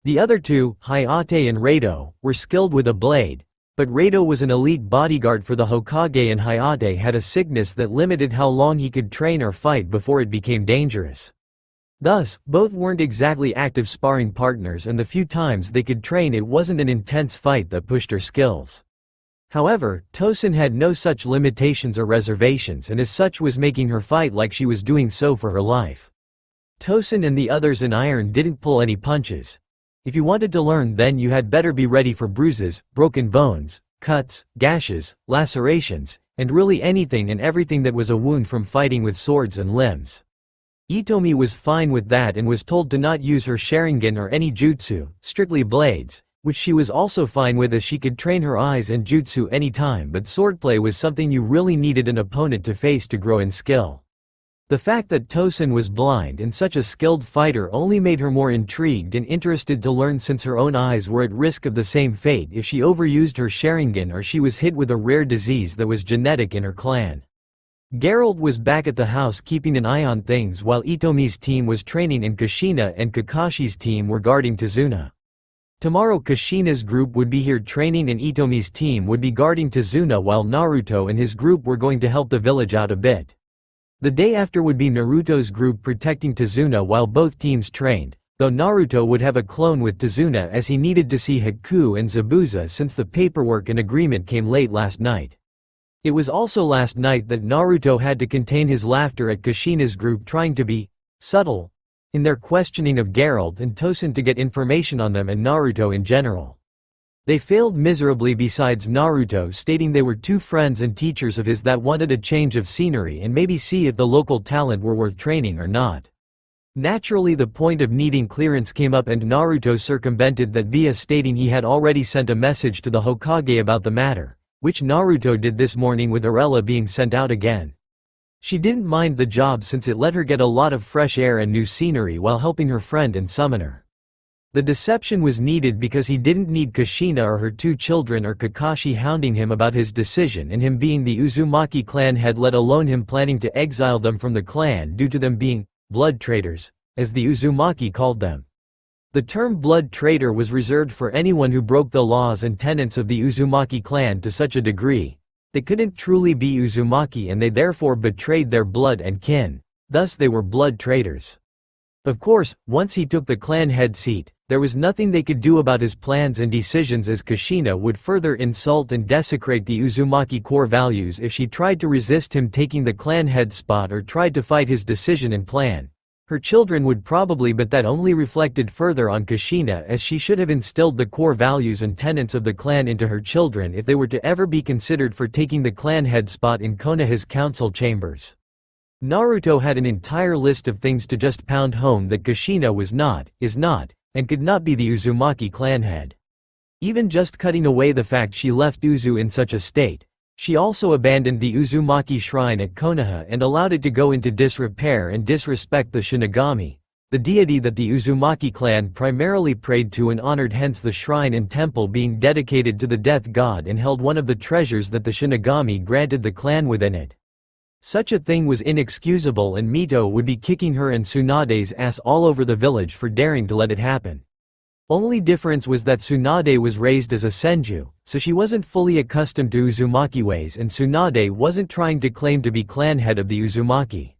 The other two, Hayate and Reito, were skilled with a blade, but Reito was an elite bodyguard for the Hokage and Hayate had a sickness that limited how long he could train or fight before it became dangerous. Thus, both weren't exactly active sparring partners and the few times they could train it wasn't an intense fight that pushed her skills. However, Tosin had no such limitations or reservations and as such was making her fight like she was doing so for her life. Tosin and the others in Iron didn't pull any punches. If you wanted to learn then you had better be ready for bruises, broken bones, cuts, gashes, lacerations, and really anything and everything that was a wound from fighting with swords and limbs. Itomi was fine with that and was told to not use her Sharingan or any jutsu, strictly blades, which she was also fine with as she could train her eyes and jutsu anytime but swordplay was something you really needed an opponent to face to grow in skill. The fact that Tosin was blind and such a skilled fighter only made her more intrigued and interested to learn since her own eyes were at risk of the same fate if she overused her Sharingan or she was hit with a rare disease that was genetic in her clan. Geralt was back at the house keeping an eye on things while Itomi's team was training and Kushina and Kakashi's team were guarding Tazuna. Tomorrow Kushina's group would be here training and Itomi's team would be guarding Tazuna while Naruto and his group were going to help the village out a bit. The day after would be Naruto's group protecting Tazuna while both teams trained, though Naruto would have a clone with Tazuna as he needed to see Haku and Zabuza since the paperwork and agreement came late last night. It was also last night that Naruto had to contain his laughter at Kushina's group trying to be subtle in their questioning of Geralt and Tosin to get information on them and Naruto in general. They failed miserably besides Naruto stating they were two friends and teachers of his that wanted a change of scenery and maybe see if the local talent were worth training or not. Naturally the point of needing clearance came up and Naruto circumvented that via stating he had already sent a message to the Hokage about the matter, which Naruto did this morning with Arella being sent out again. She didn't mind the job since it let her get a lot of fresh air and new scenery while helping her friend and summoner. The deception was needed because he didn't need Kushina or her two children or Kakashi hounding him about his decision and him being the Uzumaki clan head let alone him planning to exile them from the clan due to them being blood traitors, as the Uzumaki called them. The term blood traitor was reserved for anyone who broke the laws and tenets of the Uzumaki clan to such a degree they couldn't truly be Uzumaki and they therefore betrayed their blood and kin, thus they were blood traitors. Of course, once he took the clan head seat, there was nothing they could do about his plans and decisions as Kushina would further insult and desecrate the Uzumaki core values if she tried to resist him taking the clan head spot or tried to fight his decision and plan. Her children would probably but that only reflected further on Kushina as she should have instilled the core values and tenets of the clan into her children if they were to ever be considered for taking the clan head spot in Konoha's council chambers. Naruto had an entire list of things to just pound home that Kushina was not, is not, and could not be the Uzumaki clan head. Even just cutting away the fact she left Uzu in such a state, she also abandoned the Uzumaki shrine at Konoha and allowed it to go into disrepair and disrespect the Shinigami, the deity that the Uzumaki clan primarily prayed to and honored, hence the shrine and temple being dedicated to the death god and held one of the treasures that the Shinigami granted the clan within it. Such a thing was inexcusable and Mito would be kicking her and Tsunade's ass all over the village for daring to let it happen. Only difference was that Tsunade was raised as a senju, so she wasn't fully accustomed to Uzumaki ways and Tsunade wasn't trying to claim to be clan head of the Uzumaki.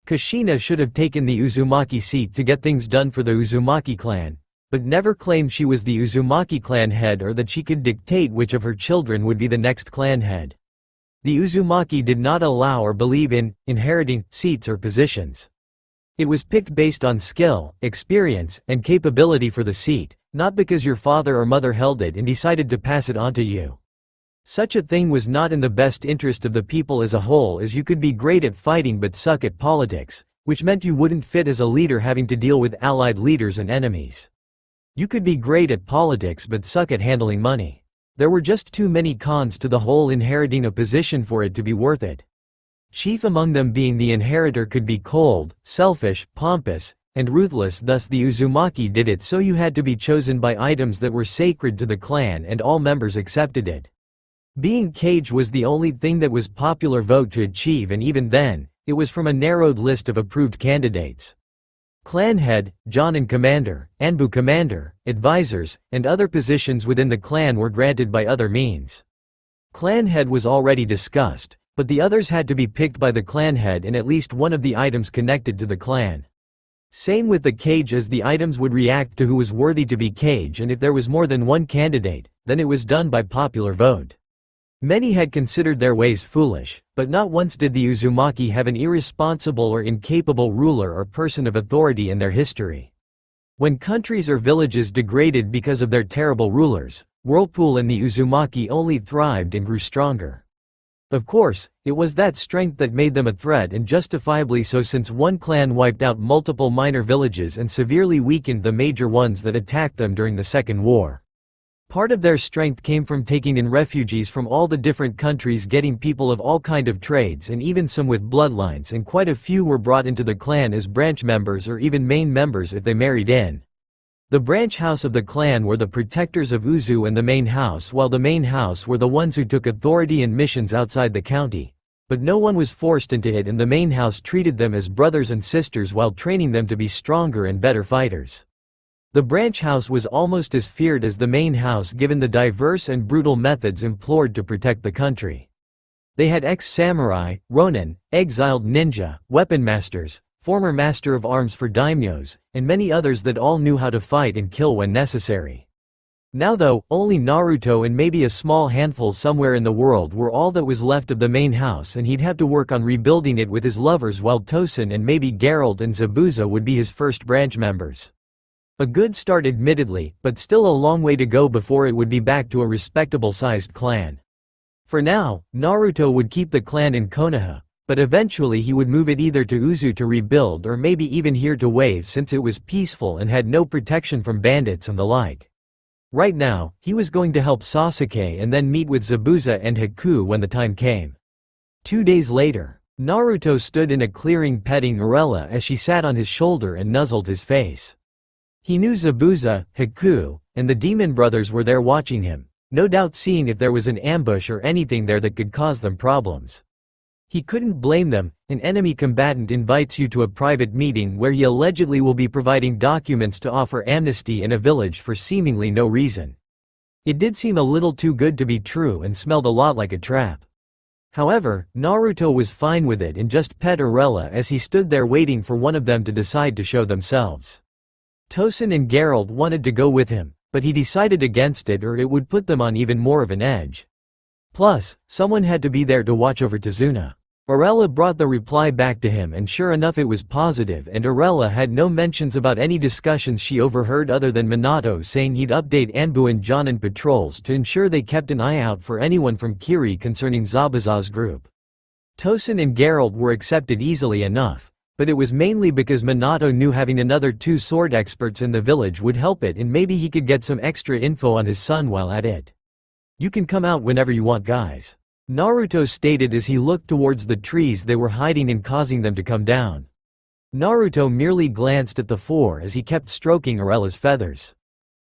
Kushina should have taken the Uzumaki seat to get things done for the Uzumaki clan, but never claimed she was the Uzumaki clan head or that she could dictate which of her children would be the next clan head. The Uzumaki did not allow or believe in inheriting seats or positions. It was picked based on skill, experience, and capability for the seat, not because your father or mother held it and decided to pass it on to you. Such a thing was not in the best interest of the people as a whole, as you could be great at fighting but suck at politics, which meant you wouldn't fit as a leader having to deal with allied leaders and enemies. You could be great at politics but suck at handling money. There were just too many cons to the whole inheriting a position for it to be worth it. Chief among them being the inheritor could be cold, selfish, pompous, and ruthless, thus the Uzumaki did it so you had to be chosen by items that were sacred to the clan and all members accepted it. Being Kage was the only thing that was popular vote to achieve and even then, it was from a narrowed list of approved candidates. Clan head, Jonin commander, Anbu commander, advisors, and other positions within the clan were granted by other means. Clan head was already discussed, but the others had to be picked by the clan head in at least one of the items connected to the clan. Same with the cage, as the items would react to who was worthy to be cage, and if there was more than one candidate, then it was done by popular vote. Many had considered their ways foolish, but not once did the Uzumaki have an irresponsible or incapable ruler or person of authority in their history. When countries or villages degraded because of their terrible rulers, Whirlpool and the Uzumaki only thrived and grew stronger. Of course, it was that strength that made them a threat, and justifiably so, since one clan wiped out multiple minor villages and severely weakened the major ones that attacked them during the Second War. Part of their strength came from taking in refugees from all the different countries, getting people of all kind of trades and even some with bloodlines, and quite a few were brought into the clan as branch members or even main members if they married in. The branch house of the clan were the protectors of Uzu and the main house, while the main house were the ones who took authority and missions outside the county. But no one was forced into it, and the main house treated them as brothers and sisters while training them to be stronger and better fighters. The branch house was almost as feared as the main house, given the diverse and brutal methods employed to protect the country. They had ex-samurai, ronin, exiled ninja, weapon masters, former master of arms for daimyos, and many others that all knew how to fight and kill when necessary. Now though, only Naruto and maybe a small handful somewhere in the world were all that was left of the main house, and he'd have to work on rebuilding it with his lovers, while Tosen and maybe Geralt and Zabuza would be his first branch members. A good start admittedly, but still a long way to go before it would be back to a respectable-sized clan. For now, Naruto would keep the clan in Konoha, but eventually he would move it either to Uzu to rebuild, or maybe even here to Wave, since it was peaceful and had no protection from bandits and the like. Right now, he was going to help Sasuke and then meet with Zabuza and Haku when the time came. 2 days later, Naruto stood in a clearing petting Arella as she sat on his shoulder and nuzzled his face. He knew Zabuza, Haku, and the demon brothers were there watching him, no doubt seeing if there was an ambush or anything there that could cause them problems. He couldn't blame them. An enemy combatant invites you to a private meeting where he allegedly will be providing documents to offer amnesty in a village for seemingly no reason. It did seem a little too good to be true and smelled a lot like a trap. However, Naruto was fine with it and just pet Arella as he stood there waiting for one of them to decide to show themselves. Tosen and Geralt wanted to go with him, but he decided against it, or it would put them on even more of an edge. Plus, someone had to be there to watch over Tazuna. Arella brought the reply back to him, and sure enough it was positive, and Arella had no mentions about any discussions she overheard other than Minato saying he'd update Anbu and Jonin patrols to ensure they kept an eye out for anyone from Kiri concerning Zabuza's group. Tosen and Geralt were accepted easily enough, but it was mainly because Minato knew having another 2 sword experts in the village would help it, and maybe he could get some extra info on his son while at it. "You can come out whenever you want, guys," Naruto stated as he looked towards the trees they were hiding in, causing them to come down. Naruto merely glanced at the 4 as he kept stroking Arella's feathers.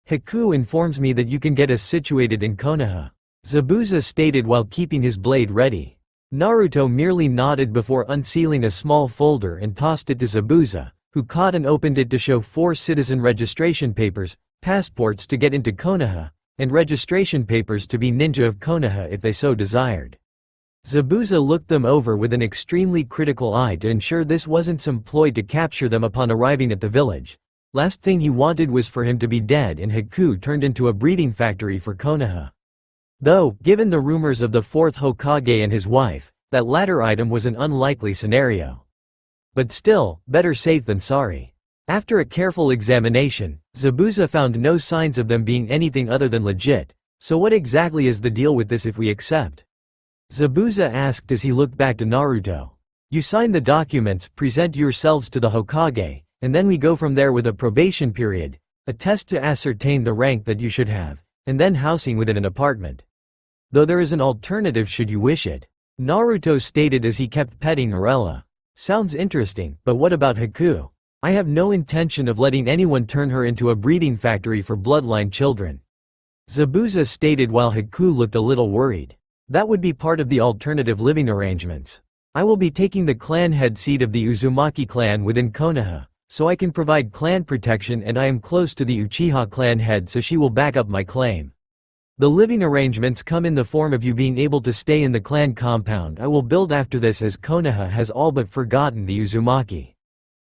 "Haku informs me that you can get us situated in Konoha," Zabuza stated while keeping his blade ready. Naruto merely nodded before unsealing a small folder and tossed it to Zabuza, who caught and opened it to show 4 citizen registration papers, passports to get into Konoha, and registration papers to be ninja of Konoha if they so desired. Zabuza looked them over with an extremely critical eye to ensure this wasn't some ploy to capture them upon arriving at the village. Last thing he wanted was for him to be dead and Haku turned into a breeding factory for Konoha. Though, given the rumors of the 4th Hokage and his wife, that latter item was an unlikely scenario. But still, better safe than sorry. After a careful examination, Zabuza found no signs of them being anything other than legit. "So what exactly is the deal with this if we accept?" Zabuza asked as he looked back to Naruto. "You sign the documents, present yourselves to the Hokage, and then we go from there with a probation period, a test to ascertain the rank that you should have, and then housing within an apartment. Though there is an alternative should you wish it," Naruto stated as he kept petting Arella. "Sounds interesting, but what about Haku? I have no intention of letting anyone turn her into a breeding factory for bloodline children," Zabuza stated while Haku looked a little worried. "That would be part of the alternative living arrangements. I will be taking the clan head seat of the Uzumaki clan within Konoha, so I can provide clan protection, and I am close to the Uchiha clan head, so she will back up my claim. The living arrangements come in the form of you being able to stay in the clan compound I will build after this, as Konoha has all but forgotten the Uzumaki.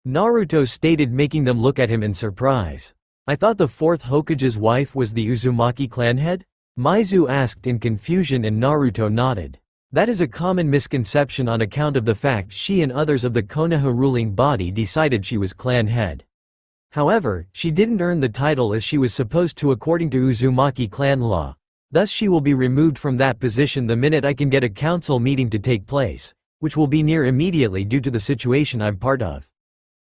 Naruto stated, making them look at him in surprise. I thought the fourth Hokage's wife was the Uzumaki clan head? Maizu asked in confusion, and Naruto nodded. That is a common misconception on account of the fact she and others of the Konoha ruling body decided she was clan head. However, she didn't earn the title as she was supposed to according to Uzumaki clan law. Thus she will be removed from that position the minute I can get a council meeting to take place, which will be near immediately due to the situation I'm part of.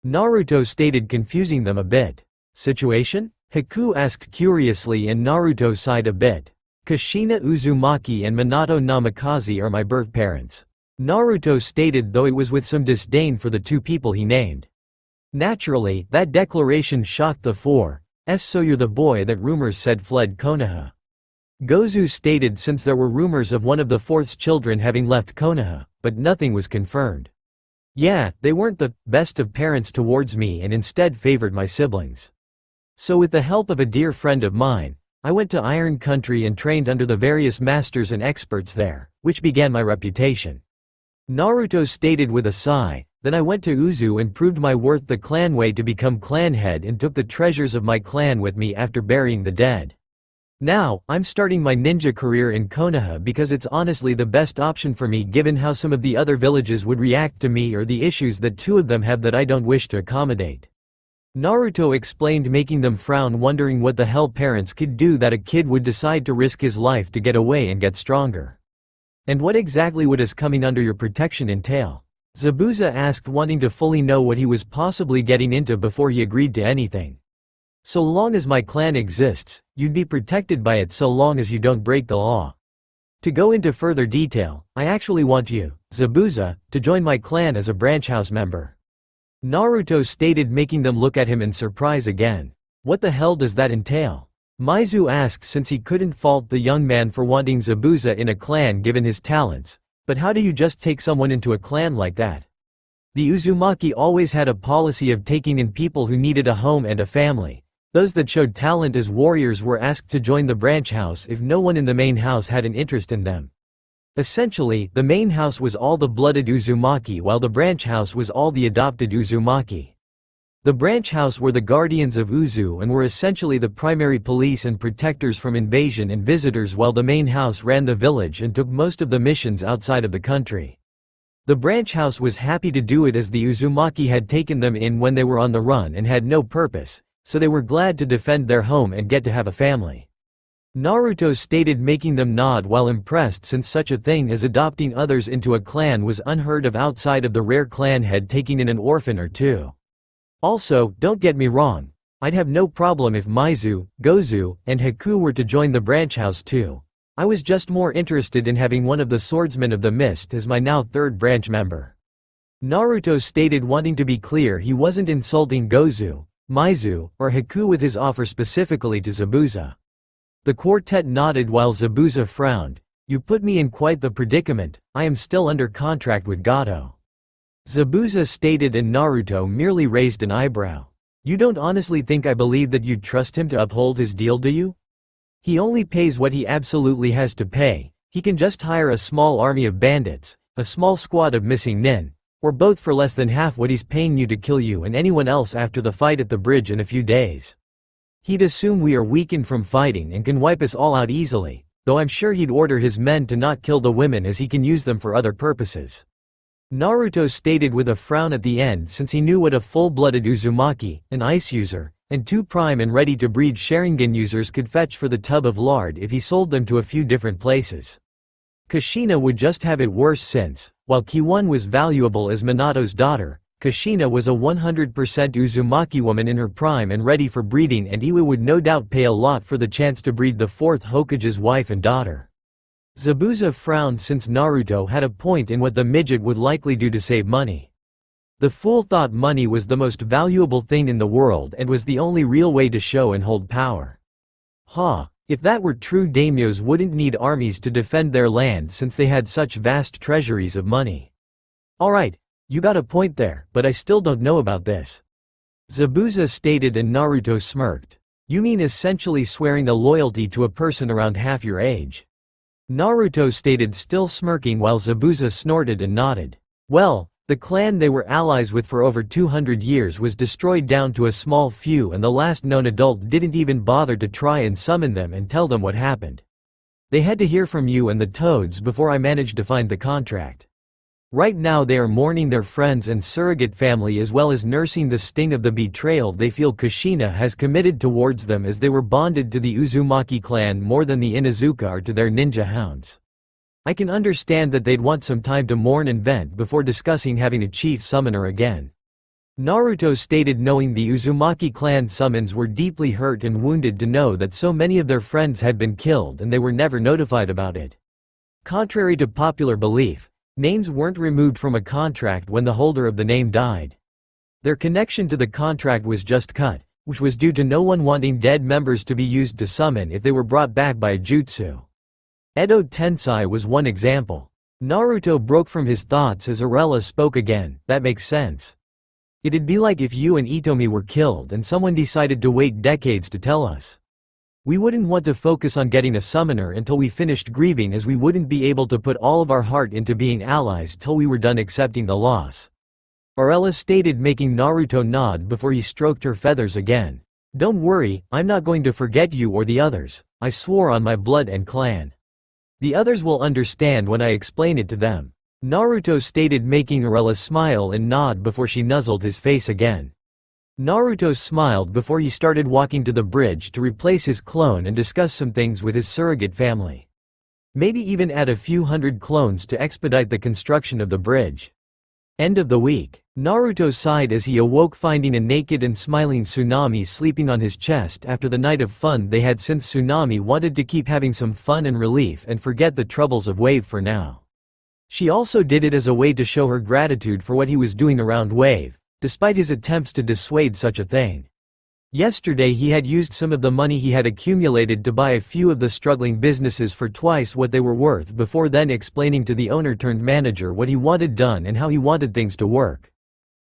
Naruto stated, confusing them a bit. Situation? Haku asked curiously, and Naruto sighed a bit. Kushina Uzumaki and Minato Namikaze are my birth parents. Naruto stated, though it was with some disdain for the two people he named. Naturally, that declaration shocked the four. So you're the boy that rumors said fled Konoha. Gozu stated, since there were rumors of one of the fourth's children having left Konoha, but nothing was confirmed. Yeah, they weren't the best of parents towards me and instead favored my siblings. So with the help of a dear friend of mine, I went to Iron Country and trained under the various masters and experts there, which began my reputation. Naruto stated with a sigh. Then I went to Uzu and proved my worth the clan way to become clan head, and took the treasures of my clan with me after burying the dead. Now, I'm starting my ninja career in Konoha because it's honestly the best option for me, given how some of the other villages would react to me or the issues that two of them have that I don't wish to accommodate. Naruto explained, making them frown, wondering what the hell parents could do that a kid would decide to risk his life to get away and get stronger. And what exactly would us coming under your protection entail? Zabuza asked, wanting to fully know what he was possibly getting into before he agreed to anything. So long as my clan exists, you'd be protected by it so long as you don't break the law. To go into further detail, I actually want you, Zabuza, to join my clan as a branch house member. Naruto stated, making them look at him in surprise again. What the hell does that entail? Maizu asked, since he couldn't fault the young man for wanting Zabuza in a clan given his talents. But how do you just take someone into a clan like that? The Uzumaki always had a policy of taking in people who needed a home and a family. Those that showed talent as warriors were asked to join the branch house if no one in the main house had an interest in them. Essentially, the main house was all the blooded Uzumaki, while the branch house was all the adopted Uzumaki. The branch house were the guardians of Uzu and were essentially the primary police and protectors from invasion and visitors, while the main house ran the village and took most of the missions outside of the country. The branch house was happy to do it as the Uzumaki had taken them in when they were on the run and had no purpose, so they were glad to defend their home and get to have a family. Naruto stated, making them nod while impressed, since such a thing as adopting others into a clan was unheard of outside of the rare clan head taking in an orphan or two. Also, don't get me wrong, I'd have no problem if Maizu, Gozu, and Haku were to join the branch house too. I was just more interested in having one of the Swordsmen of the Mist as my now third branch member. Naruto stated, wanting to be clear he wasn't insulting Gozu, Maizu, or Haku with his offer specifically to Zabuza. The quartet nodded while Zabuza frowned. You put me in quite the predicament, I am still under contract with Gato. Zabuza stated, and Naruto merely raised an eyebrow. You don't honestly think I believe that you'd trust him to uphold his deal, do you? He only pays what he absolutely has to pay. He can just hire a small army of bandits, a small squad of missing nin, or both for less than half what he's paying you to kill you and anyone else after the fight at the bridge in a few days. He'd assume we are weakened from fighting and can wipe us all out easily, though I'm sure he'd order his men to not kill the women as he can use them for other purposes. Naruto stated with a frown at the end, since he knew what a full-blooded Uzumaki, an ice user, and two prime and ready-to-breed Sharingan users could fetch for the tub of lard if he sold them to a few different places. Kushina would just have it worse, since, while Kiwon was valuable as Minato's daughter, Kushina was a 100% Uzumaki woman in her prime and ready for breeding, and Iwa would no doubt pay a lot for the chance to breed the fourth Hokage's wife and daughter. Zabuza frowned, since Naruto had a point in what the midget would likely do to save money. The fool thought money was the most valuable thing in the world and was the only real way to show and hold power. If that were true, daimyos wouldn't need armies to defend their land since they had such vast treasuries of money. Alright, you got a point there, but I still don't know about this. Zabuza stated and Naruto smirked. You mean essentially swearing a loyalty to a person around half your age? Naruto stated, still smirking, while Zabuza snorted and nodded. Well, the clan they were allies with for over 200 years was destroyed down to a small few, and the last known adult didn't even bother to try and summon them and tell them what happened. They had to hear from you and the Toads before I managed to find the contract. Right now they are mourning their friends and surrogate family, as well as nursing the sting of the betrayal they feel Kushina has committed towards them, as they were bonded to the Uzumaki clan more than the Inuzuka are to their ninja hounds. I can understand that they'd want some time to mourn and vent before discussing having a chief summoner again. Naruto stated, knowing the Uzumaki clan summons were deeply hurt and wounded to know that so many of their friends had been killed and they were never notified about it. Contrary to popular belief, names weren't removed from a contract when the holder of the name died. Their connection to the contract was just cut, which was due to no one wanting dead members to be used to summon if they were brought back by a jutsu. Edo Tensei was one example. Naruto broke from his thoughts as Arella spoke again. That makes sense. It'd be like if you and Itomi were killed and someone decided to wait decades to tell us. We wouldn't want to focus on getting a summoner until we finished grieving, as we wouldn't be able to put all of our heart into being allies till we were done accepting the loss. Arella stated, making Naruto nod before he stroked her feathers again. Don't worry, I'm not going to forget you or the others. I swore on my blood and clan. The others will understand when I explain it to them. Naruto stated, making Arella smile and nod before she nuzzled his face again. Naruto smiled before he started walking to the bridge to replace his clone and discuss some things with his surrogate family. Maybe even add a few hundred clones to expedite the construction of the bridge. End of the week. Naruto sighed as he awoke, finding a naked and smiling Tsunami sleeping on his chest after the night of fun they had, since Tsunami wanted to keep having some fun and relief and forget the troubles of Wave for now. She also did it as a way to show her gratitude for what he was doing around Wave, despite his attempts to dissuade such a thing. Yesterday he had used some of the money he had accumulated to buy a few of the struggling businesses for twice what they were worth, before then explaining to the owner-turned-manager what he wanted done and how he wanted things to work.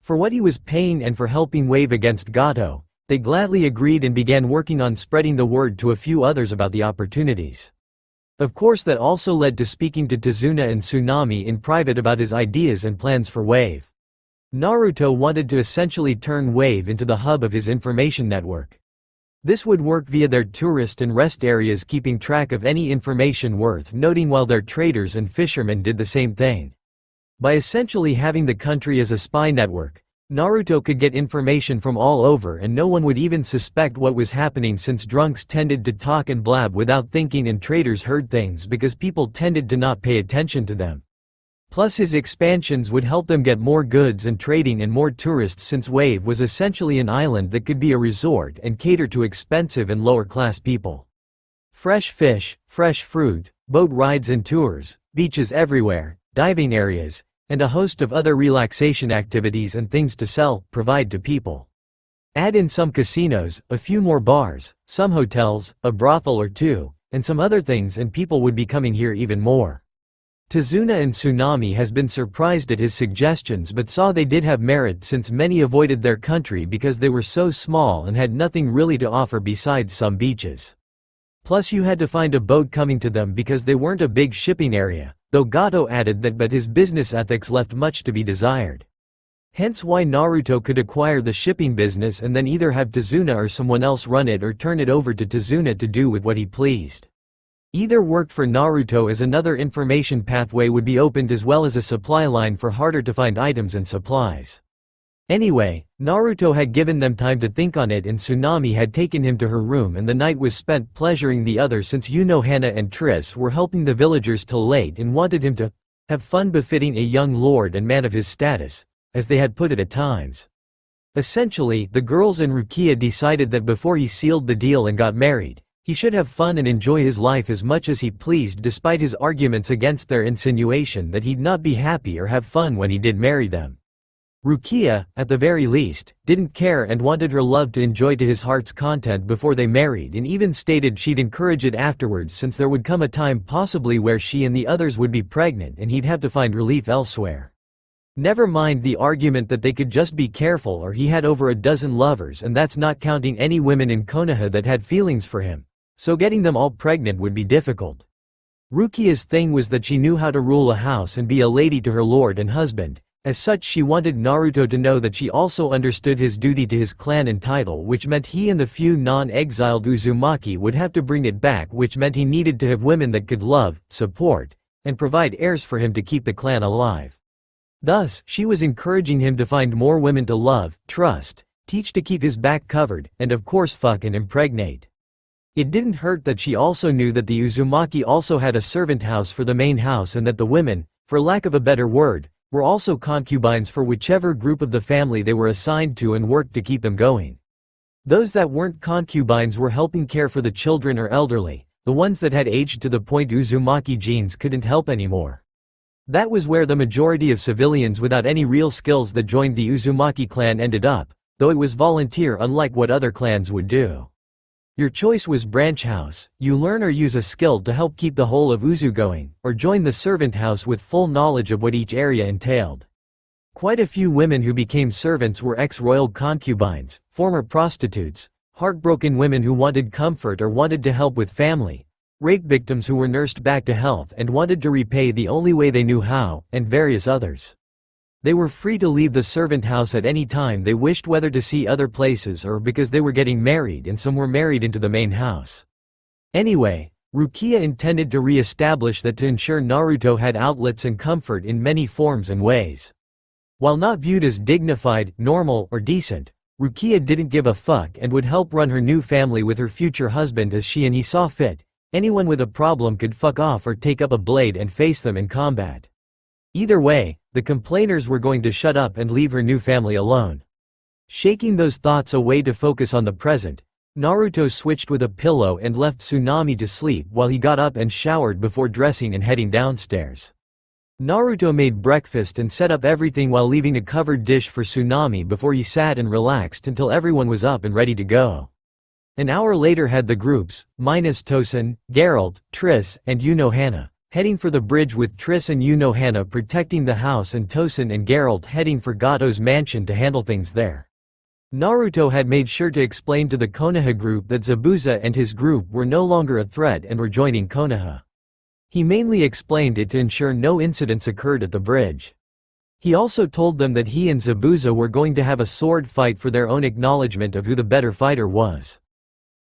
For what he was paying and for helping Wave against Gato, they gladly agreed and began working on spreading the word to a few others about the opportunities. Of course, that also led to speaking to Tazuna and Tsunami in private about his ideas and plans for Wave. Naruto wanted to essentially turn Wave into the hub of his information network. This would work via their tourist and rest areas, keeping track of any information worth noting, while their traders and fishermen did the same thing. By essentially having the country as a spy network, Naruto could get information from all over and no one would even suspect what was happening, since drunks tended to talk and blab without thinking and traders heard things because people tended to not pay attention to them. Plus his expansions would help them get more goods and trading and more tourists, since Wave was essentially an island that could be a resort and cater to expensive and lower class people. Fresh fish, fresh fruit, boat rides and tours, beaches everywhere, diving areas, and a host of other relaxation activities and things to sell, provide to people. Add in some casinos, a few more bars, some hotels, a brothel or two, and some other things, and people would be coming here even more. Tazuna and Tsunami has been surprised at his suggestions, but saw they did have merit, since many avoided their country because they were so small and had nothing really to offer besides some beaches. Plus you had to find a boat coming to them because they weren't a big shipping area, though Gato added that but his business ethics left much to be desired. Hence why Naruto could acquire the shipping business and then either have Tazuna or someone else run it or turn it over to Tazuna to do with what he pleased. Either worked for Naruto, as another information pathway would be opened, as well as a supply line for harder to find items and supplies. Anyway, Naruto had given them time to think on it, and Tsunami had taken him to her room, and the night was spent pleasuring the other, since Hana and Triss were helping the villagers till late and wanted him to have fun befitting a young lord and man of his status, as they had put it at times. Essentially, the girls and Rukia decided that before he sealed the deal and got married, he should have fun and enjoy his life as much as he pleased, despite his arguments against their insinuation that he'd not be happy or have fun when he did marry them. Rukia, at the very least, didn't care and wanted her love to enjoy to his heart's content before they married, and even stated she'd encourage it afterwards, since there would come a time possibly where she and the others would be pregnant and he'd have to find relief elsewhere. Never mind the argument that they could just be careful or he had over a dozen lovers, and that's not counting any women in Konoha that had feelings for him, so getting them all pregnant would be difficult. Rukia's thing was that she knew how to rule a house and be a lady to her lord and husband. As such, she wanted Naruto to know that she also understood his duty to his clan and title, which meant he and the few non-exiled Uzumaki would have to bring it back, which meant he needed to have women that could love, support, and provide heirs for him to keep the clan alive. Thus, she was encouraging him to find more women to love, trust, teach to keep his back covered, and of course fuck and impregnate. It didn't hurt that she also knew that the Uzumaki also had a servant house for the main house, and that the women, for lack of a better word, were also concubines for whichever group of the family they were assigned to and worked to keep them going. Those that weren't concubines were helping care for the children or elderly, the ones that had aged to the point Uzumaki genes couldn't help anymore. That was where the majority of civilians without any real skills that joined the Uzumaki clan ended up, though it was volunteer unlike what other clans would do. Your choice was branch house, you learn or use a skill to help keep the whole of Uzu going, or join the servant house with full knowledge of what each area entailed. Quite a few women who became servants were ex-royal concubines, former prostitutes, heartbroken women who wanted comfort or wanted to help with family, rape victims who were nursed back to health and wanted to repay the only way they knew how, and various others. They were free to leave the servant house at any time they wished, whether to see other places or because they were getting married, and some were married into the main house. Anyway, Rukia intended to re-establish that to ensure Naruto had outlets and comfort in many forms and ways. While not viewed as dignified, normal, or decent, Rukia didn't give a fuck and would help run her new family with her future husband as she and he saw fit. Anyone with a problem could fuck off or take up a blade and face them in combat. Either way, the complainers were going to shut up and leave her new family alone. Shaking those thoughts away to focus on the present, Naruto switched with a pillow and left Tsunami to sleep while he got up and showered before dressing and heading downstairs. Naruto made breakfast and set up everything while leaving a covered dish for Tsunami before he sat and relaxed until everyone was up and ready to go. An hour later had the groups, minus Tosen, Geralt, Triss, and Unohana, heading for the bridge, with Triss and Unohana protecting the house and Tosen and Geralt heading for Gato's mansion to handle things there. Naruto had made sure to explain to the Konoha group that Zabuza and his group were no longer a threat and were joining Konoha. He mainly explained it to ensure no incidents occurred at the bridge. He also told them that he and Zabuza were going to have a sword fight for their own acknowledgement of who the better fighter was.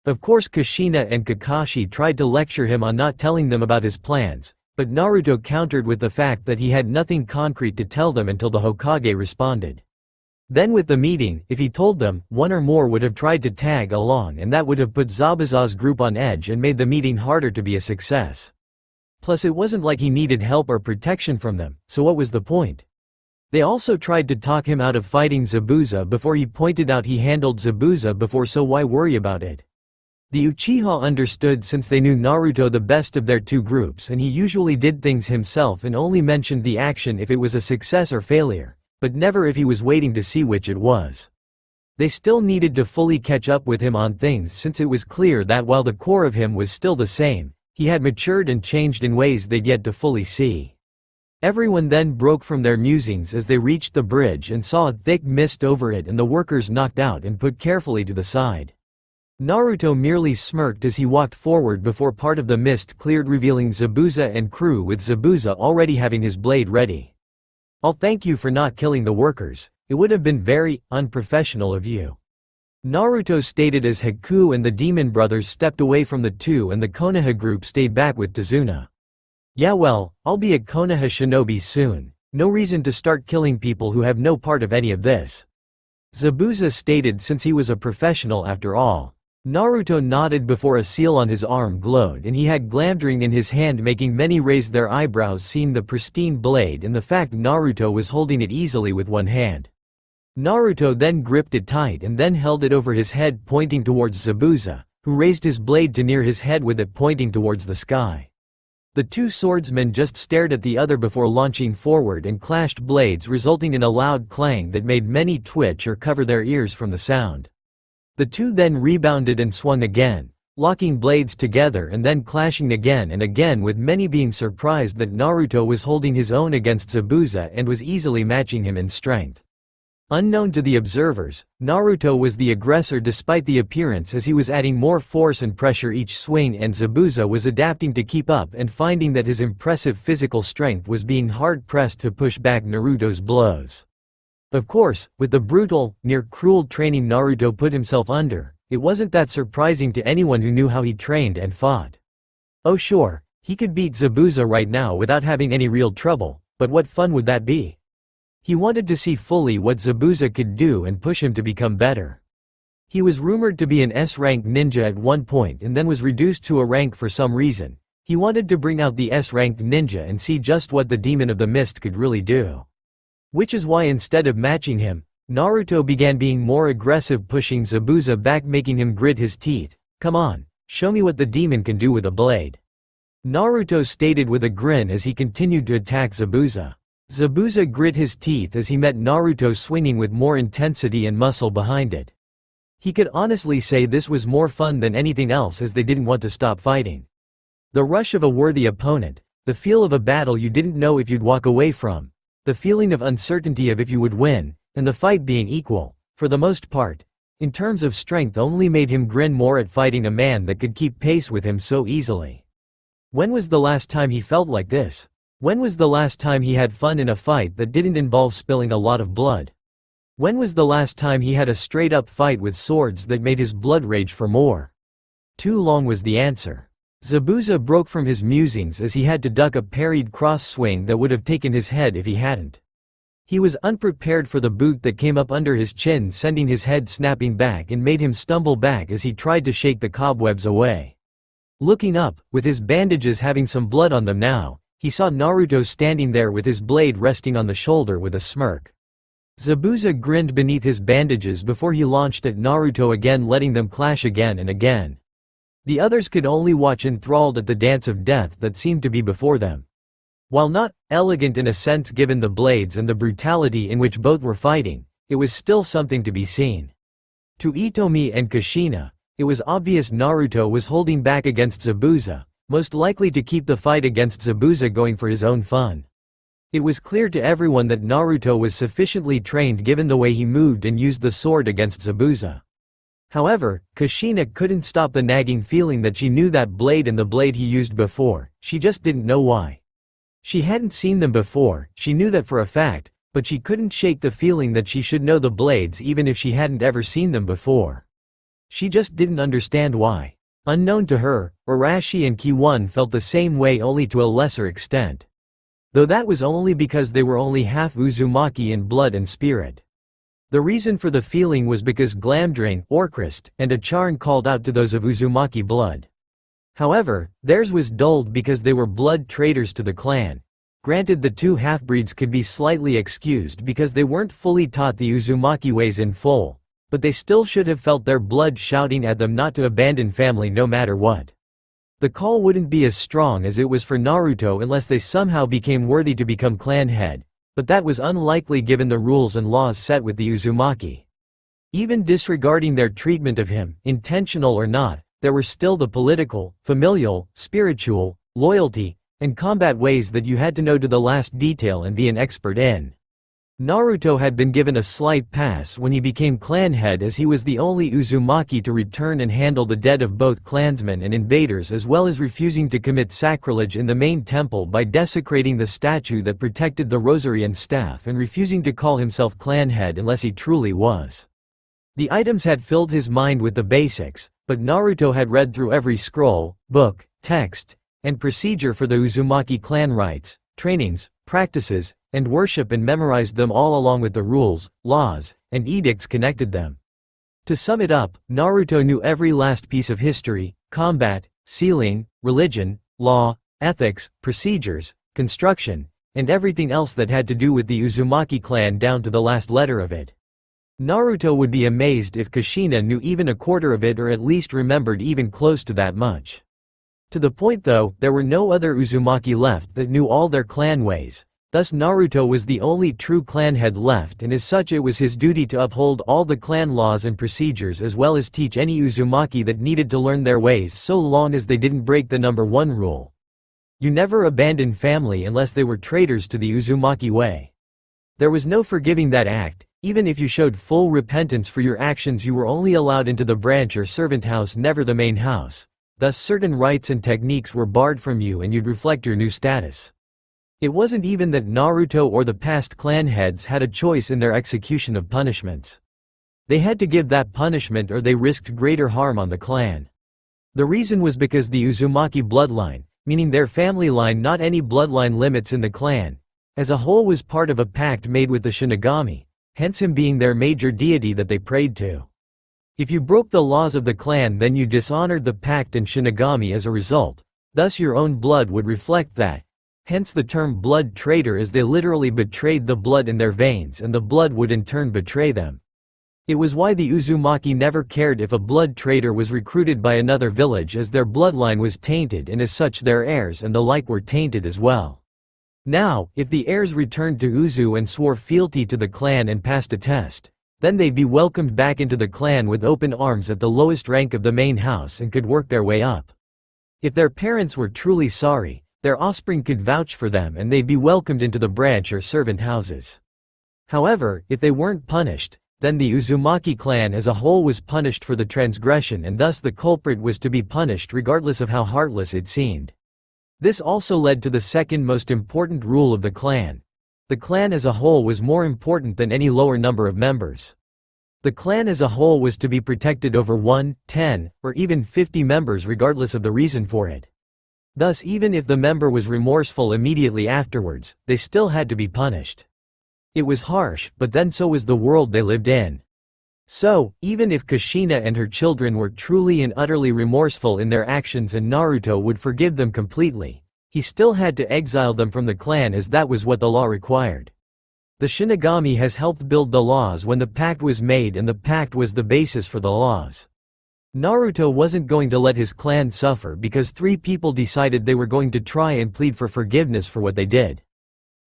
Of course, Kushina and Kakashi tried to lecture him on not telling them about his plans, but Naruto countered with the fact that he had nothing concrete to tell them until the Hokage responded. Then with the meeting, if he told them, one or more would have tried to tag along, and that would have put Zabuza's group on edge and made the meeting harder to be a success. Plus, it wasn't like he needed help or protection from them, so what was the point? They also tried to talk him out of fighting Zabuza before he pointed out he handled Zabuza before, so why worry about it? The Uchiha understood, since they knew Naruto the best of their two groups, and he usually did things himself and only mentioned the action if it was a success or failure, but never if he was waiting to see which it was. They still needed to fully catch up with him on things, since it was clear that while the core of him was still the same, he had matured and changed in ways they'd yet to fully see. Everyone then broke from their musings as they reached the bridge and saw a thick mist over it and the workers knocked out and put carefully to the side. Naruto merely smirked as he walked forward before part of the mist cleared, revealing Zabuza and crew, with Zabuza already having his blade ready. "I'll thank you for not killing the workers. It would have been very unprofessional of you," Naruto stated as Haku and the Demon Brothers stepped away from the two and the Konoha group stayed back with Tazuna. "Yeah, well, I'll be a Konoha shinobi soon. No reason to start killing people who have no part of any of this," Zabuza stated, since he was a professional after all. Naruto nodded before a seal on his arm glowed and he had Glamdring in his hand, making many raise their eyebrows seeing the pristine blade and the fact Naruto was holding it easily with one hand. Naruto then gripped it tight and then held it over his head, pointing towards Zabuza, who raised his blade to near his head with it pointing towards the sky. The two swordsmen just stared at the other before launching forward and clashed blades, resulting in a loud clang that made many twitch or cover their ears from the sound. The two then rebounded and swung again, locking blades together and then clashing again and again, with many being surprised that Naruto was holding his own against Zabuza and was easily matching him in strength. Unknown to the observers, Naruto was the aggressor despite the appearance, as he was adding more force and pressure each swing, and Zabuza was adapting to keep up and finding that his impressive physical strength was being hard-pressed to push back Naruto's blows. Of course, with the brutal, near-cruel training Naruto put himself under, it wasn't that surprising to anyone who knew how he trained and fought. Oh sure, he could beat Zabuza right now without having any real trouble, but what fun would that be? He wanted to see fully what Zabuza could do and push him to become better. He was rumored to be an S-rank ninja at one point and then was reduced to a rank for some reason. He wanted to bring out the S-rank ninja and see just what the Demon of the Mist could really do. Which is why instead of matching him, Naruto began being more aggressive, pushing Zabuza back, making him grit his teeth. "Come on, show me what the demon can do with a blade," Naruto stated with a grin as he continued to attack Zabuza. Zabuza grit his teeth as he met Naruto swinging with more intensity and muscle behind it. He could honestly say this was more fun than anything else, as they didn't want to stop fighting. The rush of a worthy opponent, the feel of a battle you didn't know if you'd walk away from, the feeling of uncertainty of if you would win, and the fight being equal, for the most part, in terms of strength, only made him grin more at fighting a man that could keep pace with him so easily. When was the last time he felt like this? When was the last time he had fun in a fight that didn't involve spilling a lot of blood? When was the last time he had a straight-up fight with swords that made his blood rage for more? Too long was the answer. Zabuza broke from his musings as he had to duck a parried cross swing that would have taken his head if he hadn't. He was unprepared for the boot that came up under his chin, sending his head snapping back and made him stumble back as he tried to shake the cobwebs away. Looking up, with his bandages having some blood on them now, he saw Naruto standing there with his blade resting on the shoulder with a smirk. Zabuza grinned beneath his bandages before he launched at Naruto again, letting them clash again and again. The others could only watch enthralled at the dance of death that seemed to be before them. While not elegant in a sense given the blades and the brutality in which both were fighting, it was still something to be seen. To Itomi and Kushina, it was obvious Naruto was holding back against Zabuza, most likely to keep the fight against Zabuza going for his own fun. It was clear to everyone that Naruto was sufficiently trained given the way he moved and used the sword against Zabuza. However, Kushina couldn't stop the nagging feeling that she knew that blade and the blade he used before, she just didn't know why. She hadn't seen them before, she knew that for a fact, but she couldn't shake the feeling that she should know the blades even if she hadn't ever seen them before. She just didn't understand why. Unknown to her, Arashi and Kiwon felt the same way, only to a lesser extent. Though that was only because they were only half Uzumaki in blood and spirit. The reason for the feeling was because Glamdrain, Orcrist, and Acharn called out to those of Uzumaki blood. However, theirs was dulled because they were blood traitors to the clan. Granted, the two half-breeds could be slightly excused because they weren't fully taught the Uzumaki ways in full, but they still should have felt their blood shouting at them not to abandon family no matter what. The call wouldn't be as strong as it was for Naruto unless they somehow became worthy to become clan head, but that was unlikely given the rules and laws set with the Uzumaki. Even disregarding their treatment of him, intentional or not, there were still the political, familial, spiritual, loyalty, and combat ways that you had to know to the last detail and be an expert in. Naruto had been given a slight pass when he became clan head, as he was the only Uzumaki to return and handle the dead of both clansmen and invaders, as well as refusing to commit sacrilege in the main temple by desecrating the statue that protected the rosary and staff, and refusing to call himself clan head unless he truly was. The items had filled his mind with the basics, but Naruto had read through every scroll, book, text, and procedure for the Uzumaki clan rites, trainings, practices, and worship, and memorized them all along with the rules, laws, and edicts connected them. To sum it up, Naruto knew every last piece of history, combat, sealing, religion, law, ethics, procedures, construction, and everything else that had to do with the Uzumaki clan down to the last letter of it. Naruto would be amazed if Kushina knew even a quarter of it, or at least remembered even close to that much. To the point though, there were no other Uzumaki left that knew all their clan ways, Thus Naruto was the only true clan head left, and as such it was his duty to uphold all the clan laws and procedures as well as teach any Uzumaki that needed to learn their ways so long as they didn't break the number 1 rule. You never abandon family unless they were traitors to the Uzumaki way. There was no forgiving that act. Even if you showed full repentance for your actions, you were only allowed into the branch or servant house, never the main house. Thus certain rites and techniques were barred from you and you'd reflect your new status. It wasn't even that Naruto or the past clan heads had a choice in their execution of punishments. They had to give that punishment or they risked greater harm on the clan. The reason was because the Uzumaki bloodline, meaning their family line, not any bloodline limits in the clan, as a whole was part of a pact made with the Shinigami, hence him being their major deity that they prayed to. If you broke the laws of the clan, then you dishonored the pact and Shinigami as a result, thus your own blood would reflect that. Hence the term blood traitor, as they literally betrayed the blood in their veins and the blood would in turn betray them. It was why the Uzumaki never cared if a blood traitor was recruited by another village, as their bloodline was tainted and as such their heirs and the like were tainted as well. Now, if the heirs returned to Uzu and swore fealty to the clan and passed a test, then they'd be welcomed back into the clan with open arms at the lowest rank of the main house and could work their way up. If their parents were truly sorry, their offspring could vouch for them and they'd be welcomed into the branch or servant houses. However, if they weren't punished, then the Uzumaki clan as a whole was punished for the transgression, and thus the culprit was to be punished regardless of how heartless it seemed. This also led to the second most important rule of the clan. The clan as a whole was more important than any lower number of members. The clan as a whole was to be protected over 1, 10, or even 50 members regardless of the reason for it. Thus even if the member was remorseful immediately afterwards, they still had to be punished. It was harsh, but then so was the world they lived in. So, even if Kushina and her children were truly and utterly remorseful in their actions and Naruto would forgive them completely, he still had to exile them from the clan, as that was what the law required. The Shinigami has helped build the laws when the pact was made, and the pact was the basis for the laws. Naruto wasn't going to let his clan suffer because 3 people decided they were going to try and plead for forgiveness for what they did.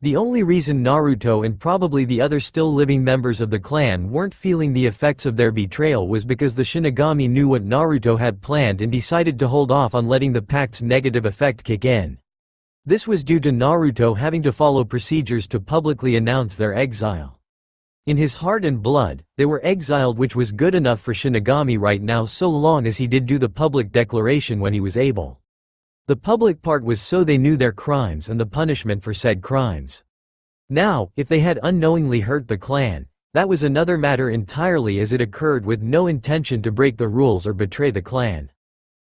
The only reason Naruto and probably the other still living members of the clan weren't feeling the effects of their betrayal was because the Shinigami knew what Naruto had planned and decided to hold off on letting the pact's negative effect kick in. This was due to Naruto having to follow procedures to publicly announce their exile. In his heart and blood, they were exiled, which was good enough for Shinigami right now so long as he did do the public declaration when he was able. The public part was so they knew their crimes and the punishment for said crimes. Now, if they had unknowingly hurt the clan, that was another matter entirely, as it occurred with no intention to break the rules or betray the clan.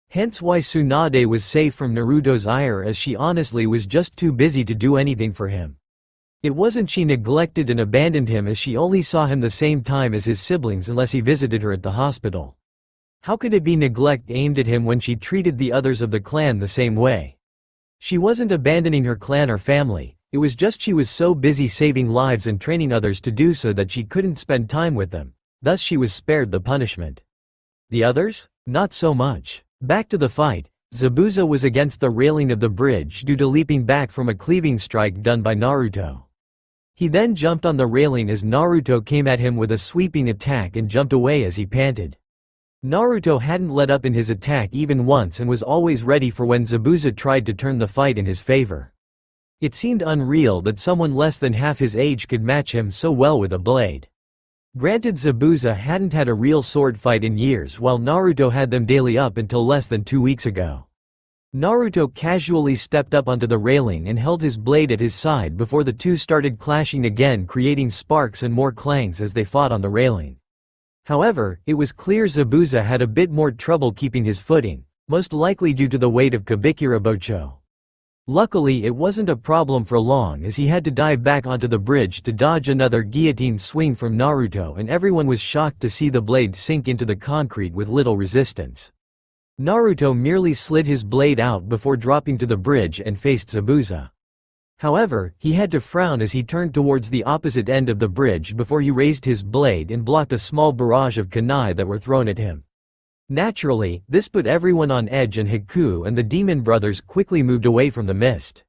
Hence why Tsunade was safe from Naruto's ire, as she honestly was just too busy to do anything for him. It wasn't she neglected and abandoned him, as she only saw him the same time as his siblings unless he visited her at the hospital. How could it be neglect aimed at him when she treated the others of the clan the same way? She wasn't abandoning her clan or family, it was just she was so busy saving lives and training others to do so that she couldn't spend time with them, thus she was spared the punishment. The others? Not so much. Back to the fight, Zabuza was against the railing of the bridge due to leaping back from a cleaving strike done by Naruto. He then jumped on the railing as Naruto came at him with a sweeping attack and jumped away as he panted. Naruto hadn't let up in his attack even once and was always ready for when Zabuza tried to turn the fight in his favor. It seemed unreal that someone less than half his age could match him so well with a blade. Granted, Zabuza hadn't had a real sword fight in years, while Naruto had them daily up until less than 2 weeks ago. Naruto casually stepped up onto the railing and held his blade at his side before the two started clashing again, creating sparks and more clangs as they fought on the railing. However, it was clear Zabuza had a bit more trouble keeping his footing, most likely due to the weight of Kabikirabocho. Luckily, it wasn't a problem for long, as he had to dive back onto the bridge to dodge another guillotine swing from Naruto, and everyone was shocked to see the blade sink into the concrete with little resistance. Naruto merely slid his blade out before dropping to the bridge and faced Zabuza. However, he had to frown as he turned towards the opposite end of the bridge before he raised his blade and blocked a small barrage of kunai that were thrown at him. Naturally, this put everyone on edge, and Haku and the demon brothers quickly moved away from the mist.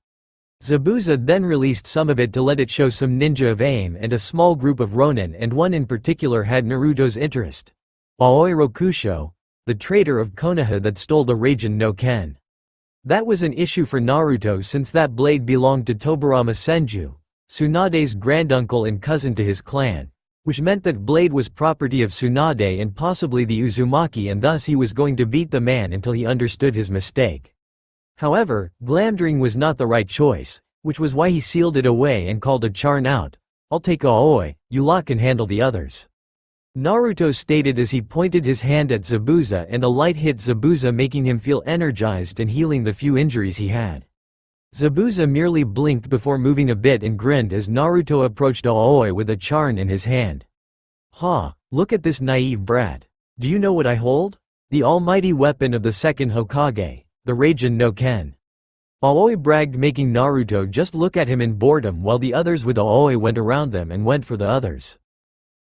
Zabuza then released some of it to let it show some ninja of aim and a small group of ronin, and one in particular had Naruto's interest. Aoi Rokusho, the traitor of Konoha that stole the Raijin no Ken. That was an issue for Naruto since that blade belonged to Tobarama Senju, Tsunade's granduncle and cousin to his clan, which meant that blade was property of Tsunade and possibly the Uzumaki, and thus he was going to beat the man until he understood his mistake. However, glamdring was not the right choice, which was why he sealed it away and called a charn out. "I'll take Aoi, you lot can handle the others," Naruto stated as he pointed his hand at Zabuza, and a light hit Zabuza, making him feel energized and healing the few injuries he had. Zabuza merely blinked before moving a bit and grinned as Naruto approached Aoi with a charn in his hand. "Ha, look at this naive brat. Do you know what I hold? The almighty weapon of the second Hokage, the Raijin no Ken." Aoi bragged, making Naruto just look at him in boredom, while the others with Aoi went around them and went for the others.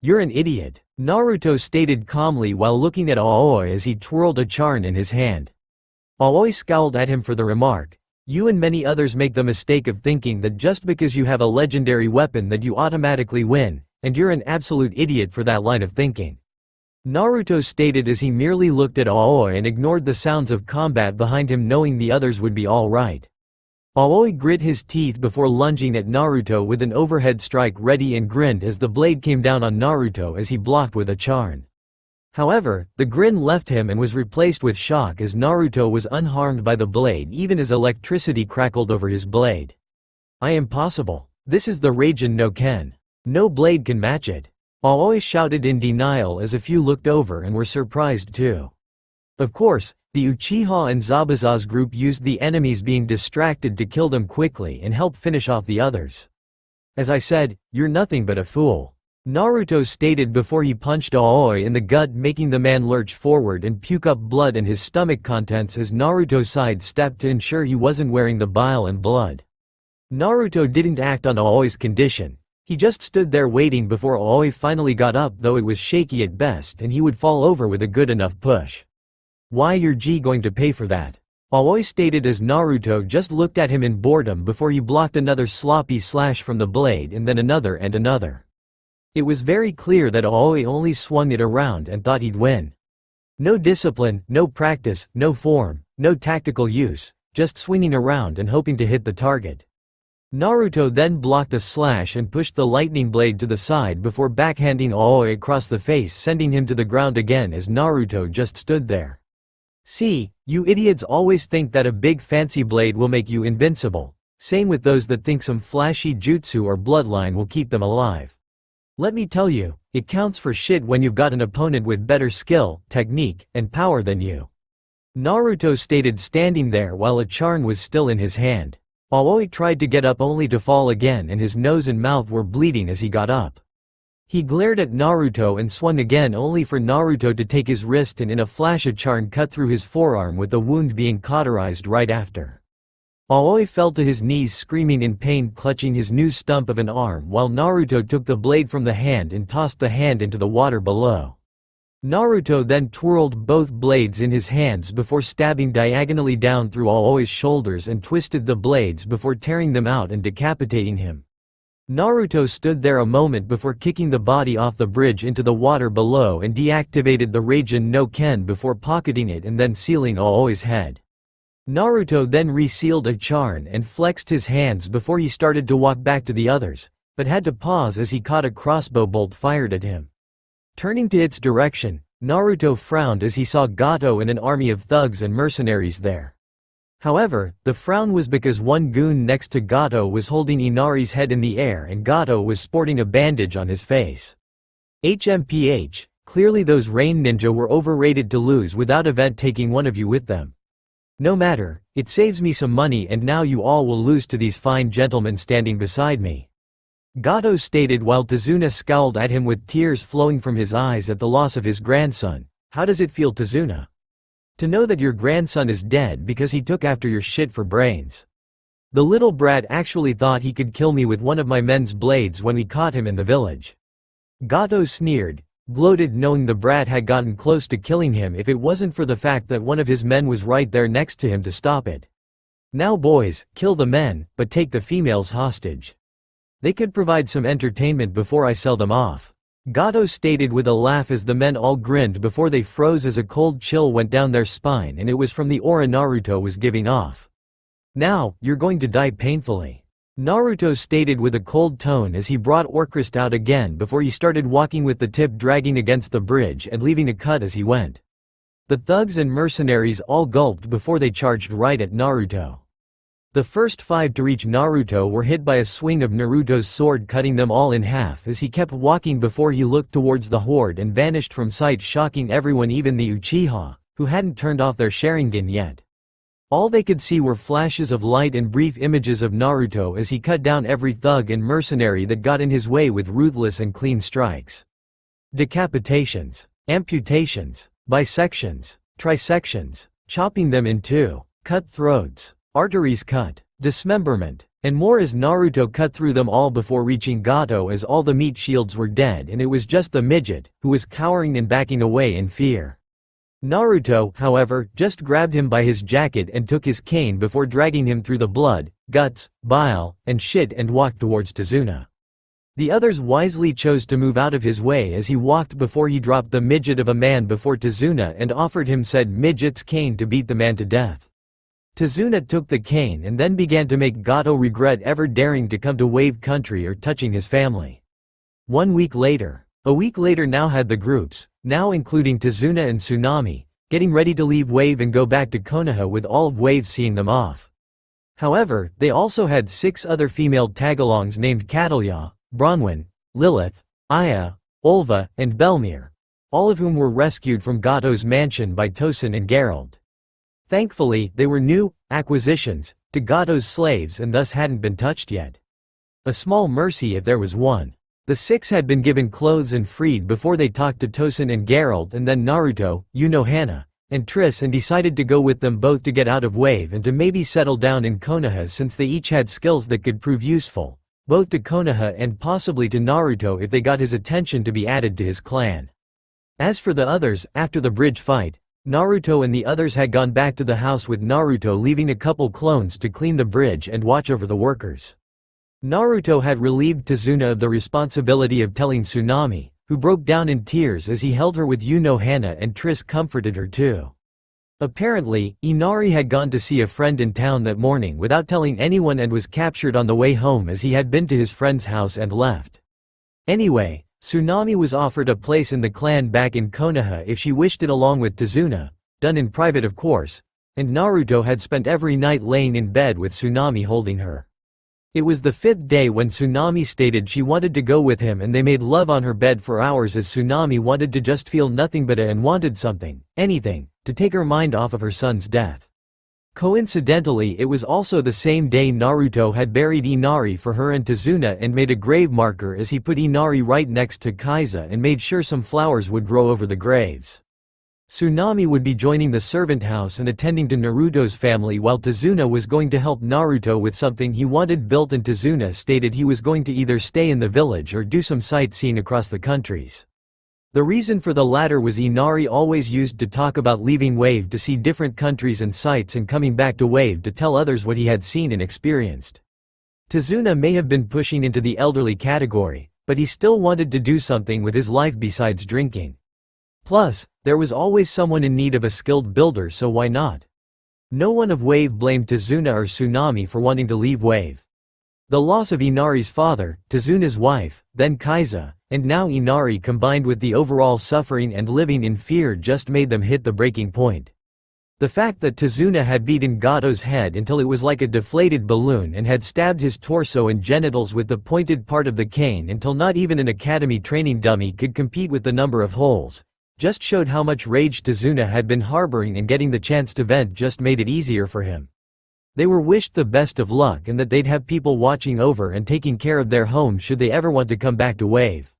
"You're an idiot," Naruto stated calmly while looking at Aoi as he twirled a charn in his hand. Aoi scowled at him for the remark. "You and many others make the mistake of thinking that just because you have a legendary weapon that you automatically win, and you're an absolute idiot for that line of thinking," Naruto stated as he merely looked at Aoi and ignored the sounds of combat behind him, knowing the others would be all right. Aoi grit his teeth before lunging at Naruto with an overhead strike ready and grinned as the blade came down on Naruto as he blocked with a charn. However, the grin left him and was replaced with shock as Naruto was unharmed by the blade even as electricity crackled over his blade. "I am possible. This is the Raijin no Ken. No blade can match it," Aoi shouted in denial as a few looked over and were surprised too. Of course, the Uchiha and Zabuza's group used the enemies being distracted to kill them quickly and help finish off the others. "As I said, you're nothing but a fool," Naruto stated before he punched Aoi in the gut, making the man lurch forward and puke up blood and his stomach contents as Naruto sidestepped to ensure he wasn't wearing the bile and blood. Naruto didn't act on Aoi's condition. He just stood there waiting before Aoi finally got up, though it was shaky at best and he would fall over with a good enough push. "Why, you're going to pay for that," Aoi stated as Naruto just looked at him in boredom before he blocked another sloppy slash from the blade and then another and another. It was very clear that Aoi only swung it around and thought he'd win. No discipline, no practice, no form, no tactical use, just swinging around and hoping to hit the target. Naruto then blocked a slash and pushed the lightning blade to the side before backhanding Aoi across the face, sending him to the ground again as Naruto just stood there. "See, you idiots always think that a big fancy blade will make you invincible. Same with those that think some flashy jutsu or bloodline will keep them alive. Let me tell you, it counts for shit when you've got an opponent with better skill, technique, and power than you," Naruto stated, standing there while a charn was still in his hand. Aoi tried to get up only to fall again, and his nose and mouth were bleeding as he got up. He glared at Naruto and swung again, only for Naruto to take his wrist and in a flash a charn cut through his forearm, with the wound being cauterized right after. Aoi fell to his knees screaming in pain, clutching his new stump of an arm, while Naruto took the blade from the hand and tossed the hand into the water below. Naruto then twirled both blades in his hands before stabbing diagonally down through Aoi's shoulders and twisted the blades before tearing them out and decapitating him. Naruto stood there a moment before kicking the body off the bridge into the water below and deactivated the Raijin no Ken before pocketing it and then sealing Aoi's head. Naruto then resealed a charn and flexed his hands before he started to walk back to the others, but had to pause as he caught a crossbow bolt fired at him. Turning to its direction, Naruto frowned as he saw Gato and an army of thugs and mercenaries there. However, the frown was because one goon next to Gato was holding Inari's head in the air and Gato was sporting a bandage on his face. HMPH, clearly those rain ninja were overrated to lose without event taking one of you with them. "No matter, it saves me some money, and now you all will lose to these fine gentlemen standing beside me," Gato stated while Tazuna scowled at him with tears flowing from his eyes at the loss of his grandson. "How does it feel, Tazuna? To know that your grandson is dead because he took after your shit for brains? The little brat actually thought he could kill me with one of my men's blades when we caught him in the village." Gato sneered, gloated, knowing the brat had gotten close to killing him if it wasn't for the fact that one of his men was right there next to him to stop it. Now boys, kill the men, but take the females hostage. They could provide some entertainment before I sell them off. Gato stated with a laugh as the men all grinned before they froze as a cold chill went down their spine, and it was from the aura Naruto was giving off. Now, you're going to die painfully. Naruto stated with a cold tone as he brought Orcrist out again before he started walking with the tip dragging against the bridge and leaving a cut as he went. The thugs and mercenaries all gulped before they charged right at Naruto. The first 5 to reach Naruto were hit by a swing of Naruto's sword, cutting them all in half as he kept walking before he looked towards the horde and vanished from sight, shocking everyone, even the Uchiha, who hadn't turned off their Sharingan yet. All they could see were flashes of light and brief images of Naruto as he cut down every thug and mercenary that got in his way with ruthless and clean strikes. Decapitations, amputations, bisections, trisections, chopping them in two, cut throats, arteries cut, dismemberment, and more as Naruto cut through them all before reaching Gato as all the meat shields were dead and it was just the midget, who was cowering and backing away in fear. Naruto, however, just grabbed him by his jacket and took his cane before dragging him through the blood, guts, bile, and shit and walked towards Tazuna. The others wisely chose to move out of his way as he walked before he dropped the midget of a man before Tazuna and offered him said midget's cane to beat the man to death. Tazuna took the cane and then began to make Gato regret ever daring to come to Wave Country or touching his family. 1 week later. A week later now had the groups, now including Tazuna and Tsunami, getting ready to leave Wave and go back to Konoha, with all of Wave seeing them off. However, they also had 6 other female tagalongs named Catalya, Bronwyn, Lilith, Aya, Olva, and Belmir, all of whom were rescued from Gato's mansion by Tosin and Geralt. Thankfully, they were new acquisitions to Gato's slaves and thus hadn't been touched yet. A small mercy if there was one. The 6 had been given clothes and freed before they talked to Tosin and Geralt, and then Naruto, Hana, and Triss, and decided to go with them both to get out of Wave and to maybe settle down in Konoha, since they each had skills that could prove useful, both to Konoha and possibly to Naruto if they got his attention to be added to his clan. As for the others, after the bridge fight, Naruto and the others had gone back to the house with Naruto leaving a couple clones to clean the bridge and watch over the workers. Naruto had relieved Tazuna of the responsibility of telling Tsunami, who broke down in tears as he held her with Hana, and Triss comforted her too. Apparently, Inari had gone to see a friend in town that morning without telling anyone and was captured on the way home as he had been to his friend's house and left. Anyway, Tsunami was offered a place in the clan back in Konoha if she wished it, along with Tazuna, done in private of course, and Naruto had spent every night laying in bed with Tsunami holding her. It was the 5th day when Tsunami stated she wanted to go with him, and they made love on her bed for hours as Tsunami wanted to just feel nothing but and wanted something, anything, to take her mind off of her son's death. Coincidentally, it was also the same day Naruto had buried Inari for her and Tazuna and made a grave marker as he put Inari right next to Kaiza and made sure some flowers would grow over the graves. Tsunami would be joining the servant house and attending to Naruto's family, while Tazuna was going to help Naruto with something he wanted built, and Tazuna stated he was going to either stay in the village or do some sightseeing across the countries. The reason for the latter was Inari always used to talk about leaving Wave to see different countries and sights and coming back to Wave to tell others what he had seen and experienced. Tazuna may have been pushing into the elderly category, but he still wanted to do something with his life besides drinking. Plus, there was always someone in need of a skilled builder, so why not? No one of Wave blamed Tazuna or Tsunami for wanting to leave Wave. The loss of Inari's father, Tazuna's wife, then Kaiza, and now Inari, combined with the overall suffering and living in fear, just made them hit the breaking point. The fact that Tazuna had beaten Gato's head until it was like a deflated balloon and had stabbed his torso and genitals with the pointed part of the cane until not even an academy training dummy could compete with the number of holes, just showed how much rage Tazuna had been harboring, and getting the chance to vent just made it easier for him. They were wished the best of luck and that they'd have people watching over and taking care of their home should they ever want to come back to Wave.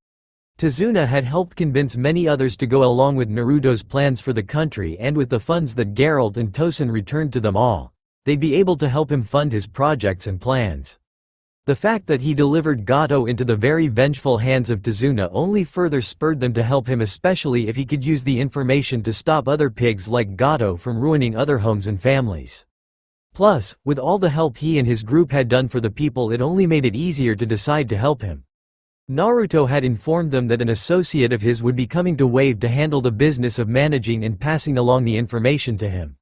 Tazuna had helped convince many others to go along with Naruto's plans for the country, and with the funds that Geralt and Tosin returned to them all, they'd be able to help him fund his projects and plans. The fact that he delivered Gato into the very vengeful hands of Tazuna only further spurred them to help him, especially if he could use the information to stop other pigs like Gato from ruining other homes and families. Plus, with all the help he and his group had done for the people, it only made it easier to decide to help him. Naruto had informed them that an associate of his would be coming to Wave to handle the business of managing and passing along the information to him.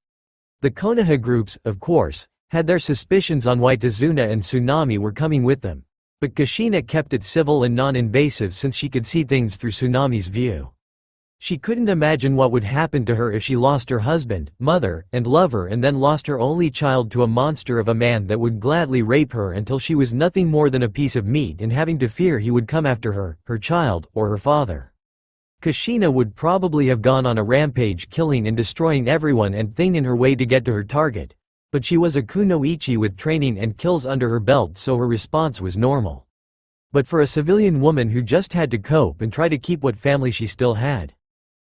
The Konoha groups, of course, had their suspicions on why Tazuna and Tsunami were coming with them. But Kushina kept it civil and non-invasive since she could see things through Tsunami's view. She couldn't imagine what would happen to her if she lost her husband, mother, and lover and then lost her only child to a monster of a man that would gladly rape her until she was nothing more than a piece of meat and having to fear he would come after her, her child, or her father. Kushina would probably have gone on a rampage, killing and destroying everyone and thing in her way to get to her target. But she was a kunoichi with training and kills under her belt, so her response was normal. But for a civilian woman who just had to cope and try to keep what family she still had.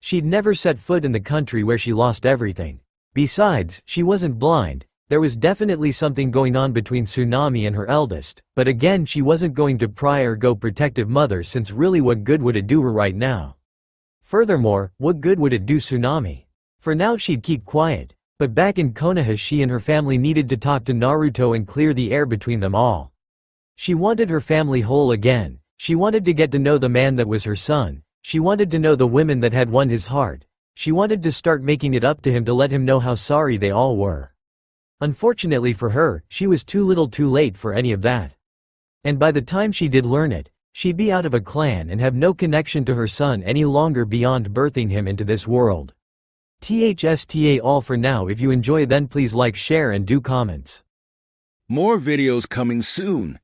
She'd never set foot in the country where she lost everything. Besides, she wasn't blind. There was definitely something going on between Tsunami and her eldest, but again she wasn't going to pry or go protective mother, since really what good would it do her right now? Furthermore, what good would it do Tsunami? For now she'd keep quiet. But back in Konoha she and her family needed to talk to Naruto and clear the air between them all. She wanted her family whole again. She wanted to get to know the man that was her son. She wanted to know the women that had won his heart. She wanted to start making it up to him to let him know how sorry they all were. Unfortunately for her, she was too little too late for any of that. And by the time she did learn it, she'd be out of a clan and have no connection to her son any longer beyond birthing him into this world. THSTA all for now. If you enjoy, then please like, share and do comments. More videos coming soon.